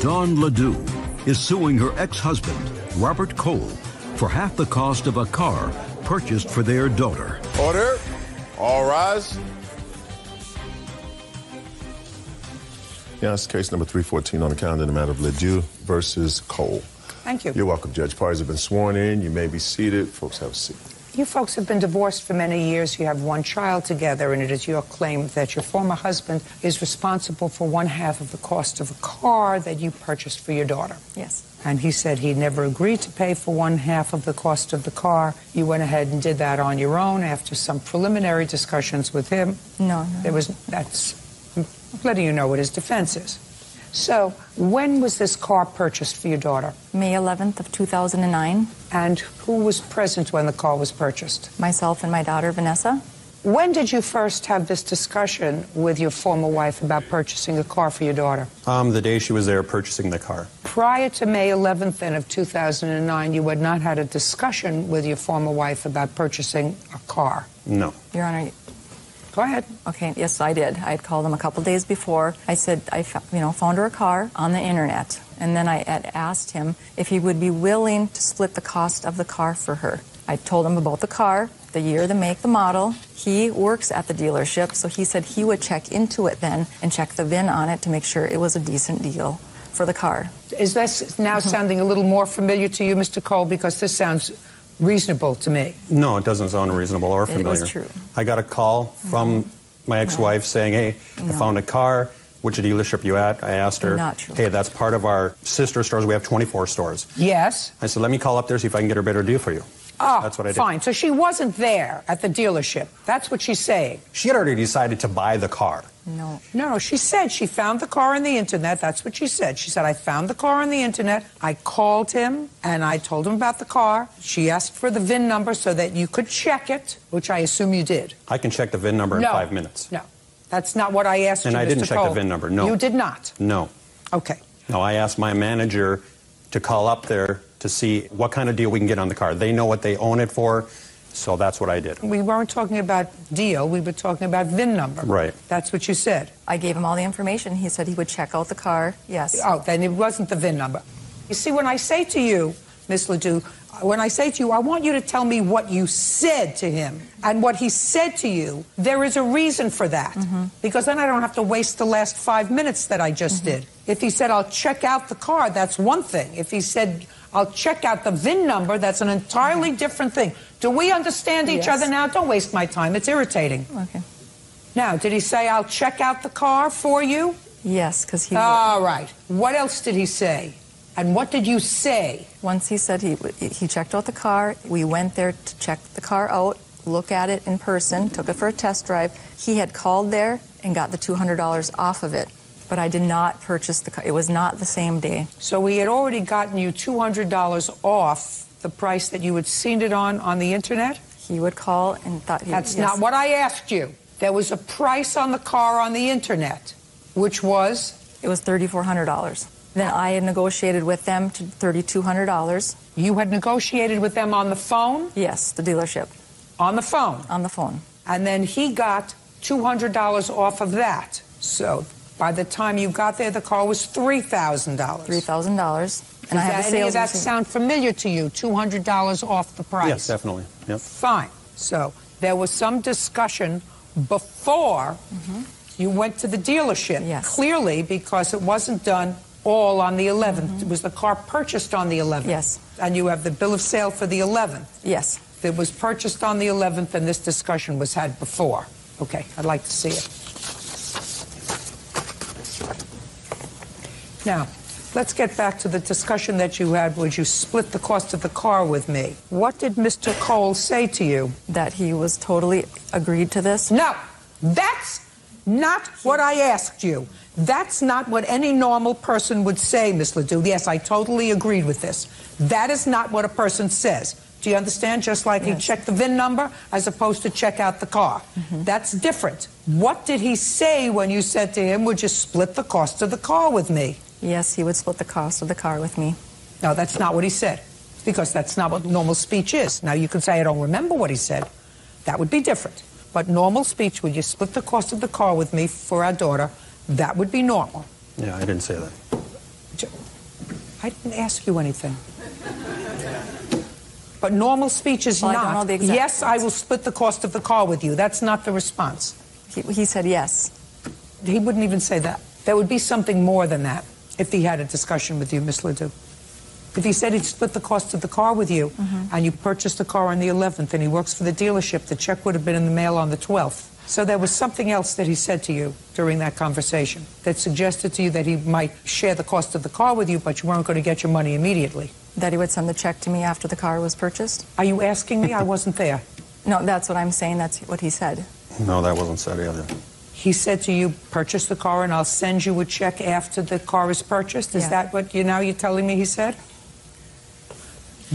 Dawn Ledoux is suing her ex-husband, Robert Cole, for half the cost of a car purchased for their daughter. Order. All rise. Yeah, that's case number 314 on the calendar in the matter of Ledoux versus Cole. Thank you. You're welcome, Judge. Parties have been sworn in. You may be seated. Folks, have a seat. You folks have been divorced for many years. You have one child together, and it is your claim that your former husband is responsible for one half of the cost of a car that you purchased for your daughter. Yes. And he said he never agreed to pay for one half of the cost of the car. You went ahead and did that on your own after some preliminary discussions with him. No. I'm letting you know what his defense is. So, when was this car purchased for your daughter? May 11th of 2009. And who was present when the car was purchased? Myself and my daughter, Vanessa. When did you first have this discussion with your former wife about purchasing a car for your daughter? The day she was there purchasing the car. Prior to May 11th then of 2009, you had not had a discussion with your former wife about purchasing a car? No. Your Honor. Go ahead. Okay, yes, I did. I had called him a couple days before. I said I found her a car on the internet, and then I had asked him if he would be willing to split the cost of the car for her. I told him about the car, the year, the make, the model. He works at the dealership, so he said he would check into it then and check the VIN on it to make sure it was a decent deal for the car. Is this now sounding a little more familiar to you, Mr. Cole? Because this sounds reasonable to me. No, it doesn't sound reasonable or familiar. It was true. I got a call from my ex-wife saying, hey, I found a car. Which dealership you at? I asked her, Not true. hey, that's part of our sister stores. We have 24 stores. Yes. I said, let me call up there, see if I can get her a better deal for you. Oh, that's what I did. Fine. So she wasn't there at the dealership. That's what she's saying. She had already decided to buy the car. No, she said she found the car on the internet. That's what she said. She said, I found the car on the internet. I called him, and I told him about the car. She asked for the VIN number so that you could check it, which I assume you did. I can check the VIN number in 5 minutes. No, that's not what I asked you, Mr. Cole. And I didn't check the VIN number, no. You did not? No. Okay. No, I asked my manager to call up there to see what kind of deal we can get on the car. They know what they own it for, so that's what I did. We weren't talking about deal. We were talking about VIN number. Right. That's what you said. I gave him all the information. He said he would check out the car. Yes. Oh, then it wasn't the VIN number. You see, when I say to you, Miss Ledoux, when I say to you, I want you to tell me what you said to him. And what he said to you, there is a reason for that. Because then I don't have to waste the last 5 minutes that I just did. If he said, I'll check out the car, that's one thing. If he said, I'll check out the VIN number, that's an entirely different thing. Do we understand each other now? Don't waste my time. It's irritating. Okay. Now, did he say, I'll check out the car for you? Yes, because he All right. What else did he say? And what did you say? Once he said he checked out the car, we went there to check the car out, look at it in person, took it for a test drive. He had called there and got the $200 off of it, but I did not purchase the car. It was not the same day. So he had already gotten you $200 off the price that you had seen it on the internet? He would call and thought he... That's not what I asked you. There was a price on the car on the internet, which was? It was $3,400. Then I had negotiated with them to $3,200. You had negotiated with them on the phone? Yes, the dealership. On the phone? On the phone. And then he got $200 off of that. So by the time you got there, the car was $3,000. $3,000. And does any of that sound familiar to you, $200 off the price? Yes, definitely. Yep. Fine. So there was some discussion before you went to the dealership. Yes. Clearly, because it wasn't done all on the 11th. It was the car purchased on the 11th. Yes. And you have the bill of sale for the 11th. Yes. It was purchased on the 11th, and this discussion was had before. Okay, I'd like to see it. Now, let's get back to the discussion that you had where you split the cost of the car with me. What did Mr. Cole say to you? That he was totally agreed to this? No, that's not what I asked you. That's not what any normal person would say, Miss Ledoux. Yes, I totally agreed with this. That is not what a person says. Do you understand? Just like he checked the VIN number as opposed to check out the car. That's different. What did he say when you said to him, would you split the cost of the car with me? Yes, he would split the cost of the car with me. No, that's not what he said, because that's not what normal speech is. Now, you can say, I don't remember what he said. That would be different. But normal speech, would you split the cost of the car with me for our daughter? That would be normal. Yeah, I didn't say that. I didn't ask you anything. But normal speech is Well, I not, don't know the exact yes, I words. will split the cost of the car with you. That's not the response. He said yes. He wouldn't even say that. There would be something more than that if he had a discussion with you, Miss Ledoux. If he said he'd split the cost of the car with you, and you purchased the car on the 11th, and he works for the dealership, the check would have been in the mail on the 12th. So there was something else that he said to you during that conversation that suggested to you that he might share the cost of the car with you, but you weren't going to get your money immediately. That he would send the check to me after the car was purchased? Are you asking me? I wasn't there. No, that's what I'm saying. That's what he said. No, that wasn't said either. He said to you, purchase the car and I'll send you a check after the car is purchased? Is Yeah. that what you're telling me he said?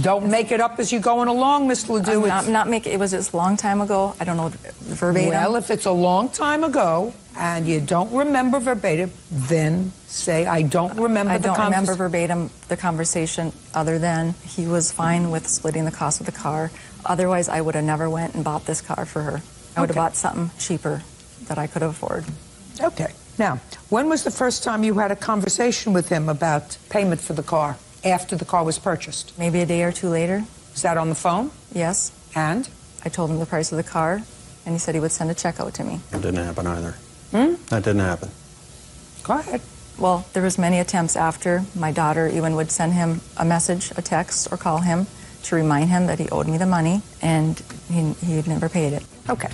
Don't make it up as you're going along, Miss Ledoux. I'm not making. It was just a long time ago. I don't know verbatim. Well, if it's a long time ago and you don't remember verbatim, then say, I don't remember I the don't remember conversation. verbatim the conversation other than he was fine with splitting the cost of the car. Otherwise, I would have never went and bought this car for her. I would have Okay. bought something cheaper that I could afford. Okay. Now, when was the first time you had a conversation with him about payment for the car after the car was purchased? Maybe a day or two later, Was that on the phone? yes, And? I told him the price of the car, and he said he would send a check out to me. It didn't happen either. That didn't happen. Go ahead. Well, there was many attempts after. My daughter even would send him a message, a text, or call him to remind him that he owed me the money, and he had never paid it. Okay.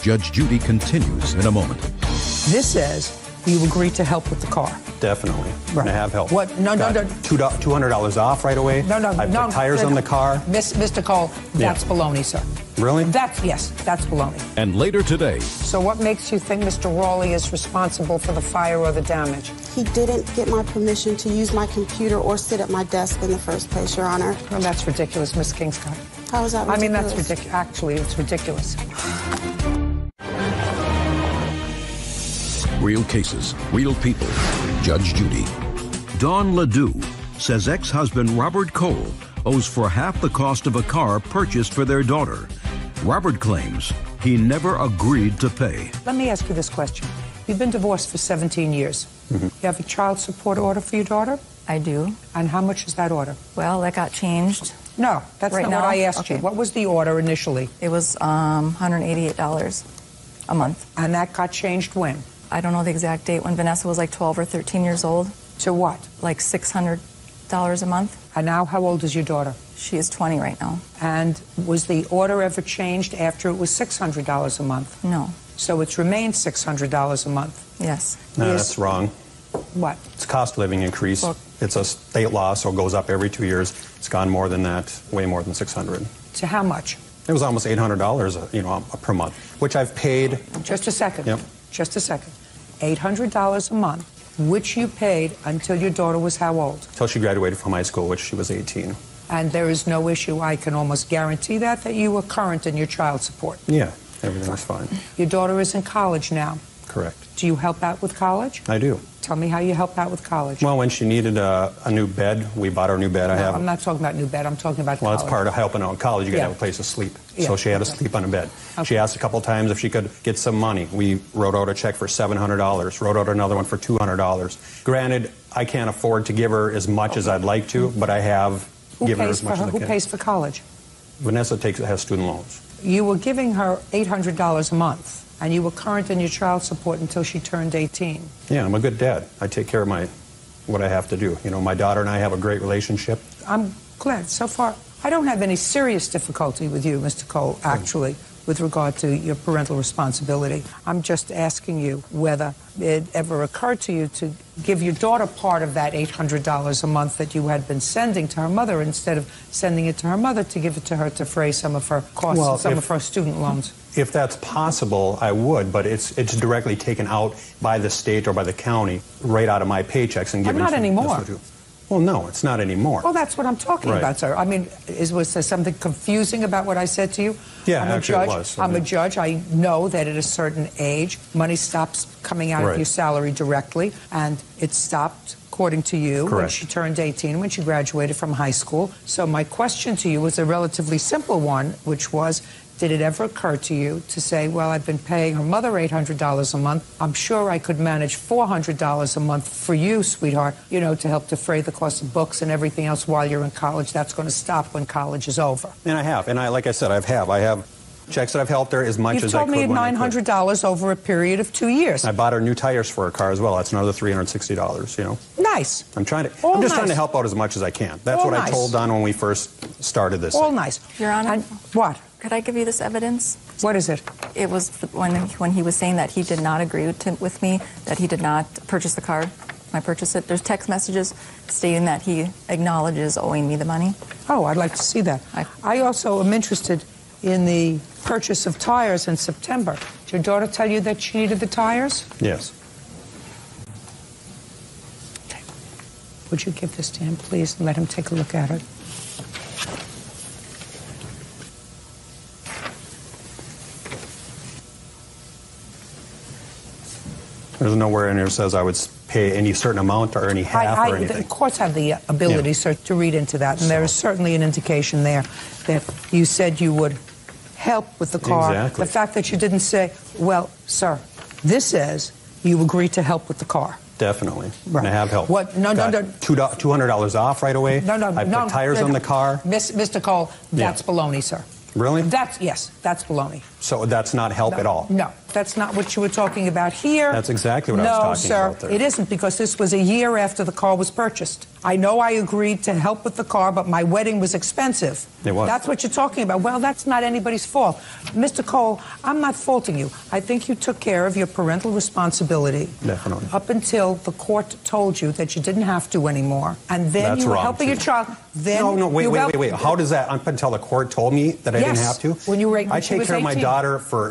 Judge Judy continues in a moment. This says you agreed to help with the car. Definitely. Right. And I have help. What? No, no, Got no. $200 off right away. No, I put tires on the car. Mr. Cole, that's Yeah. baloney, sir. Really? Yes, that's baloney. And later today, So what makes you think Mr. Rawley is responsible for the fire or the damage? He didn't get my permission to use my computer or sit at my desk in the first place, Your Honor. Well, that's ridiculous, Miss Kingscott. How is that ridiculous? I mean, that's ridiculous. Actually, it's ridiculous. real cases, real people. Judge Judy. Dawn Ledoux says ex-husband Robert Cole owes for half the cost of a car purchased for their daughter. Robert claims he never agreed to pay. Let me ask you this question. You've been divorced for 17 years. You have a child support order for your daughter? I do. And how much is that order? Well, that got changed. No, that's Right not now? what I asked Okay. you. What was the order initially? It was $188 a month. And that got changed when? I don't know the exact date, when Vanessa was like 12 or 13 years old, To what? like $600 a month. And now how old is your daughter? She is 20 right now. And was the order ever changed after it was $600 a month? No. So it's remained $600 a month. Yes. No, Yes. that's wrong. What? It's cost of living increase. Well- It's a state law, so it goes up every 2 years. It's gone more than that, way more than 600. To how much? It was almost $800, per month, which I've paid. Just a second. Yep. Just a second. $800 a month, which you paid until your daughter was how old? Until she graduated from high school, which she was 18. And there is no issue, I can almost guarantee that you were current in your child support. Yeah, everything was fine. Your daughter is in college now. Correct. Do you help out with college? I do. Tell me how you help out with college. Well, when she needed a new bed, we bought her a new bed. No, I'm not talking about new bed, I'm talking about Well, college. it's part of helping out in college. You got to Yeah. have a place to sleep. Yeah, So she had to okay. sleep on a bed. Okay. She asked a couple times if she could get some money. We wrote out a check for $700, wrote out another one for $200. Granted, I can't afford to give her as much as I'd like to, but I have given her as much as I Who can. pays for college? Vanessa has student loans. You were giving her $800 a month, and you were current in your child support until she turned 18. Yeah, I'm a good dad. I take care of what I have to do. You know, my daughter and I have a great relationship. I'm glad. So far, I don't have any serious difficulty with you, Mr. Cole, actually, with regard to your parental responsibility. I'm just asking you whether it ever occurred to you to give your daughter part of that $800 a month that you had been sending to her mother, instead of sending it to her mother, to give it to her to defray some of her costs Well, and some of her student loans. If that's possible, I would, but it's directly taken out by the state or by the county right out of my paychecks and But given not to anymore. Well, no, it's not anymore. Well, that's what I'm talking Right. about, sir. I mean, was there something confusing about what I said to you? Yeah, I'm a actually it judge. was. I'm a judge. I know that at a certain age, money stops coming out of Right. your salary directly, and it stopped according to you, when Correct. she turned 18, when she graduated from high school. So my question to you was a relatively simple one, which was, did it ever occur to you to say, well, I've been paying her mother $800 a month. I'm sure I could manage $400 a month for you, sweetheart, you know, to help defray the cost of books and everything else while you're in college. That's going to stop when college is over. And I have. And like I said, I have checks that I've helped her as much as I could. You've told me when I could. $900 over a period of 2 years. I bought her new tires for her car as well. That's another $360, you know. Nice. I'm just nice. trying to help out as much as I can. That's All what nice. I told Don when we first started this. All thing. nice. Your Honor? And what? Could I give you this evidence? What is it? It was when he was saying that he did not agree with me, that he did not purchase the car. I purchased it. There's text messages stating that he acknowledges owing me the money. Oh, I'd like to see that. I also am interested in the purchase of tires in September. Did your daughter tell you that she needed the tires? Yes. Okay. Would you give this to him, please, and let him take a look at it? There's nowhere in there that says I would pay any certain amount or any half or anything. The courts have the ability, sir, to read into that, and there is certainly an indication there that you said you would help with the car. Exactly. The fact that you didn't say, well, sir, this says you agreed to help with the car. Definitely. Right. And I have helped. What? No. $200 off right away. No. I put tires on the car. Mr. Cole, that's baloney, sir. Really? Yes, that's baloney. So that's not help at all? No, that's not what you were talking about here. That's exactly what I was talking about there. No, sir, it isn't, because this was a year after the car was purchased. I know I agreed to help with the car, but my wedding was expensive. It was. That's what you're talking about. Well, that's not anybody's fault. Mr. Cole, I'm not faulting you. I think you took care of your parental responsibility. Definitely. Up until the court told you that you didn't have to anymore. And then That's you were wrong, helping too. your child. Then Wait. How does that, up until the court told me that I didn't have to? When you were, I take care of my daughter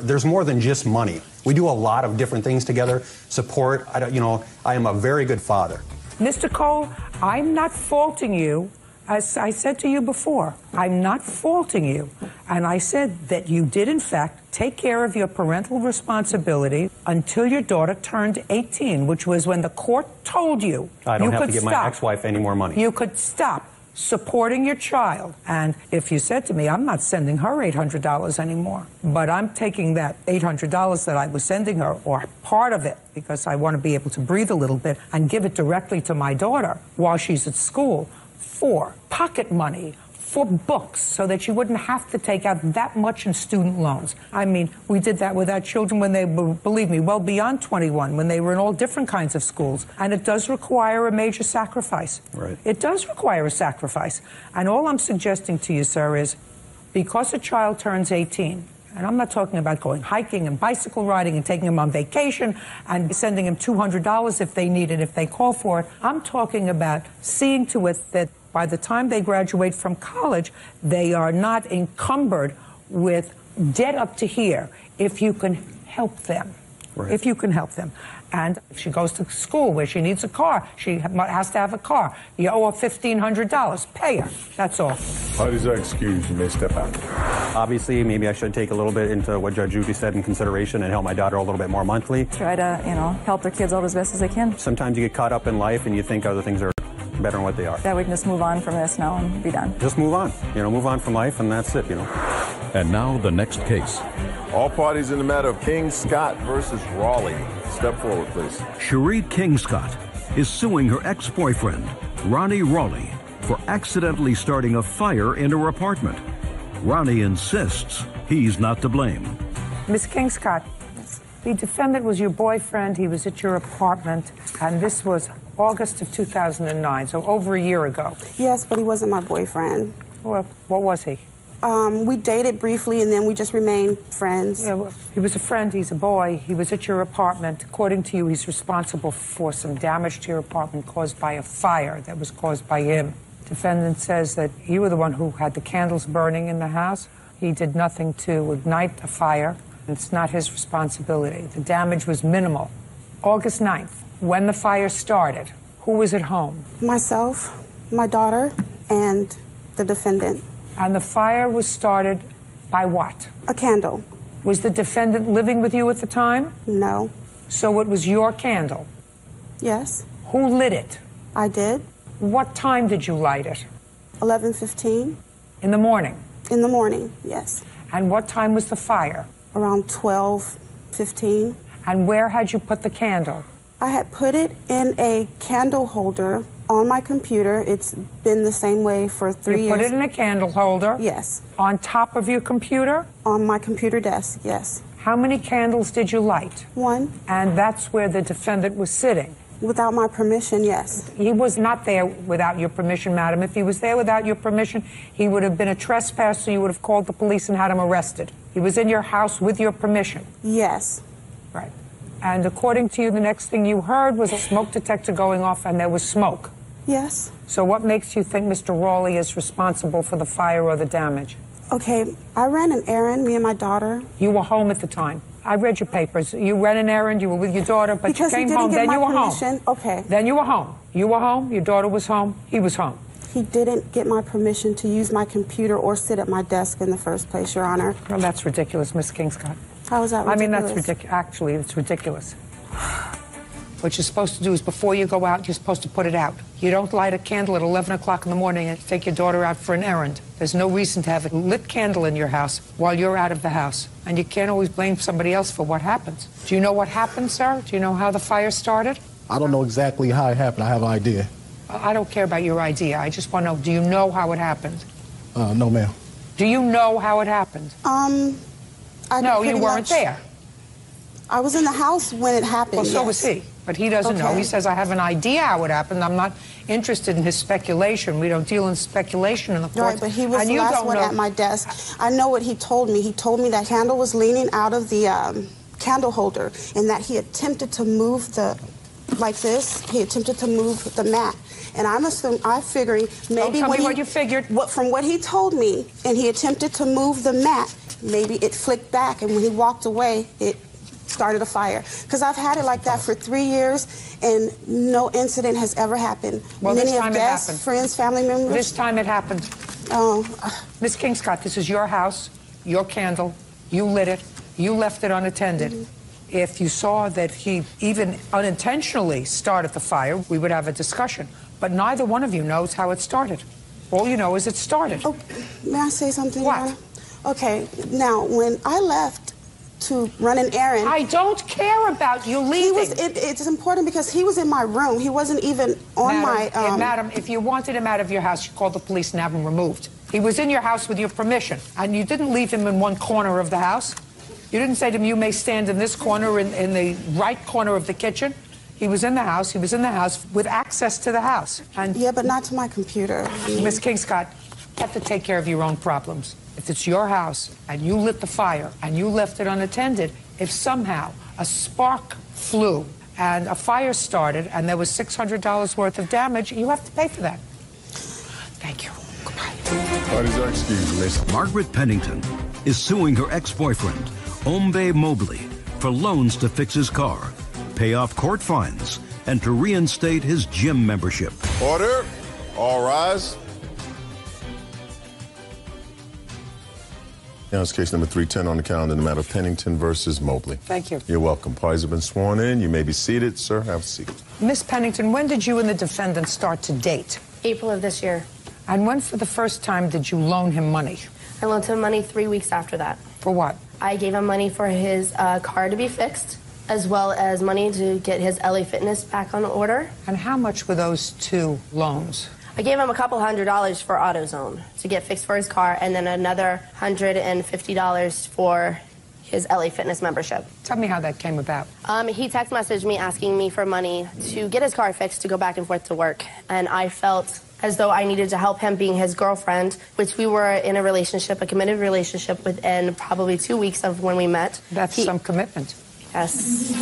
there's more than just money. We do a lot of different things together. Support, I am a very good father. Mr. Cole, I'm not faulting you. As I said to you before, I'm not faulting you. And I said that you did, in fact, take care of your parental responsibility until your daughter turned 18, which was when the court told you I don't you have could to give stop. my ex-wife any more money. You could stop supporting your child. And if you said to me, I'm not sending her $800 anymore, but I'm taking that $800 that I was sending her, or part of it, because I want to be able to breathe a little bit, and give it directly to my daughter while she's at school for pocket money, for books, so that she wouldn't have to take out that much in student loans. I mean, we did that with our children when they were, believe me, well beyond 21, when they were in all different kinds of schools. And it does require a major sacrifice. Right. It does require a sacrifice. And all I'm suggesting to you, sir, is because a child turns 18, and I'm not talking about going hiking and bicycle riding and taking them on vacation and sending them $200 if they need it, if they call for it. I'm talking about seeing to it that by the time they graduate from college, they are not encumbered with debt up to here if you can help them. Right. If you can help them. And if she goes to school where she needs a car, she has to have a car. You owe her $1,500. Pay her. That's all. Parties are excused. You may step out. Obviously, maybe I should take a little bit into what Judge Judy said in consideration and help my daughter a little bit more monthly. Try to, help their kids out as best as they can. Sometimes you get caught up in life and you think other things are better than what they are. That we can just move on from this now and be done. Just move on. Move on from life, and that's it, And now the next case. All parties in the matter of King Scott versus Raleigh. Step forward, please. Cherie King Scott is suing her ex-boyfriend, Ronnie Raleigh, for accidentally starting a fire in her apartment. Ronnie insists he's not to blame. Miss King Scott, the defendant was your boyfriend. He was at your apartment, and this was August of 2009, so over a year ago. Yes, but he wasn't my boyfriend. Well, what was he? We dated briefly, and then we just remained friends. Yeah, well, he was a friend. He's a boy. He was at your apartment. According to you, he's responsible for some damage to your apartment caused by a fire that was caused by him. Defendant says that you were the one who had the candles burning in the house. He did nothing to ignite the fire. It's not his responsibility. The damage was minimal. August 9th, when the fire started, who was at home? Myself, my daughter, and the defendant. And the fire was started by what? A candle. Was the defendant living with you at the time? No. So it was your candle. Yes. Who lit it? I did. What time did you light it? 11:15. In the morning? In the morning, yes. And what time was the fire? Around 12:15. And where had you put the candle? I had put it in a candle holder on my computer. It's been the same way for 3 years. You put it in a candle holder? Yes. On top of your computer? On my computer desk, yes. How many candles did you light? One. And that's where the defendant was sitting? Without my permission, yes. He was not there without your permission, madam. If he was there without your permission, he would have been a trespasser. You would have called the police and had him arrested. He was in your house with your permission? Yes. Right. And according to you, the next thing you heard was a smoke detector going off and there was smoke? Yes. So what makes you think Mr. Rawley is responsible for the fire or the damage? Okay, I ran an errand, me and my daughter. You were home at the time. I read your papers. You ran an errand, you were with your daughter, but because you came home, then you were permission. home. Okay. Then you were home. You were home, your daughter was home, he was home. He didn't get my permission to use my computer or sit at my desk in the first place, Your Honor. Well, that's ridiculous, Miss Kingscott. How is that ridiculous? I mean, that's ridiculous. Actually, it's ridiculous. What you're supposed to do is before you go out, you're supposed to put it out. You don't light a candle at 11 o'clock in the morning and take your daughter out for an errand. There's no reason to have a lit candle in your house while you're out of the house. And you can't always blame somebody else for what happens. Do you know what happened, sir? Do you know how the fire started? I don't know exactly how it happened. I have an idea. I don't care about your idea. I just want to know, do you know how it happened? No, ma'am. Do you know how it happened? No, you weren't there. I was in the house when it happened. Well, so was he. But he doesn't know. He says, I have an idea how it happened. I'm not interested in his speculation. We don't deal in speculation in the court. Right, but he was the last one at my desk. I know what he told me. He told me that candle was leaning out of the candle holder and that he attempted to move like this. He attempted to move the mat. And I'm figuring maybe tell me what you figured. From what he told me, and he attempted to move the mat, maybe it flicked back, and when he walked away, it started a fire. Because I've had it like that for 3 years, and no incident has ever happened. Well, Many this time of guests, it happened. friends, family members. This time it happened. Oh. Miss Kingscott, this is your house, your candle. You lit it. You left it unattended. Mm-hmm. If you saw that he even unintentionally started the fire, we would have a discussion. But neither one of you knows how it started. All you know is it started. Oh, may I say something? What? Okay, now, when I left to run an errand... I don't care about you leaving. It's important because he was in my room. He wasn't even on Madam, if you wanted him out of your house, you called the police and have him removed. He was in your house with your permission, and you didn't leave him in one corner of the house. You didn't say to him, you may stand in this corner, in the right corner of the kitchen. He was in the house. He was in the house with access to the house. And yeah, but not to my computer. Miss Kingscott, you have to take care of your own problems. If it's your house and you lit the fire and you left it unattended, if somehow a spark flew and a fire started and there was $600 worth of damage, you have to pay for that. Thank you. Goodbye. Parties are excused, Miss. Margaret Pennington is suing her ex-boyfriend, Ombe Mobley, for loans to fix his car, pay off court fines, and to reinstate his gym membership. Order. All rise. Now it's case number 310 on the calendar in the matter of Pennington versus Mobley. Thank you. You're welcome. Parties have been sworn in. You may be seated. Sir, have a seat. Miss Pennington, when did you and the defendant start to date? April of this year. And when for the first time did you loan him money? I loaned him money 3 weeks after that. For what? I gave him money for his car to be fixed, as well as money to get his LA Fitness back on order. And how much were those two loans? I gave him a couple $100 for AutoZone to get fixed for his car, and then another $150 for his LA Fitness membership. Tell me how that came about. He text messaged me asking me for money to get his car fixed to go back and forth to work, and I felt as though I needed to help him being his girlfriend, which we were in a relationship, a committed relationship within probably 2 weeks of when we met. That's some commitment. Yes.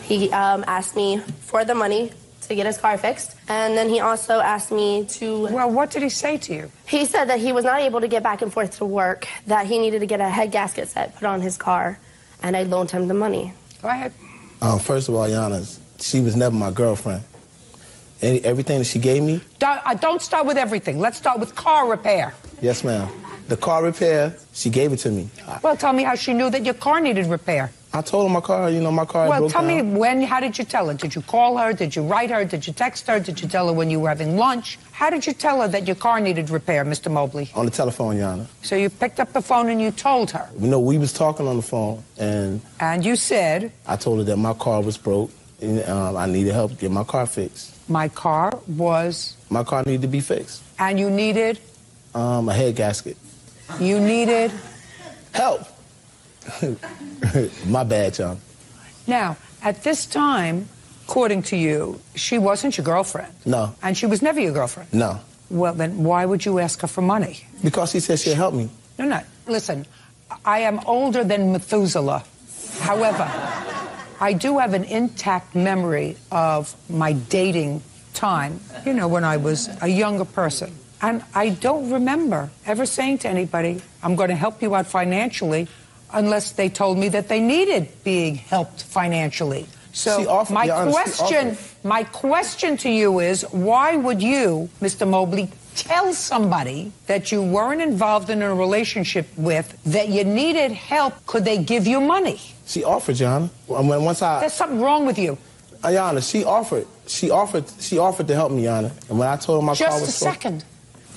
He asked me for the money to get his car fixed, and then he also asked me to... Well, what did he say to you? He said that he was not able to get back and forth to work, that he needed to get a head gasket set put on his car, and I loaned him the money. Go ahead. First of all, Your Honor, she was never my girlfriend. Everything that she gave me... Don't start with everything. Let's start with car repair. Yes, ma'am. The car repair, she gave it to me. Well, tell me how she knew that your car needed repair. I told her my car, my car Well, broke tell down. me when, how did you tell her? Did you call her? Did you write her? Did you text her? Did you tell her when you were having lunch? How did you tell her that your car needed repair, Mr. Mobley? On the telephone, Your Honor. So you picked up the phone and you told her? We was talking on the phone, and... And you said? I told her that my car was broke, and I needed help to get my car fixed. My car was? My car needed to be fixed. And you needed? A head gasket. You needed? Help. My bad, John. Now, at this time, according to you, she wasn't your girlfriend. No. And she was never your girlfriend. No. Well, then why would you ask her for money? Because she said she'd help me. No. Listen, I am older than Methuselah. However, I do have an intact memory of my dating time, when I was a younger person. And I don't remember ever saying to anybody, I'm going to help you out financially, unless they told me that they needed being helped financially. So my question to you is, why would you, Mr. Mobley, tell somebody that you weren't involved in a relationship with, that you needed help? Could they give you money? She offered, John. There's something wrong with you. Yana, she offered to help me, Yana. And when I told her my car was... Just a second.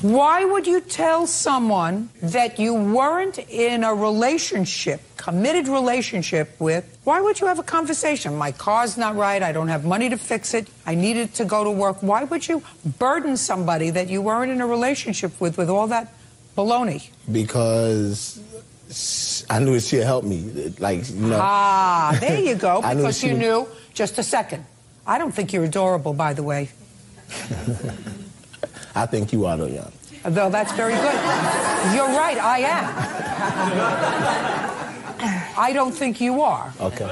Why would you tell someone that you weren't in a relationship, committed relationship with? Why would you have a conversation? My car's not right. I don't have money to fix it. I needed to go to work. Why would you burden somebody that you weren't in a relationship with all that baloney? Because I knew she'd help me. Ah, there you go. Because you knew. Just a second. I don't think you're adorable, by the way. I think you are, though, Jan. Though that's very good. You're right, I am. I don't think you are. Okay.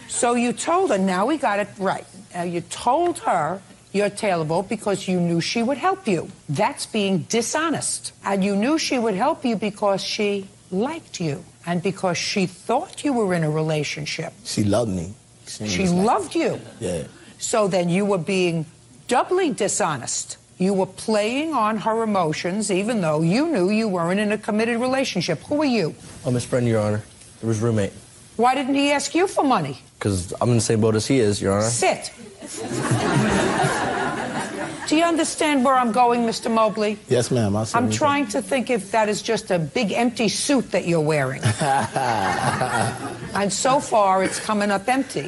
So you told her, now we got it right. You told her you're tailorable because you knew she would help you. That's being dishonest. And you knew she would help you because she liked you and because she thought you were in a relationship. She loved me. She loved you. Yeah. So then you were being doubly dishonest. You were playing on her emotions, even though you knew you weren't in a committed relationship. Who are you? I'm his friend, Your Honor. It was roommate. Why didn't he ask you for money? Because I'm in the same boat as he is, Your Honor. Sit. Do you understand where I'm going, Mr. Mobley? Yes, ma'am. I'm trying to think if that is just a big empty suit that you're wearing. And so far, it's coming up empty.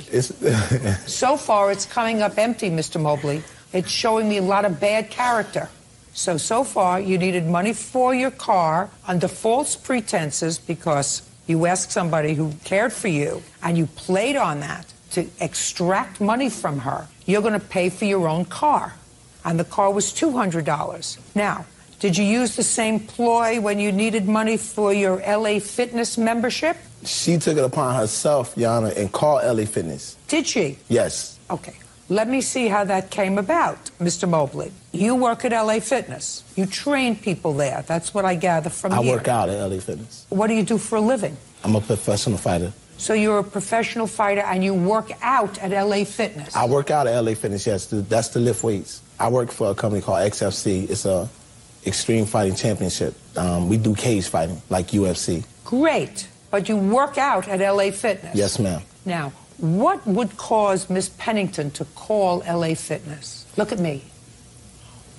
So far, it's coming up empty, Mr. Mobley. It's showing me a lot of bad character. So far, you needed money for your car under false pretenses because you asked somebody who cared for you, and you played on that to extract money from her. You're going to pay for your own car. And the car was $200. Now, did you use the same ploy when you needed money for your LA Fitness membership? She took it upon herself, Yana, and called LA Fitness. Did she? Yes. Okay. Let me see how that came about, Mr. Mobley. You work at LA Fitness. You train people there. That's what I gather from here. I work out at LA Fitness. What do you do for a living? I'm a professional fighter. So you're a professional fighter and you work out at LA Fitness? I work out at LA Fitness, yes. That's to lift weights. I work for a company called XFC. It's a Extreme Fighting Championship. We do cage fighting, like UFC. Great. But you work out at LA Fitness? Yes, ma'am. Now, what would cause Miss Pennington to call LA Fitness? Look at me.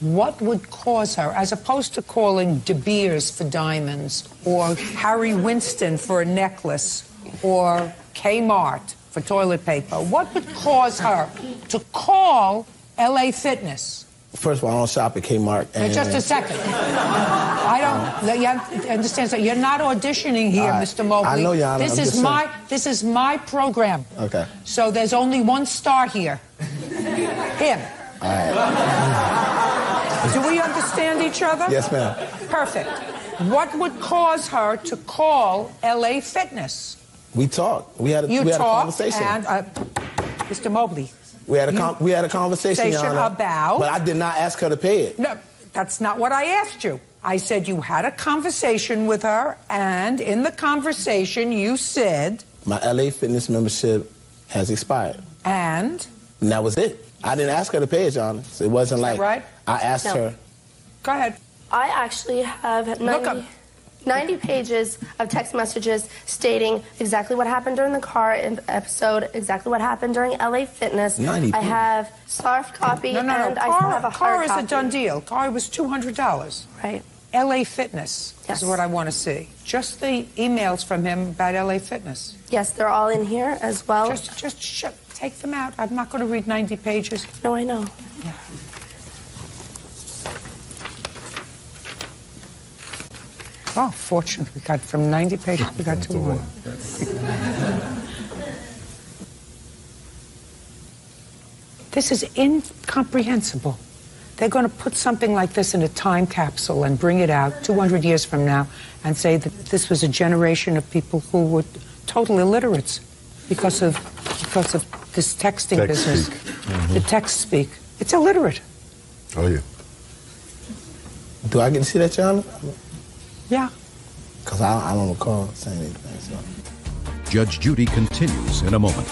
What would cause her, as opposed to calling De Beers for diamonds, or Harry Winston for a necklace, or Kmart for toilet paper, what would cause her to call LA Fitness? First of all, I don't shop at Kmart. And just a second. I don't. You understand? So you're not auditioning here, Mr. Mobley. I know, Yana. This is my program. Okay. So there's only one star here. Him. All right. Do we understand each other? Yes, ma'am. Perfect. What would cause her to call LA Fitness? We talked. We had a conversation. And Mr. Mobley. We had a conversation, Yana, about... But I did not ask her to pay it. No, that's not what I asked you. I said you had a conversation with her, and in the conversation you said... My LA Fitness membership has expired. And that was it. I didn't ask her to pay it, Yana. So it wasn't like... right? I asked her... Go ahead. I actually have... Look up. 90 pages of text messages stating exactly what happened during the car episode, exactly what happened during LA Fitness. 90 I have soft copy No. and I still have a hard Car is copy. a done deal. Car was $200. Right. LA Fitness Yes. is what I want to see. Just the emails from him about LA Fitness. Yes, they're all in here as well. Just take them out. I'm not going to read 90 pages. No, I know. Yeah. Oh, fortunately, we got from 90 pages, we got to one. This is incomprehensible. They're going to put something like this in a time capsule and bring it out 200 years from now and say that this was a generation of people who were total illiterates because of this texting business. Mm-hmm. The text speak. It's illiterate. Oh, yeah. Do I get to see that, John? Yeah. Because I don't recall saying anything. So. Judge Judy continues in a moment.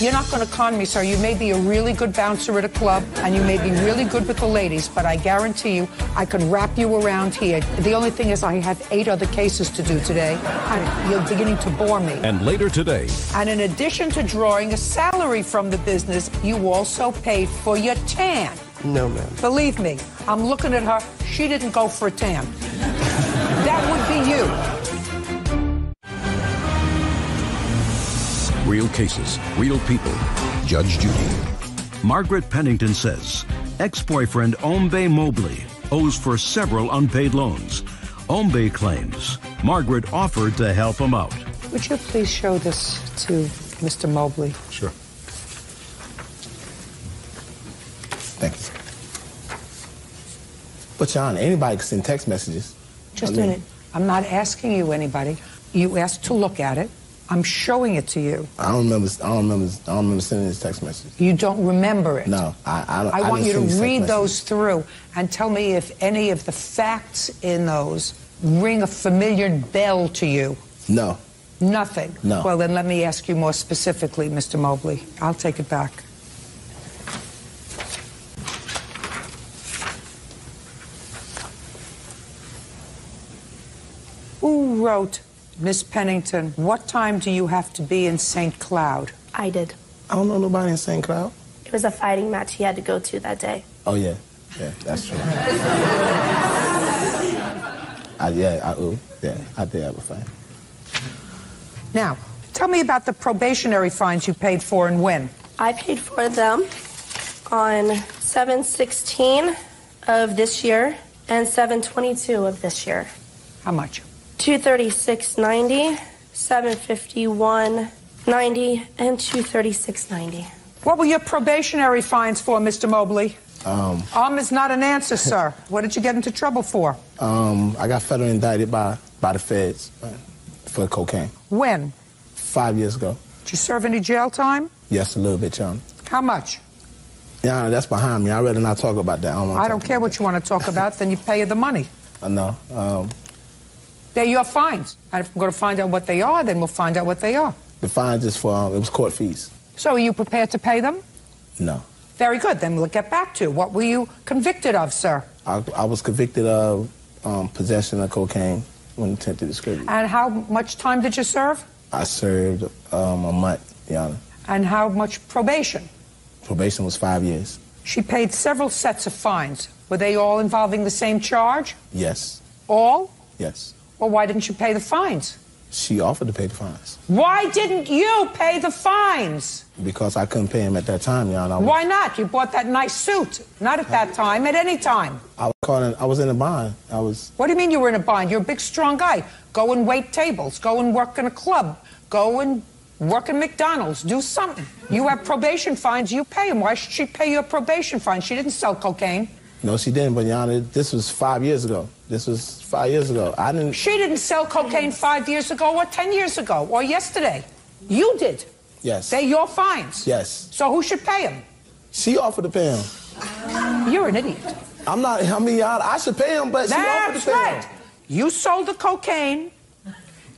You're not going to con me, sir. You may be a really good bouncer at a club, and you may be really good with the ladies, but I guarantee you, I could wrap you around here. The only thing is I have 8 other cases to do today, and you're beginning to bore me. And later today, And in addition to drawing a salary from the business, you also paid for your tan. No, ma'am. Believe me, I'm looking at her. She didn't go for a tan. That would be you. real cases, real people. Judge Judy. Margaret Pennington says ex-boyfriend Ombe Mobley owes for several unpaid loans. Ombe claims Margaret offered to help him out. Would you please show this to Mr. Mobley? Sure. Thank you. But, John, anybody can send text messages. Just a minute. I'm not asking you anybody. You asked to look at it. I'm showing it to you. I don't remember sending this text message. You don't remember it? No, I want you to read those through and tell me if any of the facts in those ring a familiar bell to you. No. Nothing? No. Well, then let me ask you more specifically, Mr. Mobley. I'll take it back. Who wrote, Miss Pennington, what time do you have to be in St. Cloud? I did. I don't know nobody in St. Cloud. It was a fighting match he had to go to that day. Oh, yeah. Yeah, that's true. I did have a fight. Now, tell me about the probationary fines you paid for and when. I paid for them on 7/16 of this year and 7/22 of this year. How much? $236.90, $751.90, and $236.90. What were your probationary fines for, Mr. Mobley? Is not an answer, sir. What did you get into trouble for? I got federally indicted by the feds for cocaine. When? 5 years ago. Did you serve any jail time? Yes, a little bit, John. How much? Yeah, that's behind me. I'd rather not talk about that. I don't care what you want to talk about, then you pay you the money. No. They're your fines. And if we're going to find out what they are, then we'll find out what they are. The fines is for, it was court fees. So are you prepared to pay them? No. Very good. Then we'll get back to what were you convicted of, sir? I was convicted of possession of cocaine when attempted distribution. And how much time did you serve? I served a month, Your Honor. And how much probation? Probation was 5 years. She paid several sets of fines. Were they all involving the same charge? Yes. All? Yes. Well, why didn't you pay the fines? She offered to pay the fines. Why didn't you pay the fines? Because I couldn't pay him at that time, Your Honor. Why not? You bought that nice suit. Not at that time, at any time. I was in a bind. What do you mean you were in a bind? You're a big, strong guy. Go and wait tables. Go and work in a club. Go and work in McDonald's. Do something. You have probation fines. You pay them. Why should she pay your probation fine? She didn't sell cocaine. No, she didn't, but Your Honor, this was 5 years ago. I didn't... She didn't sell cocaine 5 years ago or 10 years ago or yesterday. You did. Yes. They're your fines. Yes. So who should pay them? She offered to pay him. You're an idiot. Your Honor, I should pay him, but she offered to pay him. You sold the cocaine.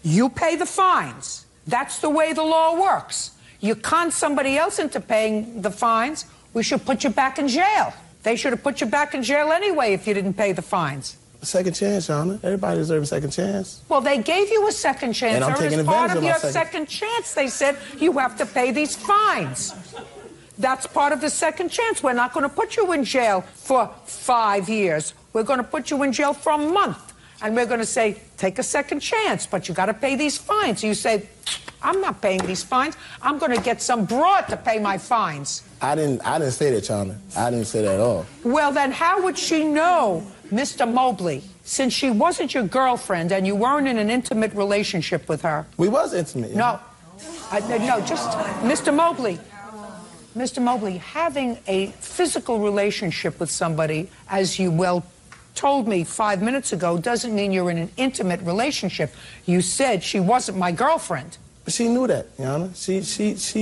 You pay the fines. That's the way the law works. You con somebody else into paying the fines, we should put you back in jail. They should have put you back in jail anyway if you didn't pay the fines. Second chance, Your Honor. Everybody deserves a second chance. Well, they gave you a second chance. And I'm taking as part advantage of of my your second chance, they said you have to pay these fines. That's part of the second chance. We're not going to put you in jail for 5 years. We're going to put you in jail for a month. And we're going to say, take a second chance, but you got to pay these fines. You say, I'm not paying these fines. I'm going to get some broad to pay my fines. I didn't say that, Your Honor. I didn't say that at all. Well, then how would she know, Mr. Mobley, since she wasn't your girlfriend and you weren't in an intimate relationship with her? We was intimate. No. No, just Mr. Mobley. Mr. Mobley, having a physical relationship with somebody, as you well told me 5 minutes ago, doesn't mean you're in an intimate relationship. You said she wasn't my girlfriend. She knew that, Your Honor. She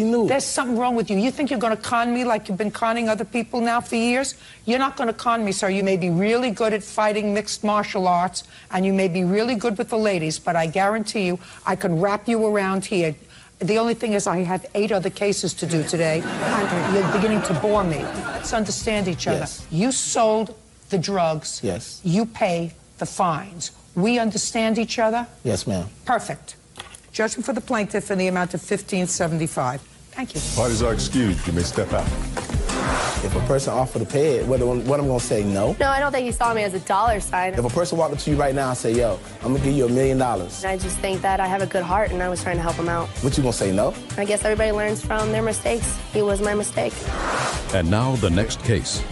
knew. There's something wrong with you. You think you're going to con me like you've been conning other people now for years? You're not going to con me, sir. You may be really good at fighting mixed martial arts, and you may be really good with the ladies, but I guarantee you, I can wrap you around here. The only thing is I have 8 other cases to do today, and you're beginning to bore me. Let's understand each other. Yes. You sold the drugs. Yes. You pay the fines. We understand each other? Yes, ma'am. Perfect. Judgment for the plaintiff in the amount of $15.75. Thank you. Parties are excused. You may step out. If a person offered to pay it, what I'm going to say? No. No, I don't think he saw me as a dollar sign. If a person walked up to you right now and say, yo, I'm going to give you $1 million. I just think that I have a good heart, and I was trying to help him out. What, you going to say no? I guess everybody learns from their mistakes. He was my mistake. And now the next case.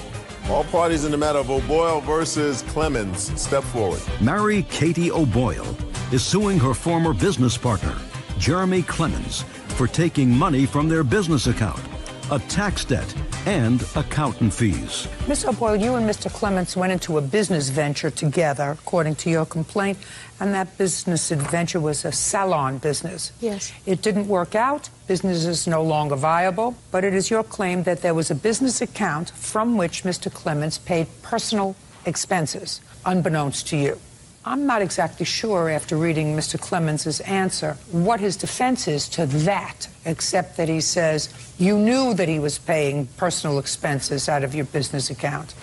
All parties in the matter of O'Boyle versus Clemens, step forward. Mary Katie O'Boyle is suing her former business partner, Jeremy Clemens, for taking money from their business account, a tax debt, and accountant fees. Miss O'Boyle, you and Mr. Clements went into a business venture together, according to your complaint, and that business adventure was a salon business. Yes. It didn't work out. Business is no longer viable, but it is your claim that there was a business account from which Mr. Clements paid personal expenses, unbeknownst to you. I'm not exactly sure, after reading Mr. Clemens' answer, what his defense is to that, except that he says you knew that he was paying personal expenses out of your business account.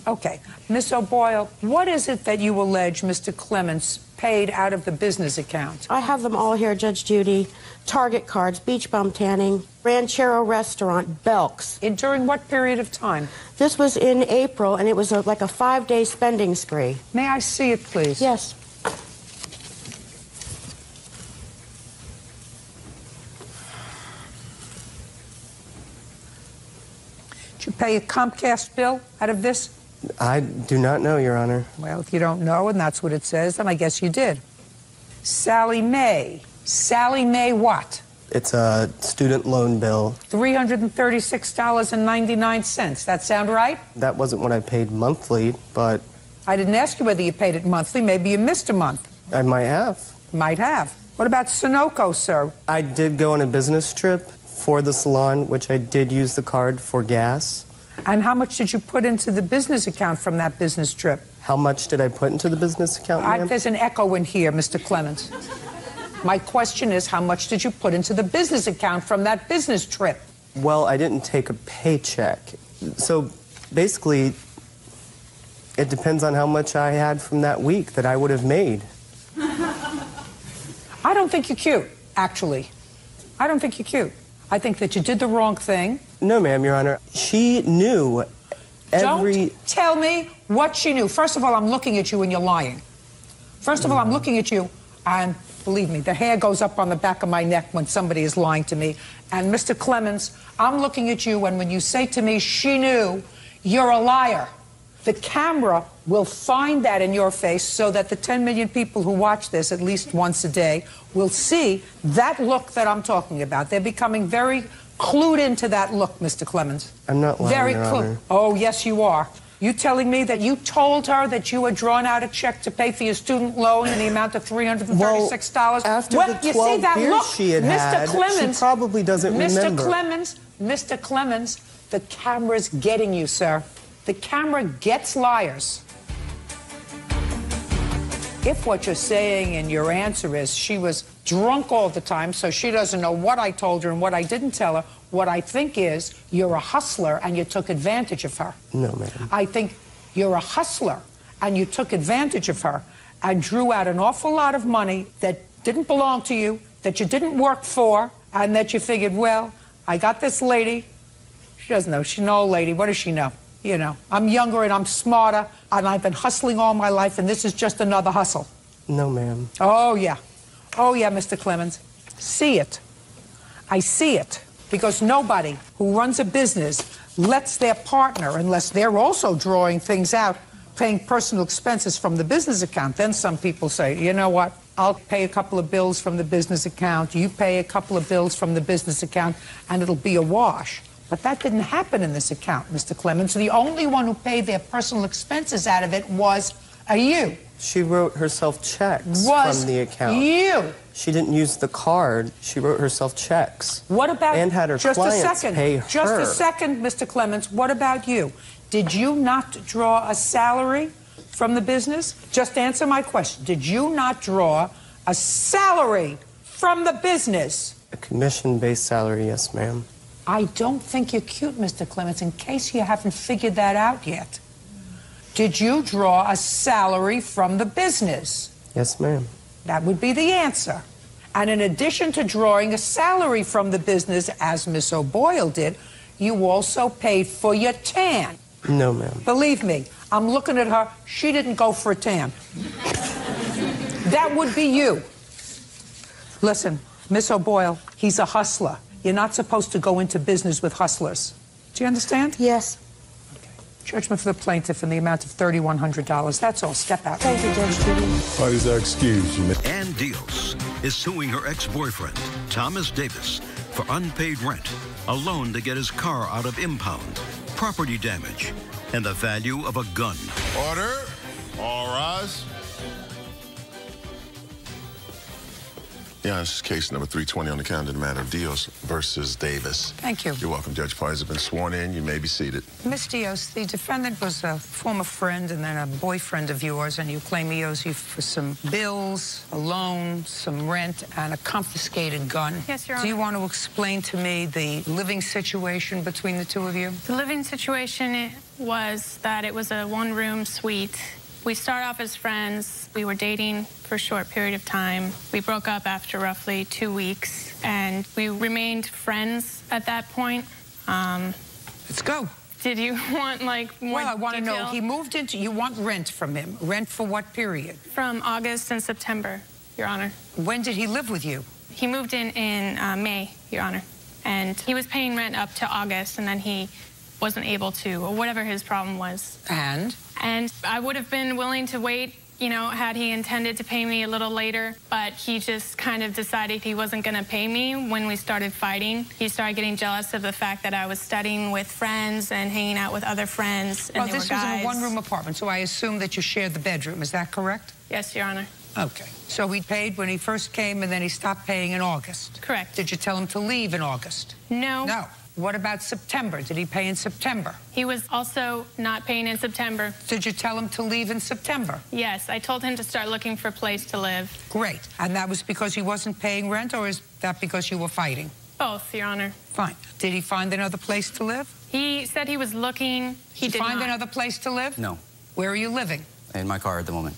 Okay. Miss O'Boyle, what is it that you allege Mr. Clemens paid out of the business account? I have them all here, Judge Judy. Target cards, beach bum tanning, Ranchero restaurant, Belk's. During what period of time? This was in April, and it was like a 5-day spending spree. May I see it, please? Yes. Did you pay a Comcast bill out of this? I do not know, Your Honor. Well, if you don't know, and that's what it says, then I guess you did. Sally Mae. Sally Mae what? It's a student loan bill. $336.99. That sound right? That wasn't what I paid monthly, but... I didn't ask you whether you paid it monthly. Maybe you missed a month. I might have. Might have. What about Sunoco, sir? I did go on a business trip for the salon, which I did use the card for gas. And how much did you put into the business account from that business trip? How much did I put into the business account, ma'am? There's an echo in here, Mr. Clemens. My question is, how much did you put into the business account from that business trip? Well, I didn't take a paycheck. So basically, it depends on how much I had from that week that I would have made. I don't think you're cute, actually. I don't think you're cute. I think that you did the wrong thing. No, ma'am, Your Honor. She knew every... Don't tell me what she knew. First of all, I'm looking at you and you're lying. First of all, I'm looking at you and... Believe me, the hair goes up on the back of my neck when somebody is lying to me. And Mr. Clemens, I'm looking at you, and when you say to me, she knew, you're a liar. The camera will find that in your face so that the 10 million people who watch this at least once a day will see that look that I'm talking about. They're becoming very clued into that look, Mr. Clemens. I'm not lying, very Your clued. Honor. Oh, yes, you are. You telling me that you told her that you had drawn out a check to pay for your student loan in the amount of $336? Well, after the 12 beers she had had, she probably doesn't remember. Mr. Clemens, the camera's getting you, sir. The camera gets liars. If what you're saying in your answer is she was drunk all the time, so she doesn't know what I told her and what I didn't tell her, what I think is you're a hustler and you took advantage of her. No, ma'am. I think you're a hustler and you took advantage of her and drew out an awful lot of money that didn't belong to you, that you didn't work for, and that you figured, well, I got this lady. She doesn't know. She's an old lady. What does she know? You know, I'm younger and I'm smarter, and I've been hustling all my life, and this is just another hustle. No, ma'am. Oh, yeah. Oh, yeah, Mr. Clemens. See it. I see it. Because nobody who runs a business lets their partner, unless they're also drawing things out, paying personal expenses from the business account. Then some people say, you know what, I'll pay a couple of bills from the business account, you pay a couple of bills from the business account, and it'll be a wash. But that didn't happen in this account, Mr. Clemens. The only one who paid their personal expenses out of it was you. She wrote herself checks from the account. You. She didn't use the card. She wrote herself checks. What about and had her clients pay her. Just a second, Mr. Clemens. What about you? Did you not draw a salary from the business? Just answer my question. Did you not draw a salary from the business? A commission-based salary, yes, ma'am. I don't think you're cute, Mr. Clemens, in case you haven't figured that out yet. Did you draw a salary from the business? Yes, ma'am. That would be the answer. And in addition to drawing a salary from the business, as Miss O'Boyle did, you also paid for your tan. No, ma'am. Believe me, I'm looking at her. She didn't go for a tan. That would be you. Listen, Miss O'Boyle, he's a hustler. You're not supposed to go into business with hustlers. Do you understand? Yes. Okay. Judgment for the plaintiff in the amount of $3,100. That's all. Step out. Thank you, Judge Judy. Parties are excused. Ann Dios is suing her ex-boyfriend, Thomas Davis, for unpaid rent, a loan to get his car out of impound, property damage, and the value of a gun. Order. All rise. Yeah, this is case number 320 on the calendar, the matter of Dios versus Davis. Thank you. You're welcome, Judge. Parties have been sworn in. You may be seated. Miss Dios, the defendant was a former friend and then a boyfriend of yours, and you claim he owes you for some bills, a loan, some rent, and a confiscated gun. Yes, Your Honor. Do you want to explain to me the living situation between the two of you? The living situation was that it was a one-room suite. We started off as friends. We were dating for a short period of time. We broke up after roughly 2 weeks, and we remained friends at that point. Let's go. Did you want, like, more Well, I want to know, detail? he moved into, you want rent from him. Rent for what period? From August and September, Your Honor. When did he live with you? He moved in May, Your Honor. And he was paying rent up to August, and then he wasn't able to, or whatever his problem was. And I would have been willing to wait, you know, had he intended to pay me a little later, but he just kind of decided he wasn't going to pay me when we started fighting. He started getting jealous of the fact that I was studying with friends and hanging out with other friends, and well, they were this guys. was a one-room apartment, so I assume that you shared the bedroom. Is that correct? Yes, Your Honor. Okay. So he paid when he first came, and then he stopped paying in August? Correct. Did you tell him to leave in August? No. No. What about September? Did he pay in September? He was also not paying in September. Did you tell him to leave in September? Yes, I told him to start looking for a place to live. Great. And that was because he wasn't paying rent, or is that because you were fighting? Both, Your Honor. Fine. Did he find another place to live? He said he was looking. He did find not. another place to live? No. Where are you living? In my car at the moment.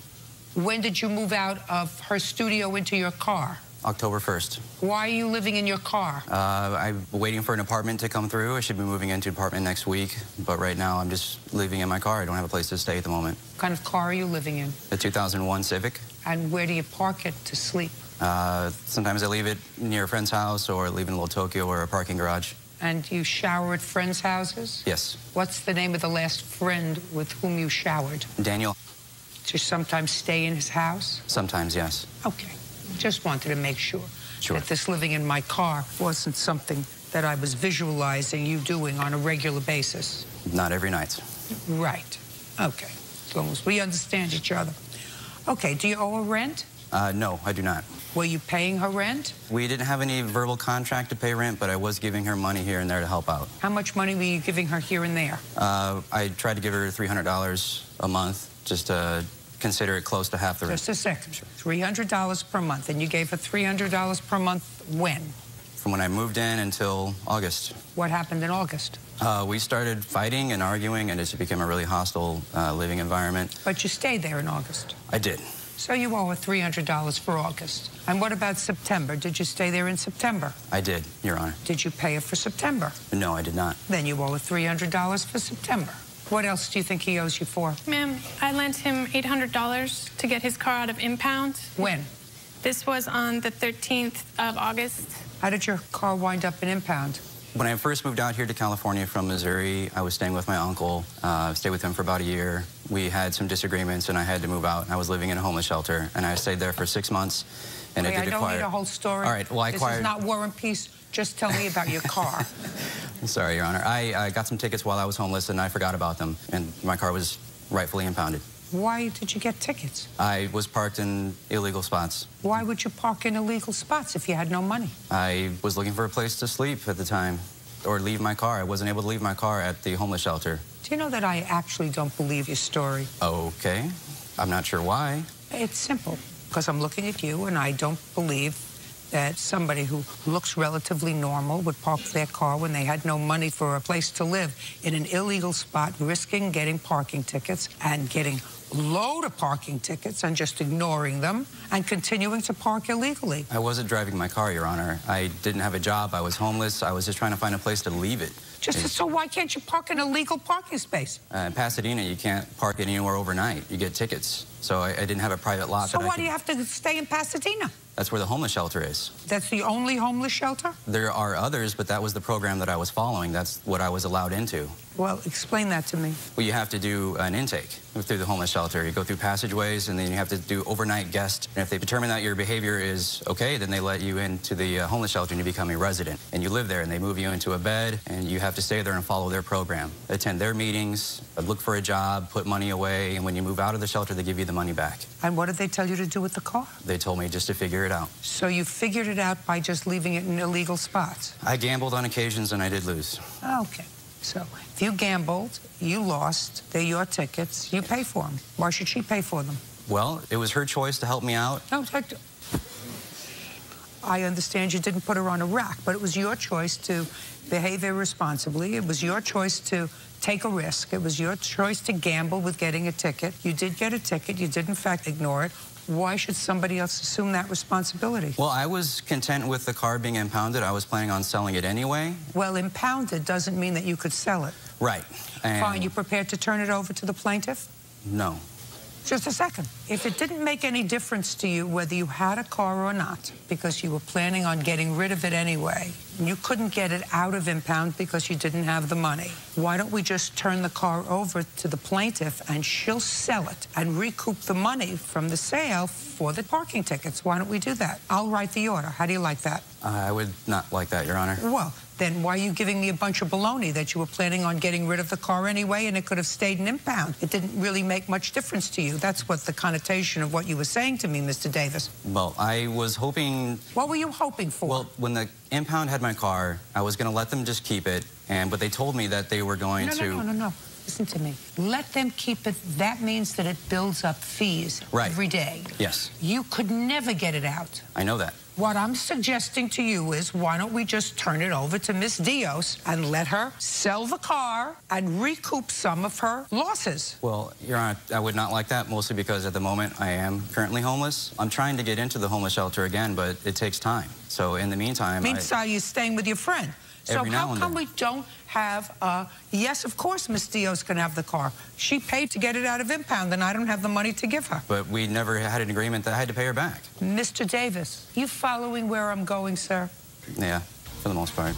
When did you move out of her studio into your car? October 1st. Why are you living in your car? I'm waiting for an apartment to come through. I should be moving into an apartment next week, but right now I'm just living in my car. I don't have a place to stay at the moment. What kind of car are you living in? The 2001 Civic. And where do you park it to sleep? Sometimes I leave it near a friend's house or leave it in Little Tokyo or a parking garage. And you shower at friends' houses? Yes. What's the name of the last friend with whom you showered? Daniel. Do you sometimes stay in his house? Sometimes, yes. Okay. Just wanted to make sure Sure. that this living in my car wasn't something that I was visualizing you doing on a regular basis. Not every night. Right. Okay. As long as we understand each other. Okay. Do you owe her rent? No, I do not. Were you paying her rent? We didn't have any verbal contract to pay rent, but I was giving her money here and there to help out. How much money were you giving her here and there? I tried to give her $300 a month just to consider it close to half the rent. Just a second. $300 per month. And you gave her $300 per month when? from when I moved in until August. What happened in August? We started fighting and arguing, and it just became a really hostile living environment. But you stayed there in August. I did. So you owe her $300 for August. And what about September? Did you stay there in September? I did, Your Honor. Did you pay her for September? No, I did not. Then you owe her $300 for September. What else do you think he owes you for? Ma'am, I lent him $800 to get his car out of impound. When? This was on the 13th of August. How did your car wind up in impound? When I first moved out here to California from Missouri, I was staying with my uncle. Stayed with him for about a year. We had some disagreements, and I had to move out. I was living in a homeless shelter, and I stayed there for 6 months. And Wait, it did I don't need a whole story. All right, well, I acquired... This is not War and Peace. Just tell me about your car. I'm sorry, Your Honor. I got some tickets while I was homeless, and I forgot about them, and my car was rightfully impounded. Why did you get tickets? I was parked in illegal spots. Why would you park in illegal spots if you had no money? I was looking for a place to sleep at the time, or leave my car. I wasn't able to leave my car at the homeless shelter. Do you know that I actually don't believe your story? Okay. I'm not sure why. It's simple, because I'm looking at you, and I don't believe that somebody who looks relatively normal would park their car when they had no money for a place to live in an illegal spot, risking getting parking tickets and getting a load of parking tickets and just ignoring them and continuing to park illegally. I wasn't driving my car, Your Honor. I didn't have a job. I was homeless. I was just trying to find a place to leave it. So why can't you park in a legal parking space? In Pasadena, you can't park anywhere overnight. You get tickets. So I didn't have a private lot. So why do you have to stay in Pasadena? That's where the homeless shelter is. That's the only homeless shelter? There are others, but that was the program that I was following. That's what I was allowed into. Well, explain that to me. Well, you have to do an intake through the homeless shelter. You go through passageways, and then you have to do overnight guest. And if they determine that your behavior is okay, then they let you into the homeless shelter and you become a resident. And you live there, and they move you into a bed, and you have to stay there and follow their program. Attend their meetings, look for a job, put money away, and when you move out of the shelter, they give you the money back. And what did they tell you to do with the car? They told me just to figure it out. So you figured it out by just leaving it in illegal spots? I gambled on occasions, and I did lose. Okay. So if you gambled, you lost, they're your tickets, you pay for them. Why should she pay for them? Well, it was her choice to help me out. No, I understand you didn't put her on a rack, but it was your choice to behave irresponsibly. It was your choice to take a risk. It was your choice to gamble with getting a ticket. You did get a ticket. You did, in fact, ignore it. Why should somebody else assume that responsibility? Well, I was content with the car being impounded. I was planning on selling it anyway. Well, impounded doesn't mean that you could sell it. Right. And fine. You prepared to turn it over to the plaintiff? No. Just a second. If it didn't make any difference to you whether you had a car or not, because you were planning on getting rid of it anyway, and you couldn't get it out of impound because you didn't have the money, why don't we just turn the car over to the plaintiff and she'll sell it and recoup the money from the sale for the parking tickets? Why don't we do that? I'll write the order. How do you like that? I would not like that, Your Honor. Well, then why are you giving me a bunch of baloney that you were planning on getting rid of the car anyway and it could have stayed in impound? It didn't really make much difference to you. That's what the connotation of what you were saying to me, Mr. Davis. Well, I was hoping... What were you hoping for? Well, when the impound had my car, I was going to let them just keep it, but they told me that they were going to... No. Listen to me. Let them keep it. That means that it builds up fees every day. Yes. You could never get it out. I know that. What I'm suggesting to you is, why don't we just turn it over to Miss Dios and let her sell the car and recoup some of her losses? Well, Your Honor, I would not like that, mostly because at the moment I am currently homeless. I'm trying to get into the homeless shelter again, but it takes time. So in the meantime... Meanwhile, you're staying with your friend. So how come we don't have yes, of course, Miss Dios can have the car. She paid to get it out of impound, and I don't have the money to give her. But we never had an agreement that I had to pay her back. Mr. Davis, you following where I'm going, sir? Yeah, for the most part.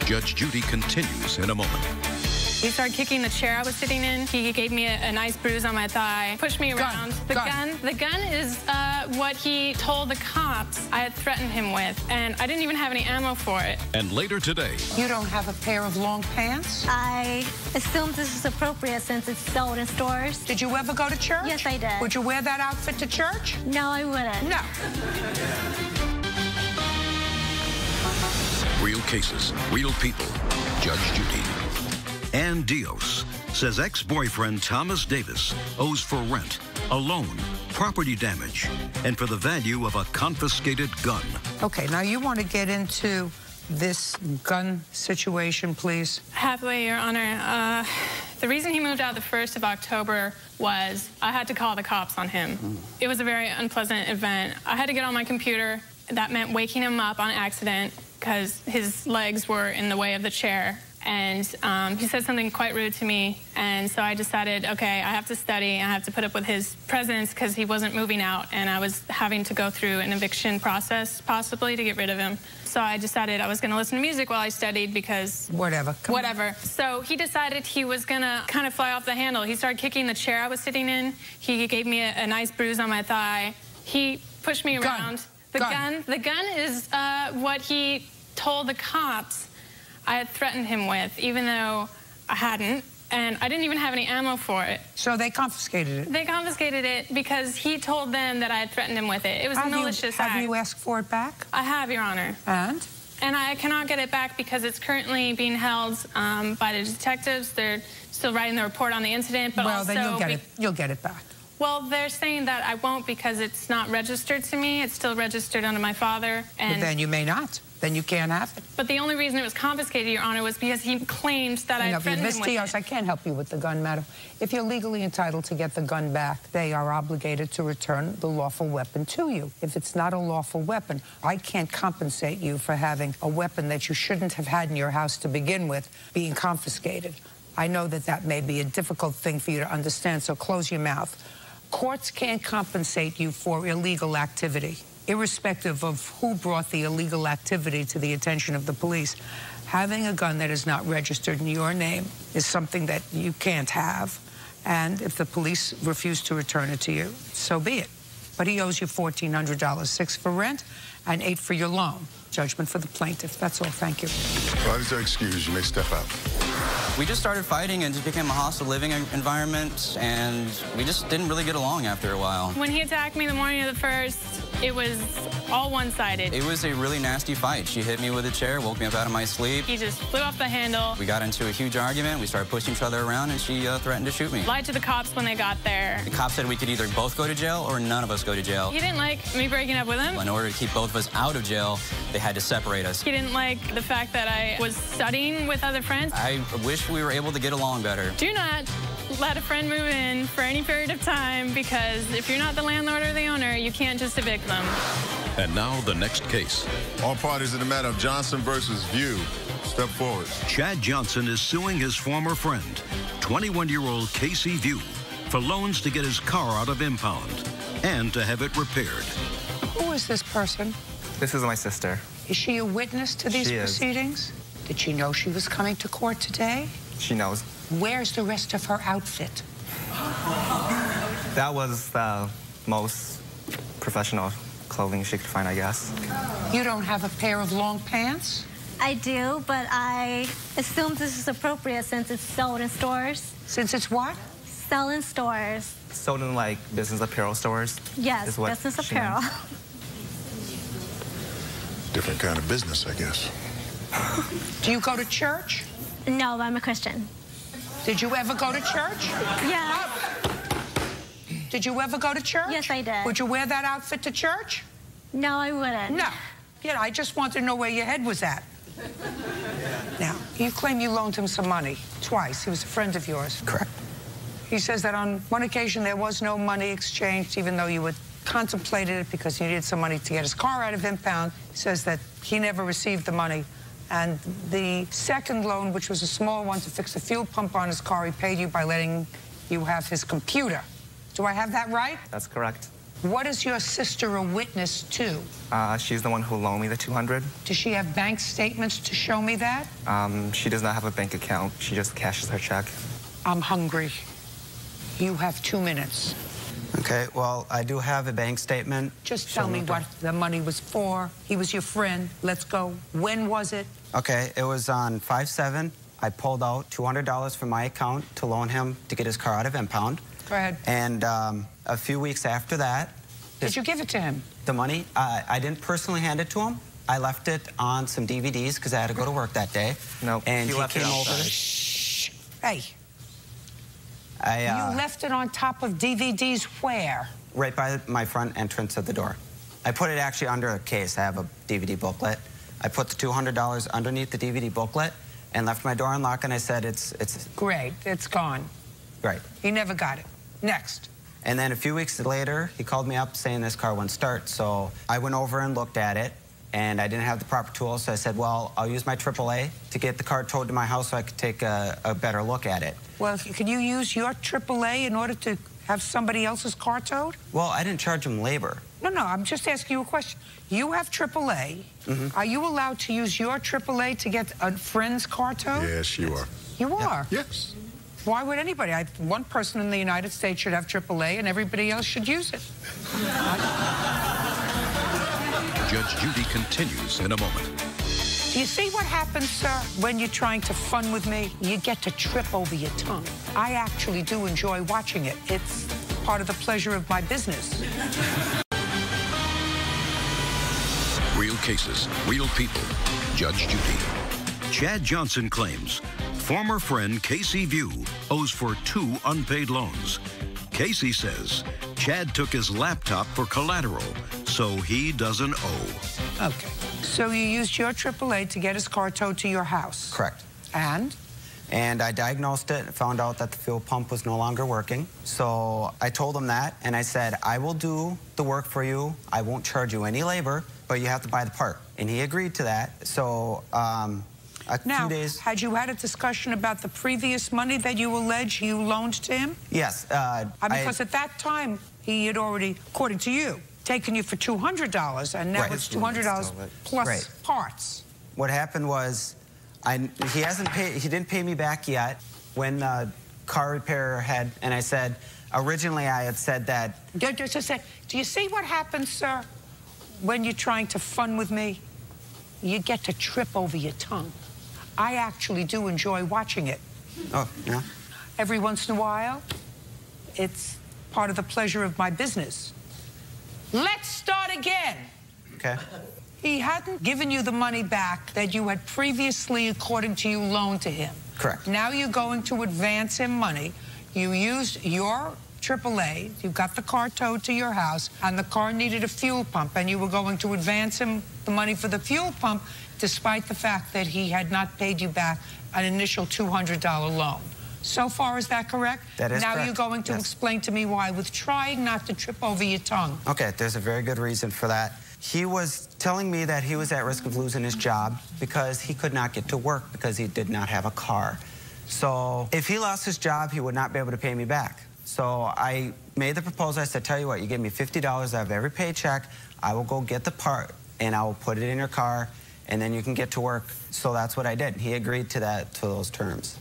Judge Judy continues in a moment. He started kicking the chair I was sitting in. He gave me a nice bruise on my thigh, pushed me around. The gun is what he told the cops I had threatened him with, and I didn't even have any ammo for it. And later today... You don't have a pair of long pants? I assumed this is appropriate since it's sold in stores. Did you ever go to church? Yes, I did. Would you wear that outfit to church? No, I wouldn't. No. Real cases, real people. Judge Judy. Ann Dios says ex-boyfriend Thomas Davis owes for rent, a loan, property damage, and for the value of a confiscated gun. Okay, now you want to get into this gun situation, please? Happily, Your Honor. The reason he moved out the 1st of October was I had to call the cops on him. It was a very unpleasant event. I had to get on my computer. That meant waking him up on accident because his legs were in the way of the chair. And he said something quite rude to me. And so I decided, okay, I have to study. I have to put up with his presence because he wasn't moving out. And I was having to go through an eviction process, possibly, to get rid of him. So I decided I was going to listen to music while I studied because... Whatever. So he decided he was going to kind of fly off the handle. He started kicking the chair I was sitting in. He gave me a nice bruise on my thigh. He pushed me around. The gun is what he told the cops I had threatened him with, even though I hadn't. And I didn't even have any ammo for it. So they confiscated it? They confiscated it because he told them that I had threatened him with it. It was a malicious act. Have you asked for it back? I have, Your Honor. And? And I cannot get it back because it's currently being held by the detectives. They're still writing the report on the incident, but well, then you'll get it back. Well, they're saying that I won't because it's not registered to me. It's still registered under my father. And but then you may not. Then you can't have it. But the only reason it was confiscated, Your Honor, was because he claimed that I threatened him with it. I can't help you with the gun matter. If you're legally entitled to get the gun back, they are obligated to return the lawful weapon to you. If it's not a lawful weapon, I can't compensate you for having a weapon that you shouldn't have had in your house to begin with being confiscated. I know that that may be a difficult thing for you to understand, so close your mouth. Courts can't compensate you for illegal activity, irrespective of who brought the illegal activity to the attention of the police. Having a gun that is not registered in your name is something that you can't have. And if the police refuse to return it to you, so be it. But he owes you $1,400, $6 for rent and $8 for your loan. Judgment for the plaintiff. That's all. Thank you. Riders are excused. You may step out. We just started fighting and it became a hostile living environment, and we just didn't really get along after a while. When he attacked me the morning of the 1st, it was all one-sided. It was a really nasty fight. She hit me with a chair, woke me up out of my sleep. He just flew off the handle. We got into a huge argument. We started pushing each other around, and she threatened to shoot me. Lied to the cops when they got there. The cops said we could either both go to jail or none of us go to jail. He didn't like me breaking up with him. In order to keep both of us out of jail, they had to separate us. He didn't like the fact that I was studying with other friends. I wish we were able to get along better. Do not let a friend move in for any period of time, because if you're not the landlord or the owner, you can't just evict them. And now the next case. All parties in the matter of Johnson versus View. Step forward. Chad Johnson is suing his former friend, 21-year-old Casey View, for loans to get his car out of impound and to have it repaired. Who is this person? This is my sister. Is she a witness to these proceedings? Did she know she was coming to court today? She knows. Where's the rest of her outfit? That was the most professional clothing she could find, I guess. You don't have a pair of long pants? I do, but I assume this is appropriate since it's sold in stores. Since it's what? Sold in stores. Sold in, like, business apparel stores? Yes, business apparel. Different kind of business, I guess. Do you go to church? No, I'm a Christian. Did you ever go to church? Yeah. Did you ever go to church? Yes, I did. Would you wear that outfit to church? No, I wouldn't. No. You know, I just wanted to know where your head was at. Now, you claim you loaned him some money twice. He was a friend of yours. Correct. He says that on one occasion there was no money exchanged, even though you had contemplated it because you needed some money to get his car out of impound. He says that he never received the money. And the second loan, which was a small one to fix the fuel pump on his car, he paid you by letting you have his computer. Do I have that right? That's correct. What is your sister a witness to? She's the one who loaned me the $200. Does she have bank statements to show me that? She does not have a bank account. She just cashes her check. I'm hungry. You have 2 minutes. Okay, well, I do have a bank statement. Just tell me what the money was for. He was your friend. Let's go. When was it? Okay, it was on 5/7. I pulled out $200 from my account to loan him to get his car out of impound. Go ahead. And a few weeks after that... Did you give it to him? The money? I didn't personally hand it to him. I left it on some DVDs because I had to go to work that day. No, and he came over. Shh. Hey. You left it on top of DVDs where? right by my front entrance of the door. I put it actually under a case. I have a DVD booklet. I put the $200 underneath the DVD booklet and left my door unlocked, and I said, it's... Great, it's gone. Right. He never got it. Next. And then a few weeks later, he called me up saying this car wouldn't start. So I went over and looked at it, and I didn't have the proper tools, so I said, well, I'll use my AAA to get the car towed to my house so I could take a better look at it. Well, can you use your AAA in order to have somebody else's car towed? Well, I didn't charge him labor. No, I'm just asking you a question. You have AAA. Are you allowed to use your AAA to get a friend's car towed? Yes, you are. You are? Yes. Why would anybody? One person in the United States should have AAA and everybody else should use it. Judge Judy continues in a moment. Do you see what happens, sir, when you're trying to fun with me? You get to trip over your tongue. I actually do enjoy watching it. It's part of the pleasure of my business. Real cases, real people. Judge Judy. Chad Johnson claims former friend Casey View owes for 2 unpaid loans. Casey says Chad took his laptop for collateral, so he doesn't owe. Okay. So you used your AAA to get his car towed to your house? Correct. And? And I diagnosed it and found out that the fuel pump was no longer working. So I told him that, and I said, I will do the work for you. I won't charge you any labor, but you have to buy the part. And he agreed to that. So a few days... Had you had a discussion about the previous money that you allege you loaned to him? Yes. Because at that time, he had already, according to you, taken you for $200, and now it's $200 plus parts. What happened was, he didn't pay me back yet when the car repair had, and I said, originally I had said that... Just a sec. Do you see what happens, sir, when you're trying to fun with me? You get to trip over your tongue. I actually do enjoy watching it. Oh, yeah? Every once in a while, it's part of the pleasure of my business. Let's start again. Okay. He hadn't given you the money back that you had previously, according to you, loaned to him. Correct. Now you're going to advance him money. You used your AAA, you got the car towed to your house, and the car needed a fuel pump, and you were going to advance him the money for the fuel pump, despite the fact that he had not paid you back an initial $200 loan. So far, is that correct? That is correct. Now you're going to explain to me why, with trying not to trip over your tongue. Okay, there's a very good reason for that. He was telling me that he was at risk of losing his job because he could not get to work because he did not have a car. So if he lost his job, he would not be able to pay me back. So I made the proposal. I said, tell you what, you give me $50 out of every paycheck. I will go get the part, and I will put it in your car, and then you can get to work. So that's what I did. He agreed to that, to those terms.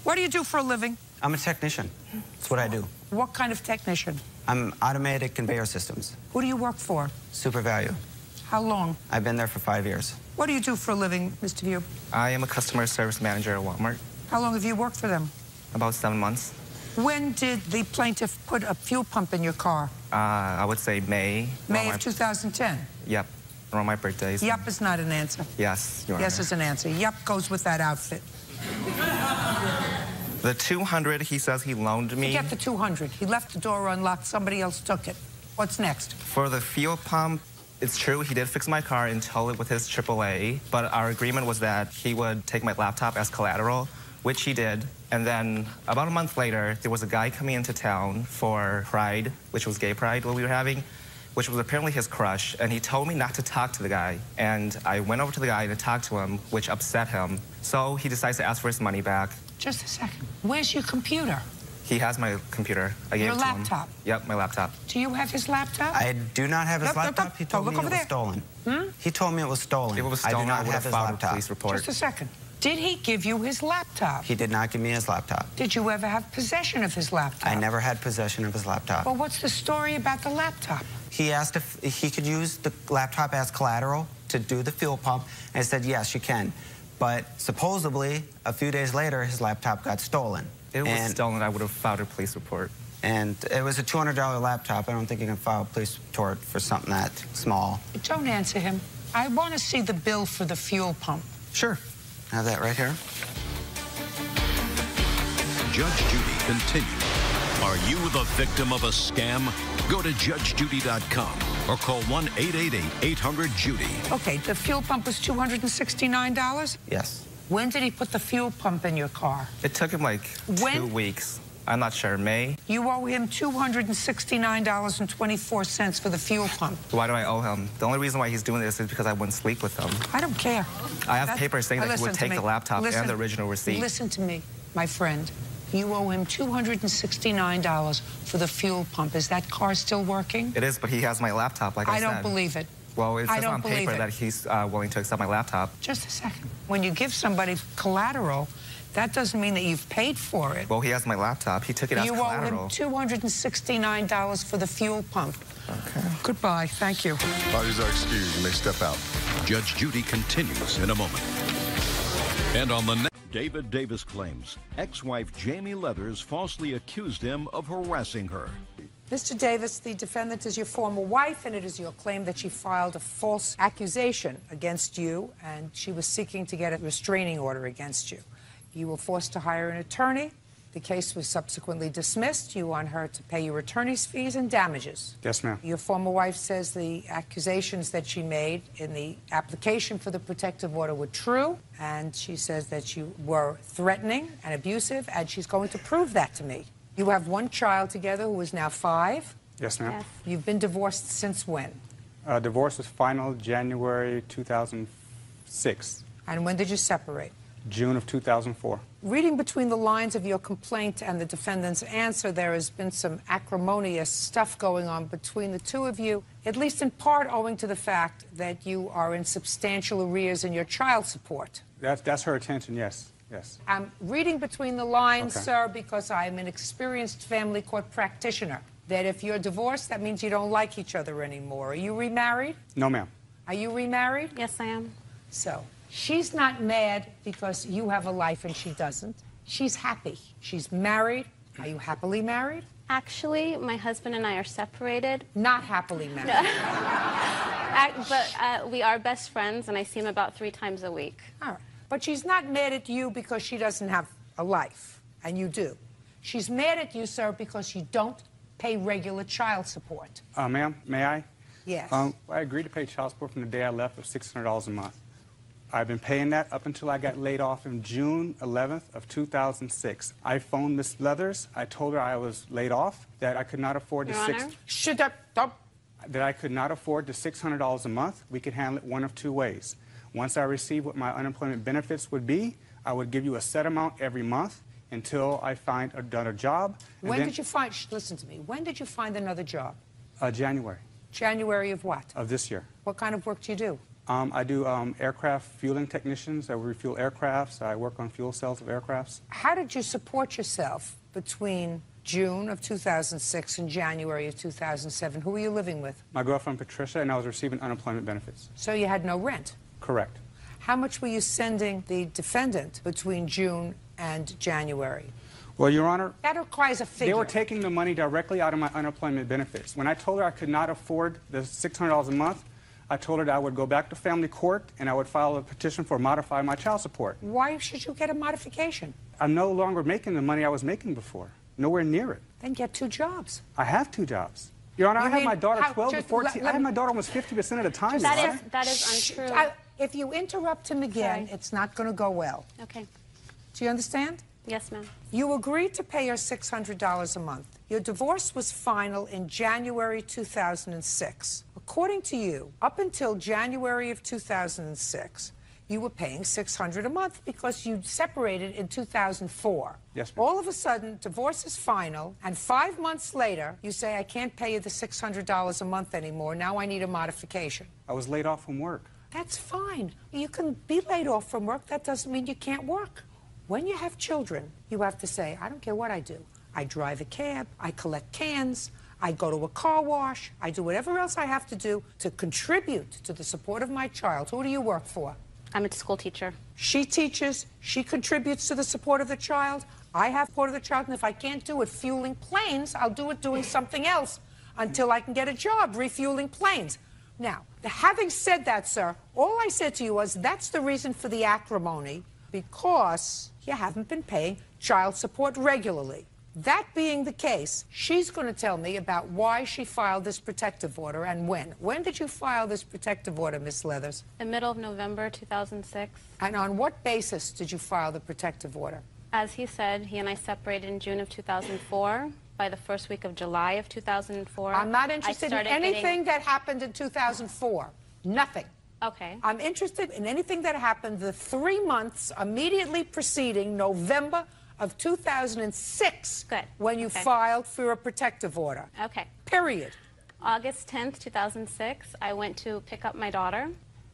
What do you do for a living? I'm a technician. That's what I do. What kind of technician? I'm automated conveyor systems. Who do you work for? Super Value. How long? I've been there for 5 years. What do you do for a living, Mr. View? I am a customer service manager at Walmart. How long have you worked for them? About 7 months. When did the plaintiff put a fuel pump in your car? I would say May. May of 2010? Yep, around my birthday. Yup is not an answer. Yes, Your Honor. Yes is an answer. Yup goes with that outfit. The $200 he says he loaned me. Forget the $200. He left the door unlocked. Somebody else took it. What's next? For the fuel pump, it's true he did fix my car and tow it with his AAA, but our agreement was that he would take my laptop as collateral, which he did. And then about a month later, there was a guy coming into town for Pride, which was Gay Pride, what we were having, which was apparently his crush, and he told me not to talk to the guy. And I went over to the guy to talk to him, which upset him. So he decides to ask for his money back. Just a second. Where's your computer? He has my computer. I gave your it to him. laptop? Yep, my laptop. Do you have his laptop? I do not have his laptop. He told me it was stolen. He told me it was stolen. If it was stolen, I do not I would have have his filed a laptop. police report. Just a second. Did he give you his laptop? He did not give me his laptop. Did you ever have possession of his laptop? I never had possession of his laptop. Well, what's the story about the laptop? He asked if he could use the laptop as collateral to do the fuel pump, and I said, yes, you can. But supposedly, a few days later, his laptop got stolen. If it was stolen, I would have filed a police report. And it was a $200 laptop. I don't think you can file a police report for something that small. Don't answer him. I want to see the bill for the fuel pump. Sure. I have that right here. Judge Judy continues. Are you the victim of a scam? Go to judgejudy.com or call 1-888-800-JUDY. Okay, the fuel pump was $269? Yes. When did he put the fuel pump in your car? It took him like 2 weeks. I'm not sure. May? You owe him $269.24 for the fuel pump. Why do I owe him? The only reason why he's doing this is because I wouldn't sleep with him. I don't care. I have papers saying that he would take the laptop and the original receipt. Listen to me, my friend. You owe him $269 for the fuel pump. Is that car still working? It is, but he has my laptop, like I said. I don't believe it. Well, it says on paper that he's willing to accept my laptop. Just a second. When you give somebody collateral, that doesn't mean that you've paid for it. Well, he has my laptop. He took it as collateral. You owe him $269 for the fuel pump. Okay. Goodbye. Thank you. Parties are excused. You may step out. Judge Judy continues in a moment. And on the next, David Davis claims ex-wife Jamie Leathers falsely accused him of harassing her. Mr. Davis, the defendant is your former wife, and it is your claim that she filed a false accusation against you, and she was seeking to get a restraining order against you. You were forced to hire an attorney. The case was subsequently dismissed. You want her to pay your attorney's fees and damages. Yes, ma'am. Your former wife says the accusations that she made in the application for the protective order were true, and she says that you were threatening and abusive, and she's going to prove that to me. You have one child together who is now 5. Yes, ma'am. Yes. You've been divorced since when? Divorce was final January 2006. And when did you separate? June of 2004. Reading between the lines of your complaint and the defendant's answer, there has been some acrimonious stuff going on between the two of you, at least in part owing to the fact that you are in substantial arrears in your child support. That's her attention, yes. Yes. I'm reading between the lines, Okay. sir, because I'm an experienced family court practitioner, that if you're divorced, that means you don't like each other anymore. Are you remarried? No, ma'am. Are you remarried? Yes, I am. So, she's not mad because you have a life and she doesn't. She's happy. She's married. Are you happily married? Actually, my husband and I are separated. Not happily married. But we are best friends, and I see him about 3 times a week. All right. But she's not mad at you because she doesn't have a life, and you do. She's mad at you, sir, because you don't pay regular child support. Ma'am, may I? Yes. I agreed to pay child support from the day I left of $600 a month. I've been paying that up until I got laid off in June 11th of 2006. I phoned Miss Leathers. I told her I was laid off, that I could not afford the that I could not afford the $600 a month. We could handle it one of 2 ways. Once I received what my unemployment benefits would be, I would give you a set amount every month until I find another job. When did you find, listen to me, when did you find another job? January. January of what? Of this year. What kind of work do you do? I do aircraft fueling technicians. I refuel aircrafts. I work on fuel cells of aircrafts. How did you support yourself between June of 2006 and January of 2007? Who were you living with? My girlfriend, Patricia, and I was receiving unemployment benefits. So you had no rent? Correct. How much were you sending the defendant between June and January? Well, Your Honor, that requires a figure. They were taking the money directly out of my unemployment benefits. When I told her I could not afford the $600 a month, I told her that I would go back to family court and I would file a petition for modify my child support. Why should you get a modification? I'm no longer making the money I was making before. Nowhere near it. Then get 2 jobs. I have 2 jobs. Your Honor, I have my daughter 12 to 14. I have my daughter almost 50% of the time. That is untrue. If you interrupt him again, it's not going to go well. Okay. Do you understand? Yes, ma'am. You agreed to pay her $600 a month. Your divorce was final in January 2006. According to you, up until January of 2006, you were paying $600 a month because you separated in 2004. Yes, ma'am. All of a sudden, divorce is final, and 5 months later, you say, I can't pay you the $600 a month anymore. Now I need a modification. I was laid off from work. That's fine. You can be laid off from work. That doesn't mean you can't work. When you have children, you have to say, I don't care what I do. I drive a cab, I collect cans, I go to a car wash, I do whatever else I have to do to contribute to the support of my child. Who do you work for? I'm a school teacher. She teaches, she contributes to the support of the child. I have support of the child, and if I can't do it fueling planes, I'll do it doing something else until I can get a job refueling planes. Now, having said that, sir, all I said to you was that's the reason for the acrimony, because you haven't been paying child support regularly. That being the case, she's going to tell me about why she filed this protective order and when. When did you file this protective order, Miss Leathers? The middle of November 2006. And on what basis did you file the protective order? As he said, he and I separated in June of 2004. By the first week of July of 2004, I'm not interested in anything that happened in 2004. Nothing. Okay. I'm interested in anything that happened the 3 months immediately preceding November of 2006. Good. When you filed for a protective order. Okay. Period. August 10th, 2006, I went to pick up my daughter.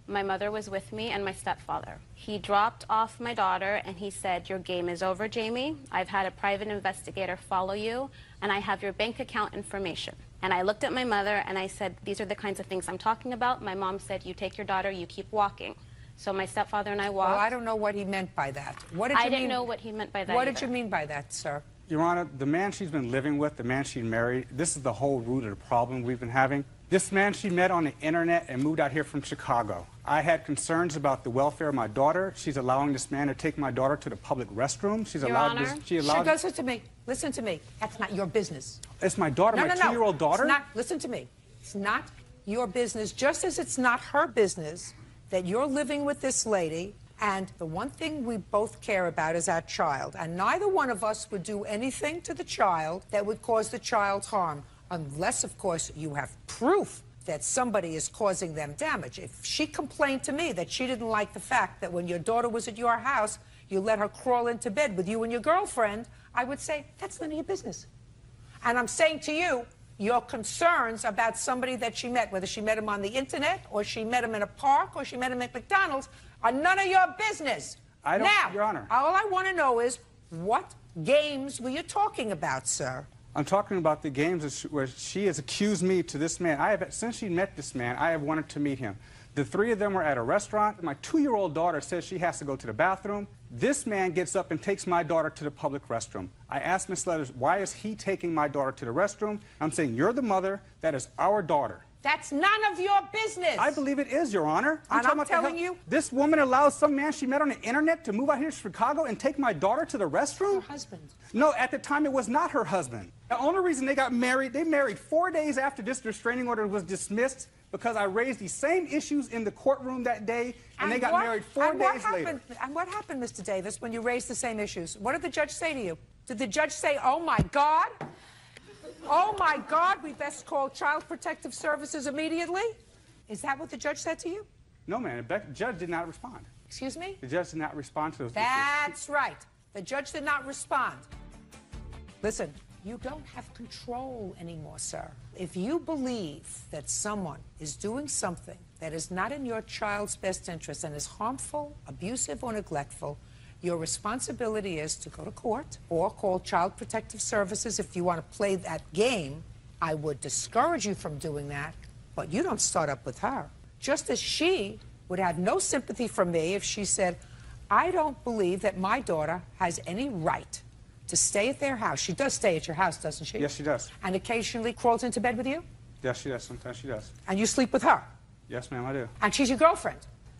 My mother was with me and my stepfather. He dropped off my daughter and he said, "Your game is over, Jamie. I've had a private investigator follow you and I have your bank account information." And I looked at my mother and I said, "These are the kinds of things I'm talking about." My mom said, "You take your daughter, you keep walking." So my stepfather and I walked. Well, I don't know what he meant by that. What did you I didn't mean? know what he meant by that What either. did you mean by that, sir? Your Honor, the man she's been living with, the man she married, this is the whole root of the problem we've been having. This man she met on the internet and moved out here from Chicago. I had concerns about the welfare of my daughter. She's allowing this man to take my daughter to the public restroom. She's Your allowed Honor? this. Listen to me. Listen to me. That's not your business. It's my daughter, my 2-year-old daughter. It's not, listen to me. It's not your business, just as it's not her business that you're living with this lady. And the one thing we both care about is our child. And neither one of us would do anything to the child that would cause the child harm. Unless, of course, you have proof that somebody is causing them damage. If she complained to me that she didn't like the fact that when your daughter was at your house, you let her crawl into bed with you and your girlfriend, I would say, that's none of your business. And I'm saying to you, your concerns about somebody that she met, whether she met him on the internet or she met him in a park or she met him at McDonald's, are none of your business. I don't, now, Your Honor. All I want to know is, what games were you talking about, sir? I'm talking about the games where she has accused me to this man. Since she met this man, I have wanted to meet him. The 3 of them were at a restaurant. My 2-year-old daughter says she has to go to the bathroom. This man gets up and takes my daughter to the public restroom. I asked Miss Leathers, why is he taking my daughter to the restroom? I'm saying, you're the mother. That is our daughter. That's none of your business. I believe it is, Your Honor. And I'm telling you, this woman allows some man she met on the internet to move out here to Chicago and take my daughter to the restroom? Her husband. No, at the time it was not her husband. The only reason they got married, they married 4 days after this restraining order was dismissed because I raised these same issues in the courtroom that day, and they got married 4 days later. And what happened, Mr. Davis, when you raised the same issues? What did the judge say to you? Did the judge say, "Oh, my God"? "Oh, my God, we best call Child Protective Services immediately"? Is that what the judge said to you? No, ma'am. The judge did not respond. Excuse me? The judge did not respond to those. That's right. The judge did not respond. Listen, you don't have control anymore, sir. If you believe that someone is doing something that is not in your child's best interest and is harmful, abusive, or neglectful, your responsibility is to go to court or call Child Protective Services if you want to play that game. I would discourage you from doing that, but you don't start up with her. Just as she would have no sympathy from me if she said, "I don't believe that my daughter has any right to stay at their house." She does stay at your house, doesn't she? Yes, she does. And occasionally crawls into bed with you? Yes, she does. Sometimes she does. And you sleep with her? Yes, ma'am, I do. And she's your girlfriend?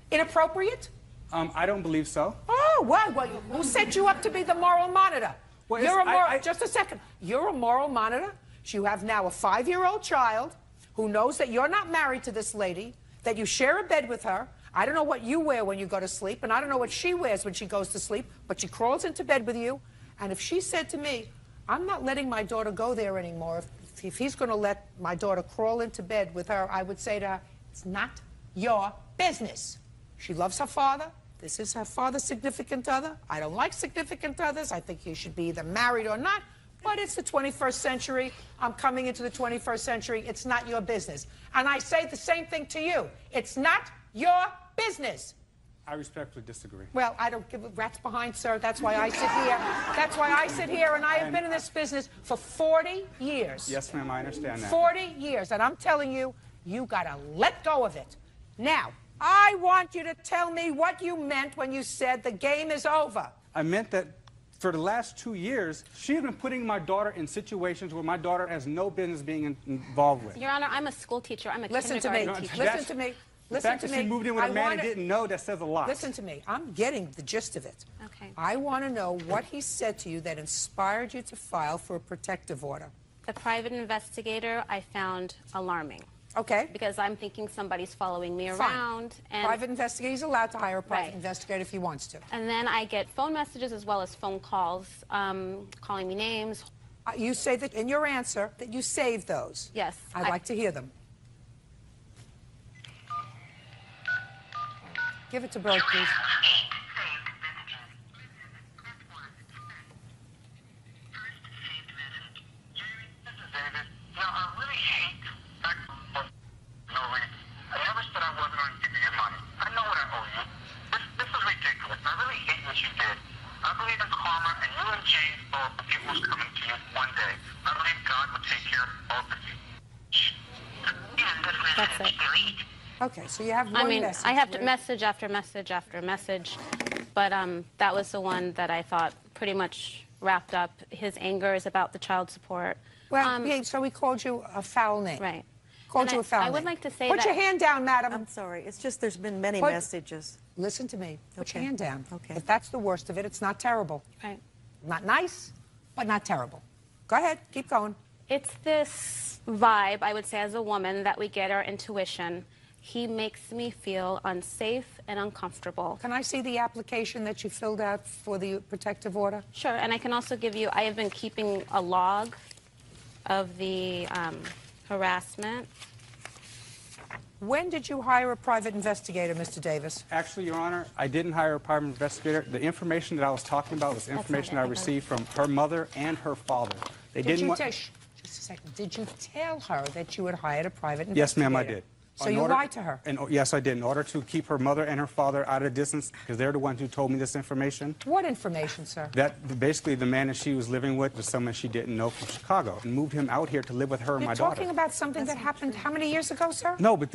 Inappropriate? I don't believe so. Oh, well, who set you up to be the moral monitor? Well, You're a moral, just a second. You're a moral monitor. You have now a 5-year-old child who knows that you're not married to this lady, that you share a bed with her. I don't know what you wear when you go to sleep, and I don't know what she wears when she goes to sleep, but she crawls into bed with you. And if she said to me, "I'm not letting my daughter go there anymore," if he's going to let my daughter crawl into bed with her, I would say to her, "It's not your business." She loves her father. This is her father's significant other. I don't like significant others. I think you should be either married or not. But it's the 21st century. I'm coming into the 21st century. It's not your business. And I say the same thing to you. It's not your business. I respectfully disagree. Well, I don't give a rat's behind, sir. That's why I sit here. That's why I sit here, and I have been in this business for 40 years. Yes, ma'am, I understand that. 40 years. And I'm telling you, you got to let go of it. Now, I want you to tell me what you meant when you said the game is over. I meant that for the last 2 years, she has been putting my daughter in situations where my daughter has no business being involved with. Your Honor, I'm a school teacher. I'm a Listen to me. kindergarten teacher. Listen to me. The fact that she moved in with a man and didn't know, that says a lot. Listen to me. I'm getting the gist of it. Okay. I want to know what he said to you that inspired you to file for a protective order. The private investigator I found alarming. Okay. Because I'm thinking somebody's following me Fine. around. And Private investigator, he's allowed to hire a private Right. investigator if he wants to. And then I get phone messages as well as phone calls, calling me names. You say that in your answer that you saved those. Yes. I'd like to hear them. Give it to Bert, please. That's it. Okay, so you have one I mean, message. I have message after message after message, but that was the one that I thought pretty much wrapped up. His anger is about the child support. Well, yeah, so he called you a foul name. Right. Called And you a foul name. I would like to say Put that... your hand down, madam. I'm sorry. It's just there's been many Put- messages. Listen to me. Put your Okay. hand down. Okay. If that's the worst of it, it's not terrible. Right. Not nice, but not terrible. Go ahead. Keep going. It's this vibe, I would say, as a woman, that we get our intuition. He makes me feel unsafe and uncomfortable. Can I see the application that you filled out for the protective order? Sure, and I can also give you, I have been keeping a log of the harassment. When did you hire a private investigator, Mr. Davis? Actually, Your Honor, I didn't hire a private investigator. The information that I was talking about was information I received from her mother and her father. They didn't want... Just a second. Did you tell her that you had hired a private investigator? Yes, ma'am, I did. So you lied to her? Yes, I did, in order to keep her mother and her father out of distance, because they're the ones who told me this information. What information, sir? That basically the man that she was living with was someone she didn't know from Chicago, and moved him out here to live with her and You're my daughter. talking about something that happened how many years ago, sir? No, but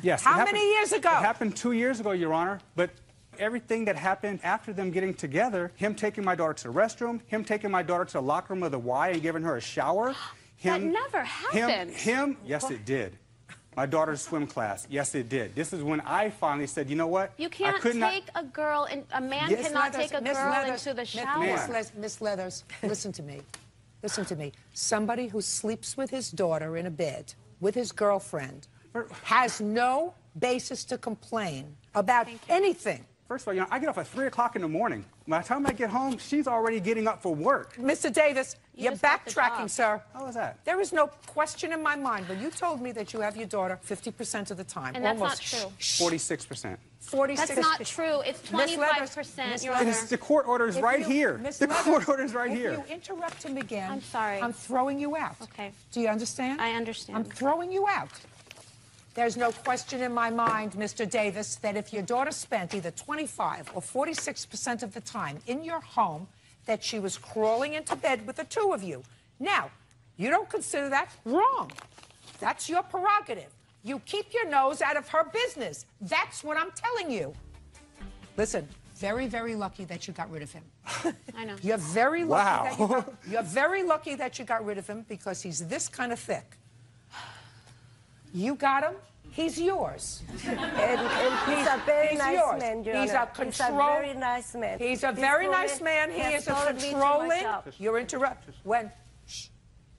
yes. How many years ago? It happened 2 years ago, Your Honor, but everything that happened after them getting together, him taking my daughter to the restroom, him taking my daughter to the locker room of the Y and giving her a shower. That never happened. Yes, it did. My daughter's swim class, yes, it did. This is when I finally said, you know what? You can't take a girl, a man Miss cannot Leathers, take a Miss girl Leathers, into the shower. Miss Leathers, listen to me. Listen to me. Somebody who sleeps with his daughter in a bed with his girlfriend has no basis to complain about anything. First of all, I get off at 3 o'clock in the morning. By the time I get home, she's already getting up for work. Mr. Davis, you're just got the backtracking, job. sir. How is that? There is no question in my mind when you told me that you have your daughter 50% of the time. And that's almost. not true. 46%. 46. That's not true. It's 25%, Your And Honor. the court order is right here. Miss The Leathers, court order is right here. If you interrupt him again, I'm sorry. I'm throwing you out. Okay. Do you understand? I understand. I'm throwing you out. There's no question in my mind, Mr. Davis, that if your daughter spent either 25 or 46% of the time in your home, that she was crawling into bed with the two of you. Now, you don't consider that wrong. That's your prerogative. You keep your nose out of her business. That's what I'm telling you. Listen, very, very lucky that you got rid of him. I know. You're very lucky that you Wow. you're very lucky that you got rid of him because he's this kind of thick. You got him. He's yours. And he's a very nice yours. man, Your He's Honor. a He's a very nice man. He's a very nice man. He is a controlling. You're interrupting. When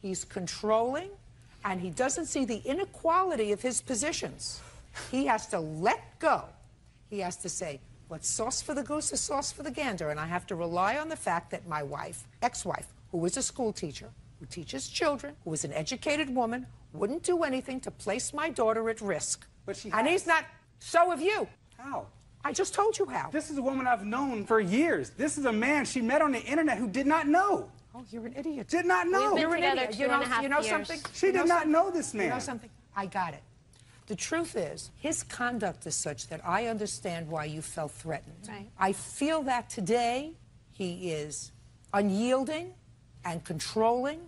he's controlling, and he doesn't see the inequality of his positions. He has to let go. He has to say, what's sauce for the goose is sauce for the gander. And I have to rely on the fact that my wife, ex-wife, who was a school teacher, who teaches children, who is an educated woman, wouldn't do anything to place my daughter at risk. But she And has. he's not. So have you. How? I just told you how. This is a woman I've known for years. This is a man she met on the internet who did not know. Oh, you're an idiot. Did not know. We've been You're an together idiot. 2.5 You know years. something? She You did know not something? know this man. You know something? I got it. The truth is, his conduct is such that I understand why you felt threatened. Right. I feel that today he is unyielding and controlling,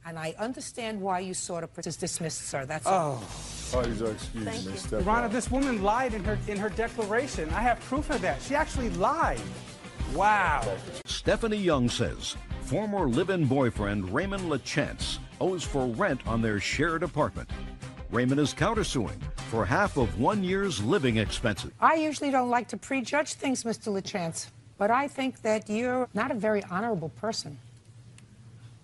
and I understand why you sort of dismissed, sir. That's all. Parties are excused, Miss Steph. Ronna, this woman lied in her declaration. I have proof of that. She actually lied. Wow. Stephanie Young says former live-in boyfriend Raymond LaChance owes for rent on their shared apartment. Raymond is countersuing for half of 1 year's living expenses. I usually don't like to prejudge things, Mr. LaChance, but I think that you're not a very honorable person.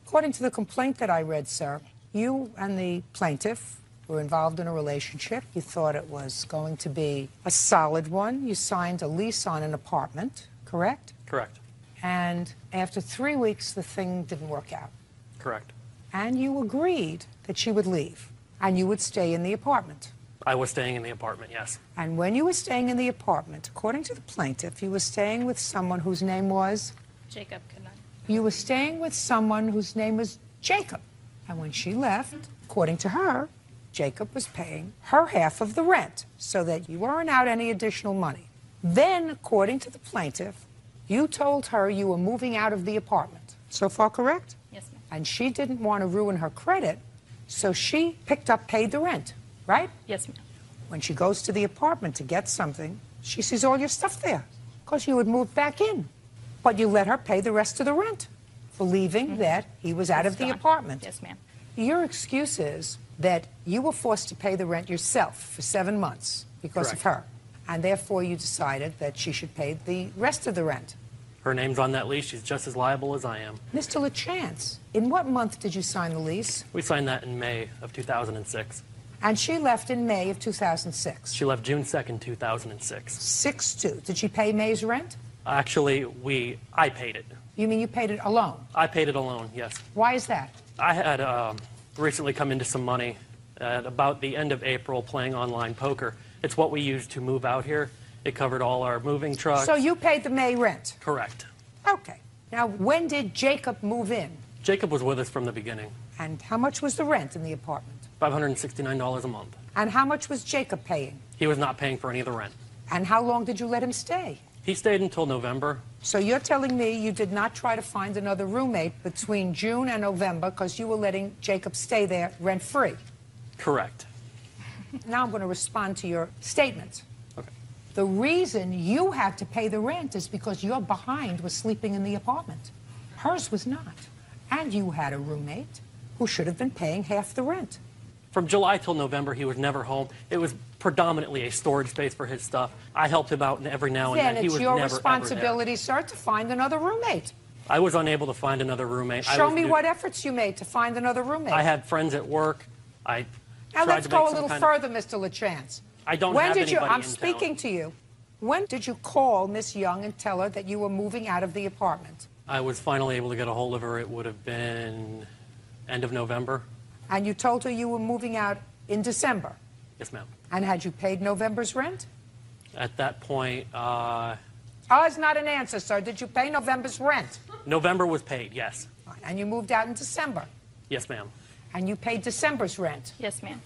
According to the complaint that I read, sir, you and the plaintiff were involved in a relationship. You thought it was going to be a solid one. You signed a lease on an apartment, correct? Correct. And after 3 weeks, the thing didn't work out. Correct. And you agreed that she would leave, and you would stay in the apartment. I was staying in the apartment, yes. And when you were staying in the apartment, according to the plaintiff, you were staying with someone whose name was? Jacob Cannon. You were staying with someone whose name was Jacob. And when she left, according to her, Jacob was paying her half of the rent so that you weren't out any additional money. Then, according to the plaintiff, you told her you were moving out of the apartment. So far correct? Yes, ma'am. And she didn't want to ruin her credit, so she paid the rent, right? Yes, ma'am. When she goes to the apartment to get something, she sees all your stuff there because you had moved back in. But you let her pay the rest of the rent, believing that he was out of the apartment. Yes, ma'am. Your excuse is that you were forced to pay the rent yourself for 7 months because of her, and therefore you decided that she should pay the rest of the rent. Her name's on that lease. She's just as liable as I am. Mr. LaChance, in what month did you sign the lease? We signed that in May of 2006. And she left in May of 2006. She left June 2nd, 2006. 6/2. Did she pay May's rent? Actually, I paid it. You mean you paid it alone? I paid it alone, yes. Why is that? I had recently come into some money at about the end of April playing online poker. It's what we used to move out here. It covered all our moving trucks. So you paid the May rent? Correct. Okay. Now, when did Jacob move in? Jacob was with us from the beginning. And how much was the rent in the apartment? $569 a month. And how much was Jacob paying? He was not paying for any of the rent. And how long did you let him stay? He stayed until November. So you're telling me you did not try to find another roommate between June and November because you were letting Jacob stay there rent-free? Correct. Now I'm going to respond to your statement. Okay. The reason you had to pay the rent is because your behind was sleeping in the apartment. Hers was not. And you had a roommate who should have been paying half the rent. From July till November, he was never home. It was predominantly a storage space for his stuff. I helped him out every now and then. Then He it's was your never, responsibility, sir, to find another roommate. I was unable to find another roommate. Show me what efforts you made to find another roommate. I had friends at work. Now let's go a little further, Mr. LaChance. I don't when have did you? anybody I'm in speaking to you. When did you call Miss Young and tell her that you were moving out of the apartment? I was finally able to get a hold of her. It would have been end of November. And you told her you were moving out in December? Yes, ma'am. And had you paid November's rent? At that point, it's not an answer, sir. Did you pay November's rent? November was paid, yes. And you moved out in December? Yes, ma'am. And you paid December's rent? Yes, ma'am.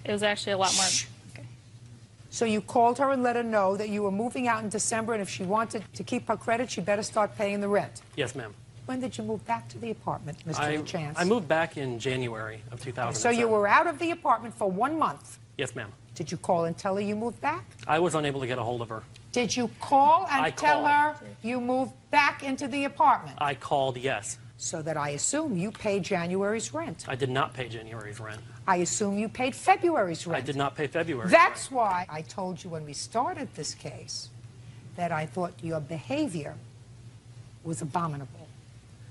It was actually a lot more. Okay. So you called her and let her know that you were moving out in December, and if she wanted to keep her credit, she better start paying the rent? Yes, ma'am. When did you move back to the apartment, Mr. LaChance? I moved back in January of 2007. So you were out of the apartment for 1 month? Yes, ma'am. Did you call and tell her you moved back? I was unable to get a hold of her. Did you call and I tell called. her you moved back into the apartment? I called, yes. So that I assume you paid January's rent. I did not pay January's rent. I assume you paid February's rent. I did not pay February's That's why I told you when we started this case that I thought your behavior was abominable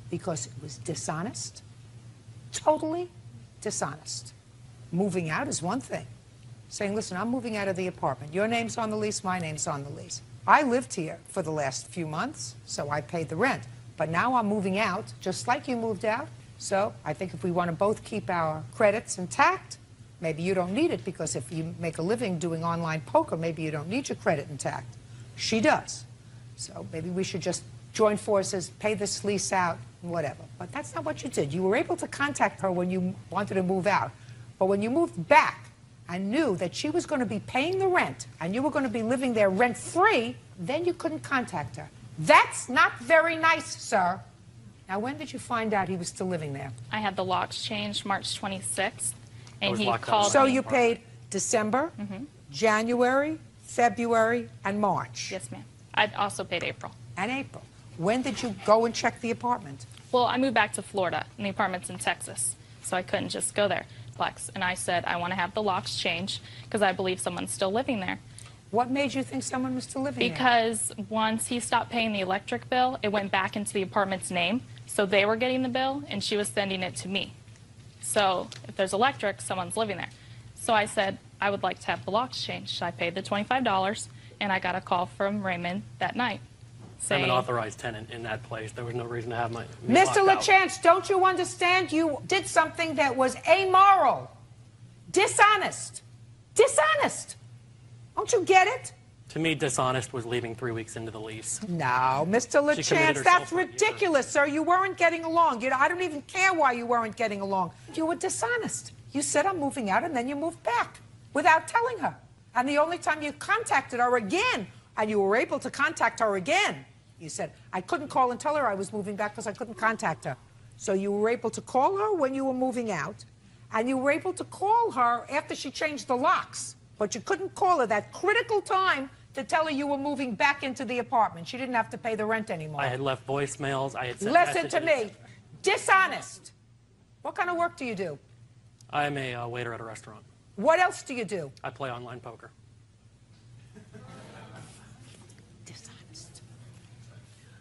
because it was dishonest, totally dishonest. Moving out is one thing. Saying, listen, I'm moving out of the apartment. Your name's on the lease, my name's on the lease. I lived here for the last few months, so I paid the rent. But now I'm moving out, just like you moved out. So I think if we want to both keep our credits intact, maybe you don't need it, because if you make a living doing online poker, maybe you don't need your credit intact. She does. So maybe we should just join forces, pay this lease out, and whatever. But that's not what you did. You were able to contact her when you wanted to move out. But when you moved back and knew that she was going to be paying the rent and you were going to be living there rent-free, then you couldn't contact her. That's not very nice, sir. Now, when did you find out he was still living there? I had the locks changed March 26th, and he called So me. you paid December, January, February, and March? Yes, ma'am. I also paid April. And April. When did you go and check the apartment? Well, I moved back to Florida, and the apartment's in Texas. so I couldn't just go there. And I said, I want to have the locks changed because I believe someone's still living there. What made you think someone was still living there? Because once he stopped paying the electric bill, it went back into the apartment's name, so they were getting the bill, and she was sending it to me. So if there's electric, someone's living there. So I said, I would like to have the locks changed. I paid the $25, and I got a call from Raymond that night. I'm an authorized tenant in that place. There was no reason to have me Mr. locked out. LaChance, don't you understand? You did something that was amoral, dishonest. Dishonest. Don't you get it? To me, dishonest was leaving 3 weeks into the lease. No, Mr. LaChance, that's ridiculous, sir. You weren't getting along. I don't even care why you weren't getting along. You were dishonest. You said, I'm moving out, and then you moved back without telling her. And the only time you contacted her again, and you were able to contact her again, you said, I couldn't call and tell her I was moving back because I couldn't contact her. So you were able to call her when you were moving out, and you were able to call her after she changed the locks. But you couldn't call her that critical time to tell her you were moving back into the apartment. She didn't have to pay the rent anymore. I had left voicemails. I had sent Listen messages. to me. Dishonest. What kind of work do you do? I am a waiter at a restaurant. What else do you do? I play online poker.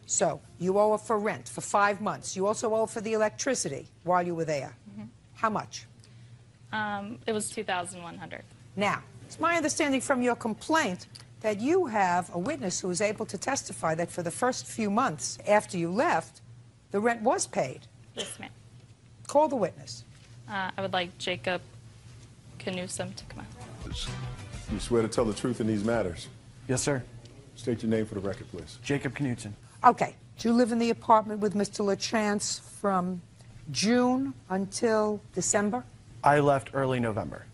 So you owe her for rent for 5 months. You also owe for the electricity while you were there. How much? It was $2,100. Now, it's my understanding from your complaint that you have a witness who is able to testify that for the first few months after you left, the rent was paid. Yes, ma'am. Call the witness. I would like Jacob Knudsen to come out. You swear to tell the truth in these matters? Yes, sir. State your name for the record, please. Jacob Knudsen. Okay. Did you live in the apartment with Mr. LaChance from June until December? I left early November,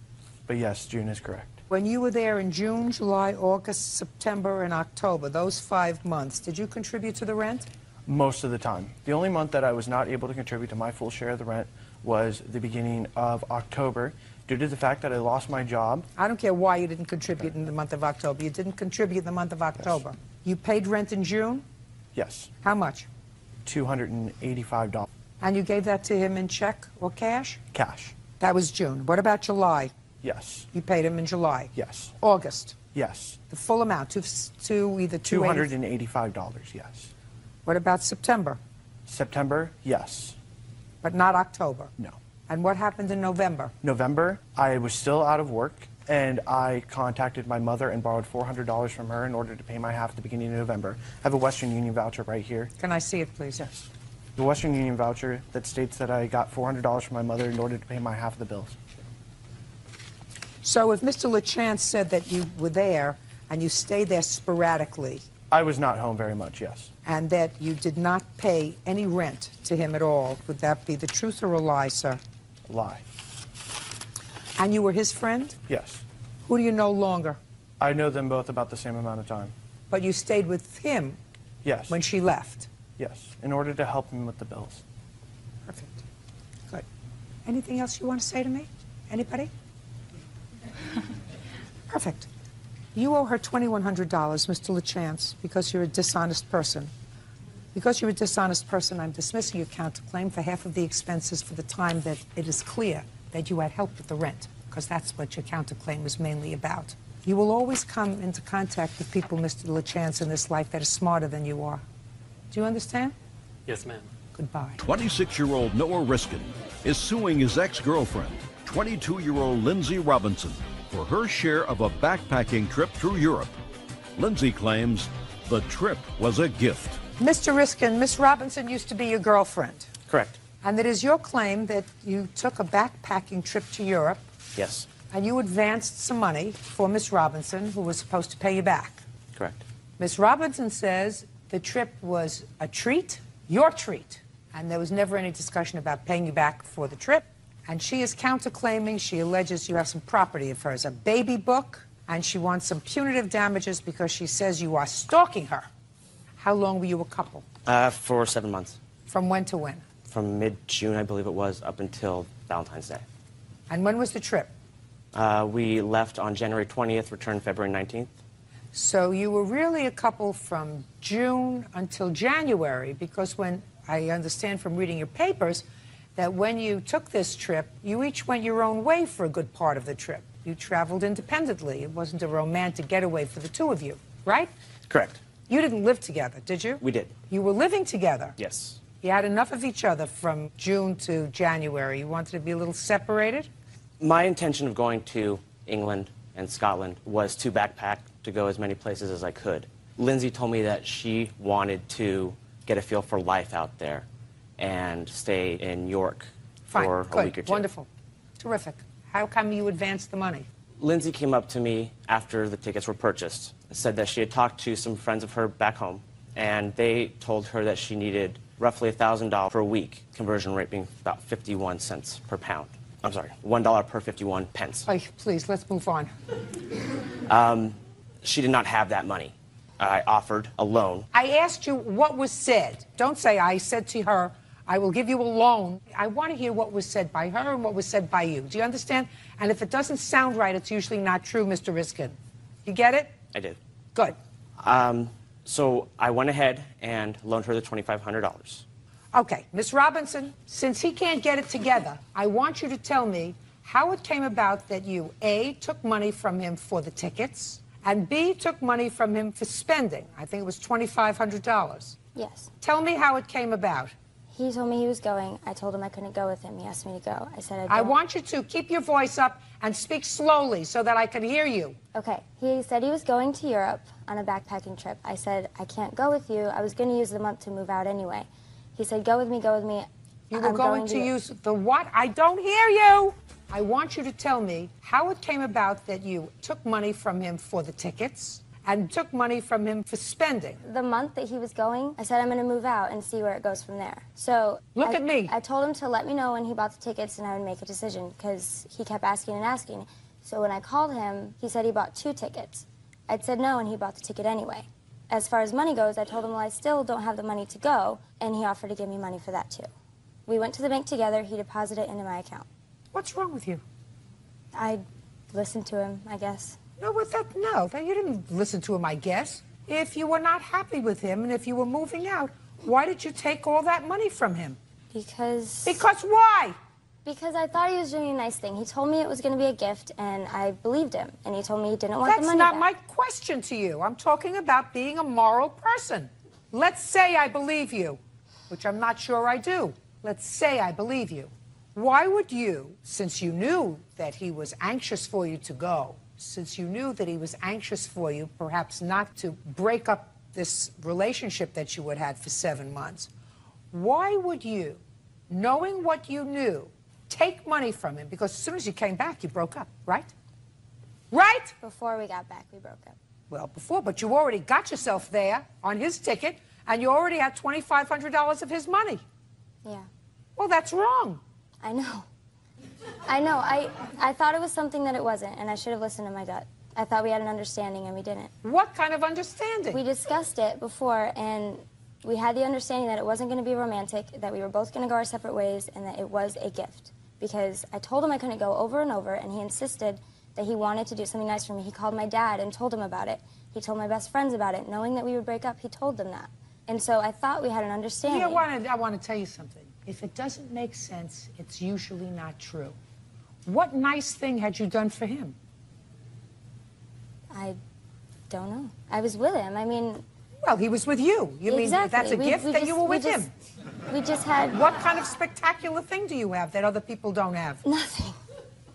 but yes, June is correct. When you were there in June, July, August, September, and October, those 5 months, did you contribute to the rent? Most of the time. The only month that I was not able to contribute to my full share of the rent was the beginning of October, due to the fact that I lost my job. I don't care why you didn't contribute in the month of October. You didn't contribute in the month of October. Yes. You paid rent in June? Yes. How much? $285. And you gave that to him in check or cash? Cash. That was June. What about July? Yes. You paid him in July? Yes. August? Yes. The full amount, to either $285, yes. What about September? September, yes. But not October? No. And what happened in November? November, I was still out of work, and I contacted my mother and borrowed $400 from her in order to pay my half at the beginning of November. I have a Western Union voucher right here. Can I see it, please? Yes. The Western Union voucher that states that I got $400 from my mother in order to pay my half of the bills. So if Mr. LaChance said that you were there and you stayed there sporadically... I was not home very much, yes. And that you did not pay any rent to him at all, would that be the truth or a lie, sir? A lie. And you were his friend? Yes. Who do you know longer? I know them both about the same amount of time. But you stayed with him? Yes. When she left? Yes, in order to help him with the bills. Perfect. Good. Anything else you want to say to me? Anybody? Perfect. You owe her $2,100, Mr. LaChance, because you're a dishonest person. Because you're a dishonest person, I'm dismissing your counterclaim for half of the expenses for the time that it is clear that you had help with the rent, because that's what your counterclaim is mainly about. You will always come into contact with people, Mr. LaChance, in this life that are smarter than you are. Do you understand? Yes, ma'am. Goodbye. 26-year-old Noah Riskin is suing his ex-girlfriend, 22-year-old Lindsay Robinson, for her share of a backpacking trip through Europe. Lindsay claims the trip was a gift. Mr. Riskin, Miss Robinson used to be your girlfriend. Correct. And it is your claim that you took a backpacking trip to Europe. Yes. And you advanced some money for Miss Robinson, who was supposed to pay you back. Correct. Miss Robinson says the trip was a treat, your treat, and there was never any discussion about paying you back for the trip. And she is counterclaiming. She alleges you have some property of hers, a baby book, and she wants some punitive damages because she says you are stalking her. How long were you a couple? For 7 months. From when to when? From mid-June, I believe it was, up until Valentine's Day. And when was the trip? We left on January 20th, returned February 19th. So you were really a couple from June until January, because when I understand from reading your papers that when you took this trip, you each went your own way for a good part of the trip. You traveled independently. It wasn't a romantic getaway for the two of you, right? Correct. You didn't live together, did you? We did. You were living together. Yes. You had enough of each other from June to January. You wanted to be a little separated? My intention of going to England and Scotland was to backpack, to go as many places as I could. Lindsay told me that she wanted to get a feel for life out there and stay in York for a week or two. Wonderful. Terrific. How come you advanced the money? Lindsay came up to me after the tickets were purchased, said that she had talked to some friends of her back home, and they told her that she needed roughly $1,000 per week, conversion rate being about 51 cents per pound. I'm sorry, $1 per 51 pence. Oh, please, let's move on. She did not have that money. I offered a loan. I asked you what was said. Don't say I said to her, I will give you a loan. I want to hear what was said by her and what was said by you. Do you understand? And if it doesn't sound right, it's usually not true, Mr. Riskin. You get it? I did. Good. So I went ahead and loaned her the $2,500. Okay, Miss Robinson, since he can't get it together, I want you to tell me how it came about that you, A, took money from him for the tickets, and B, took money from him for spending. I think it was $2,500. Yes. Tell me how it came about. He told me he was going. I told him I couldn't go with him. He asked me to go. I said I want you to keep your voice up and speak slowly so that I can hear you. Okay. He said he was going to Europe on a backpacking trip. I said, I can't go with you. I was going to use the month to move out anyway. He said, go with me, go with me. You were going to use the what? I don't hear you. I want you to tell me how it came about that you took money from him for the tickets and took money from him for spending. The month that he was going, I said I'm going to move out and see where it goes from there. So look at me. I told him to let me know when he bought the tickets and I would make a decision because he kept asking and asking. So when I called him, he said he bought 2 tickets. I'd said no and he bought the ticket anyway. As far as money goes, I told him, well, I still don't have the money to go, and he offered to give me money for that too. We went to the bank together. He deposited it into my account. What's wrong with you? I listened to him, I guess. No, you didn't listen to him, I guess. If you were not happy with him and if you were moving out, why did you take all that money from him? Because... Because why? Because I thought he was doing a nice thing. He told me it was going to be a gift, and I believed him. And he told me he didn't want the money back. That's not my question to you. I'm talking about being a moral person. Let's say I believe you, which I'm not sure I do. Let's say I believe you. Why would you, since you knew that he was anxious for you to go, since you knew that he was anxious for you, perhaps not to break up this relationship that you had had for 7 months, why would you, knowing what you knew, take money from him? Because as soon as you came back, you broke up, right? Right? Before we got back, we broke up. Well, before, but you already got yourself there on his ticket, and you already had $2,500 of his money. Yeah. Well, that's wrong. I know. I know. I thought it was something that it wasn't, and I should have listened to my gut. I thought we had an understanding, and we didn't. What kind of understanding? We discussed it before, and we had the understanding that it wasn't going to be romantic, that we were both going to go our separate ways, and that it was a gift. Because I told him I couldn't go over and over, and he insisted that he wanted to do something nice for me. He called my dad and told him about it. He told my best friends about it. Knowing that we would break up, he told them that. And so I thought we had an understanding. I want to tell you something. If it doesn't make sense, it's usually not true. What nice thing had you done for him? I don't know. I was with him. I mean... Well, he was with you. You mean that's a gift that you were with him? We just had... What kind of spectacular thing do you have that other people don't have? Nothing.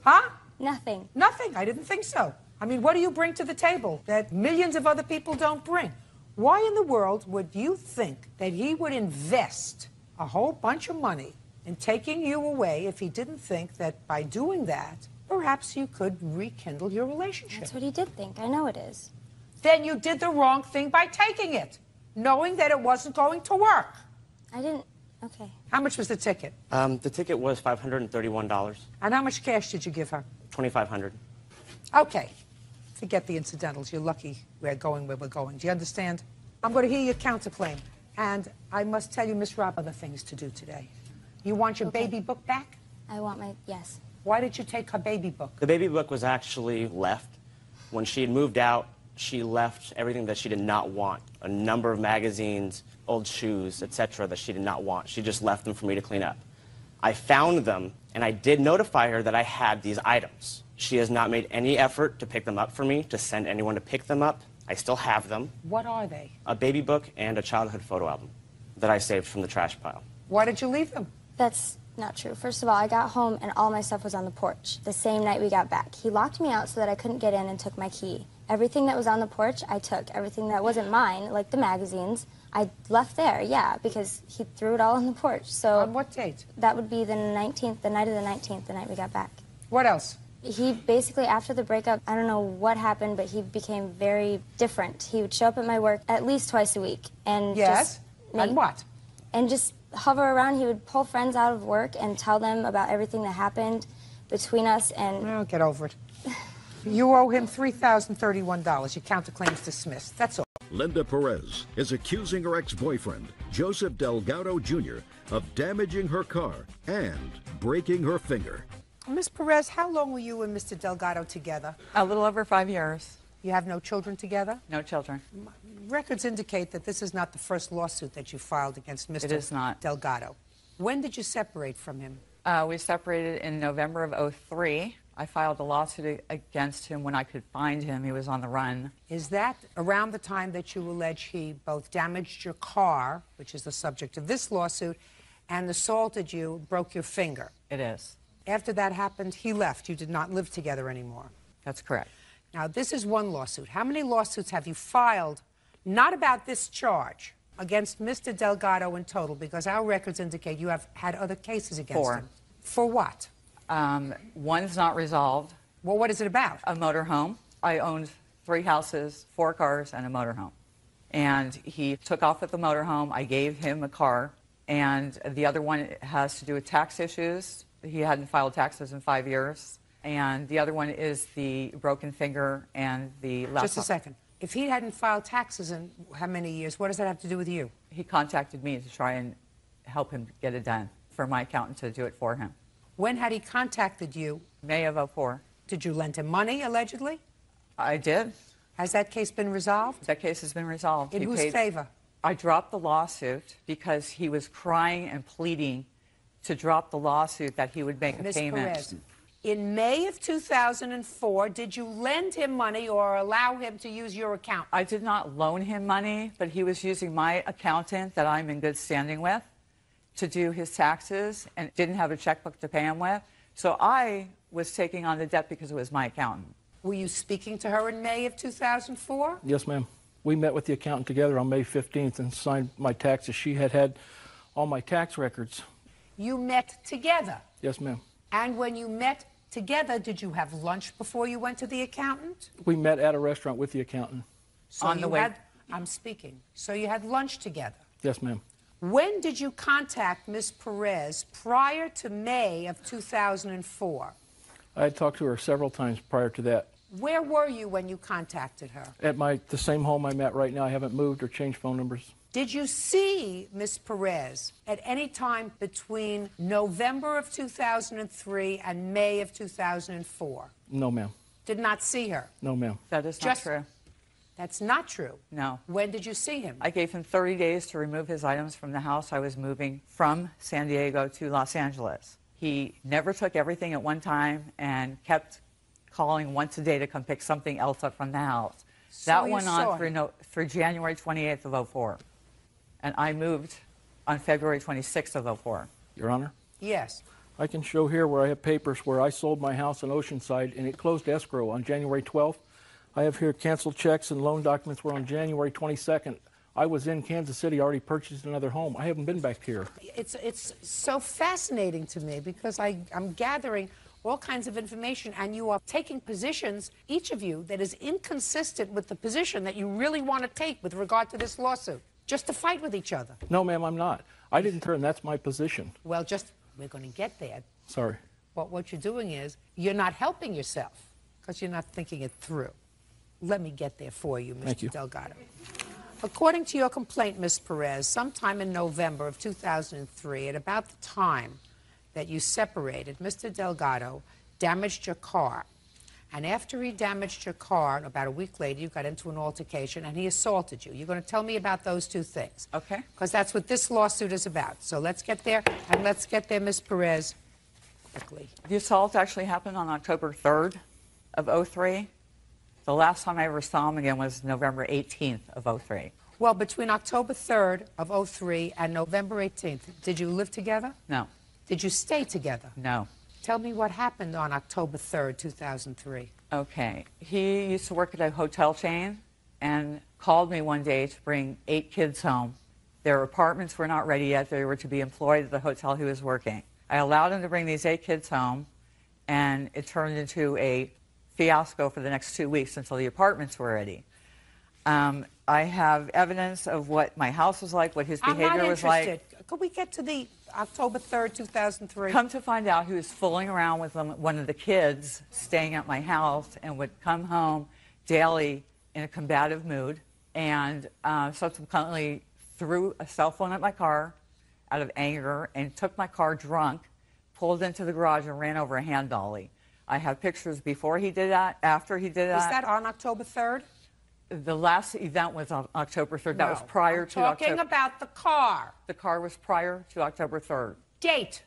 Huh? Nothing. Nothing? I didn't think so. I mean, what do you bring to the table that millions of other people don't bring? Why in the world would you think that he would invest a whole bunch of money in taking you away if he didn't think that by doing that, perhaps you could rekindle your relationship? That's what he did think. I know it is. Then you did the wrong thing by taking it, knowing that it wasn't going to work. I didn't... Okay. How much was the ticket? The ticket was $531. And how much cash did you give her? $2,500. Okay. Forget the incidentals. You're lucky we're going where we're going. Do you understand? I'm going to hear your counterclaim. And I must tell you, Miss Robb, other things to do today. You want your baby book back? I want my... Yes. Why did you take her baby book? The baby book was actually left. When she had moved out, she left everything that she did not want. A number of magazines, old shoes, etc. that she did not want. She just left them for me to clean up. I found them, and I did notify her that I had these items. She has not made any effort to pick them up for me, to send anyone to pick them up. I still have them. What are they? A baby book and a childhood photo album that I saved from the trash pile. Why did you leave them? That's not true. First of all, I got home and all my stuff was on the porch the same night we got back. He locked me out so that I couldn't get in and took my key. Everything that was on the porch, I took. Everything that wasn't mine, like the magazines, I left there, yeah, because he threw it all on the porch. So on what date? That would be the 19th, the night of the 19th, the night we got back. What else? He basically, after the breakup, I don't know what happened, but he became very different. He would show up at my work at least twice a week. And yes? Just and what? And just hover around. He would pull friends out of work and tell them about everything that happened between us. And oh, get over it. You owe him $3,031. Your counterclaim's dismissed. That's all. Linda Perez is accusing her ex-boyfriend, Joseph Delgado Jr., of damaging her car and breaking her finger. Ms. Perez, how long were you and Mr. Delgado together? A little over 5 years. You have no children together? No children. Records indicate that this is not the first lawsuit that you filed against Mr. It is not. Delgado. When did you separate from him? We separated in November of '03. I filed a lawsuit against him when I could find him. He was on the run. Is that around the time that you allege he both damaged your car, which is the subject of this lawsuit, and assaulted you, broke your finger? It is. After that happened, he left. You did not live together anymore. That's correct. Now, this is one lawsuit. How many lawsuits have you filed, not about this charge, against Mr. Delgado in total? Because our records indicate you have had other cases against him. For what? One's not resolved. Well, what is it about? A motorhome. I owned 3 houses, 4 cars, and a motorhome. And he took off with the motorhome. I gave him a car. And the other one has to do with tax issues. He hadn't filed taxes in 5 years. And the other one is the broken finger and the laptop. Just a second. If he hadn't filed taxes in how many years, what does that have to do with you? He contacted me to try and help him get it done, for my accountant to do it for him. When had he contacted you? May of '04. Did you lend him money, allegedly? I did. Has that case been resolved? That case has been resolved. In whose favor? I dropped the lawsuit because he was crying and pleading to drop the lawsuit that he would make a payment. Perez, in May of 2004, did you lend him money or allow him to use your account? I did not loan him money, but he was using my accountant that I'm in good standing with to do his taxes and didn't have a checkbook to pay him with. So I was taking on the debt because it was my accountant. Were you speaking to her in May of 2004? Yes, ma'am. We met with the accountant together on May 15th and signed my taxes. She had all my tax records. You met together? Yes, ma'am. And when you met together, did you have lunch before you went to the accountant? We met at a restaurant with the accountant. So on the way. I'm speaking. So you had lunch together? Yes, ma'am. When did you contact Ms. Perez prior to May of 2004? I had talked to her several times prior to that. Where were you when you contacted her? At the same home I'm at right now. I haven't moved or changed phone numbers. Did you see Ms. Perez at any time between November of 2003 and May of 2004? No, ma'am. Did not see her? No, ma'am. That is not true. That's not true? No. When did you see him? I gave him 30 days to remove his items from the house I was moving from San Diego to Los Angeles. He never took everything at one time and kept calling once a day to come pick something else up from the house. So that you went saw on through January 28th of '04. And I moved on February 26th of '04. Your Honor? Yes. I can show here where I have papers where I sold my house in Oceanside and it closed escrow on January 12th. I have here canceled checks and loan documents were on January 22nd. I was in Kansas City, already purchased another home. I haven't been back here. It's so fascinating to me because I'm gathering all kinds of information and you are taking positions, each of you, that is inconsistent with the position that you really want to take with regard to this lawsuit, just to fight with each other. No, ma'am, I'm not. I didn't turn. That's my position. Well, we're going to get there. Sorry. But what you're doing is you're not helping yourself because you're not thinking it through. Let me get there for you, Mr. Delgado. According to your complaint, Ms. Perez, sometime in November of 2003, at about the time that you separated, Mr. Delgado damaged your car. And after he damaged your car, about a week later, you got into an altercation and he assaulted you. You're going to tell me about those two things. Okay. Because that's what this lawsuit is about. So let's get there, and let's get there, Ms. Perez, quickly. The assault actually happened on October 3rd of 03. The last time I ever saw him again was November 18th of 03. Well, between October 3rd of 03 and November 18th, did you live together? No. Did you stay together? No. Tell me what happened on October 3rd, 2003. Okay. He used to work at a hotel chain and called me one day to bring 8 kids home. Their apartments were not ready yet. They were to be employed at the hotel he was working. I allowed him to bring these 8 kids home, and it turned into a fiasco for the next 2 weeks until the apartments were ready. I have evidence of what my house was like, what his behavior was like. I'm not interested. Could we get to the October 3rd, 2003? Come to find out, he was fooling around with one of the kids staying at my house and would come home daily in a combative mood, and subsequently threw a cell phone at my car out of anger and took my car drunk, pulled into the garage and ran over a hand dolly. I have pictures before he did that, after he did that. Was that on October 3rd? The last event was on October 3rd. That was prior to October. Talking about the car. The car was prior to October 3rd. Date?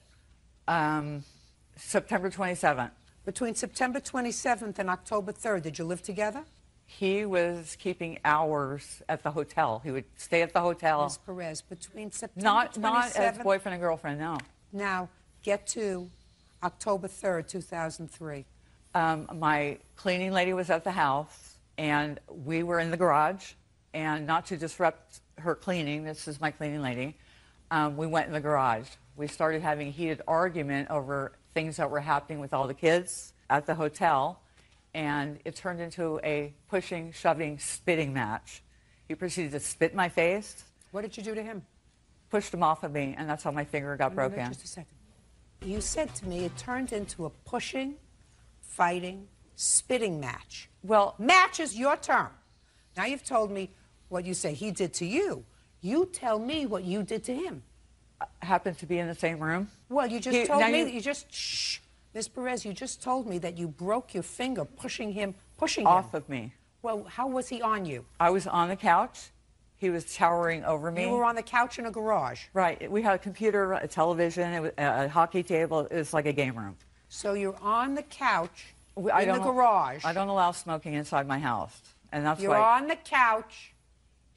September 27th. Between September 27th and October 3rd, did you live together? He was keeping hours at the hotel. He would stay at the hotel. Ms. Perez, between September 27th... Not as boyfriend and girlfriend, no. Now, get to October 3rd, 2003. My cleaning lady was at the house, and we were in the garage. And not to disrupt her cleaning, this is my cleaning lady, we went in the garage. We started having a heated argument over things that were happening with all the kids at the hotel, and it turned into a pushing, shoving, spitting match. He proceeded to spit in my face. What did you do to him? Pushed him off of me, and that's how my finger got broken. Just a second. You said to me it turned into a pushing, fighting, spitting match. Well, match is your term. Now you've told me what you say he did to you. You tell me what you did to him. Happened to be in the same room. Well, you just told me that you just, shh, Ms. Perez, you just told me that you broke your finger pushing him off of me. Well, how was he on you? I was on the couch. He was towering over me. You were on the couch in a garage. Right. We had a computer, a television, a hockey table. It was like a game room. So you're on the couch in the garage. I don't allow smoking inside my house, and that's why. You're on the couch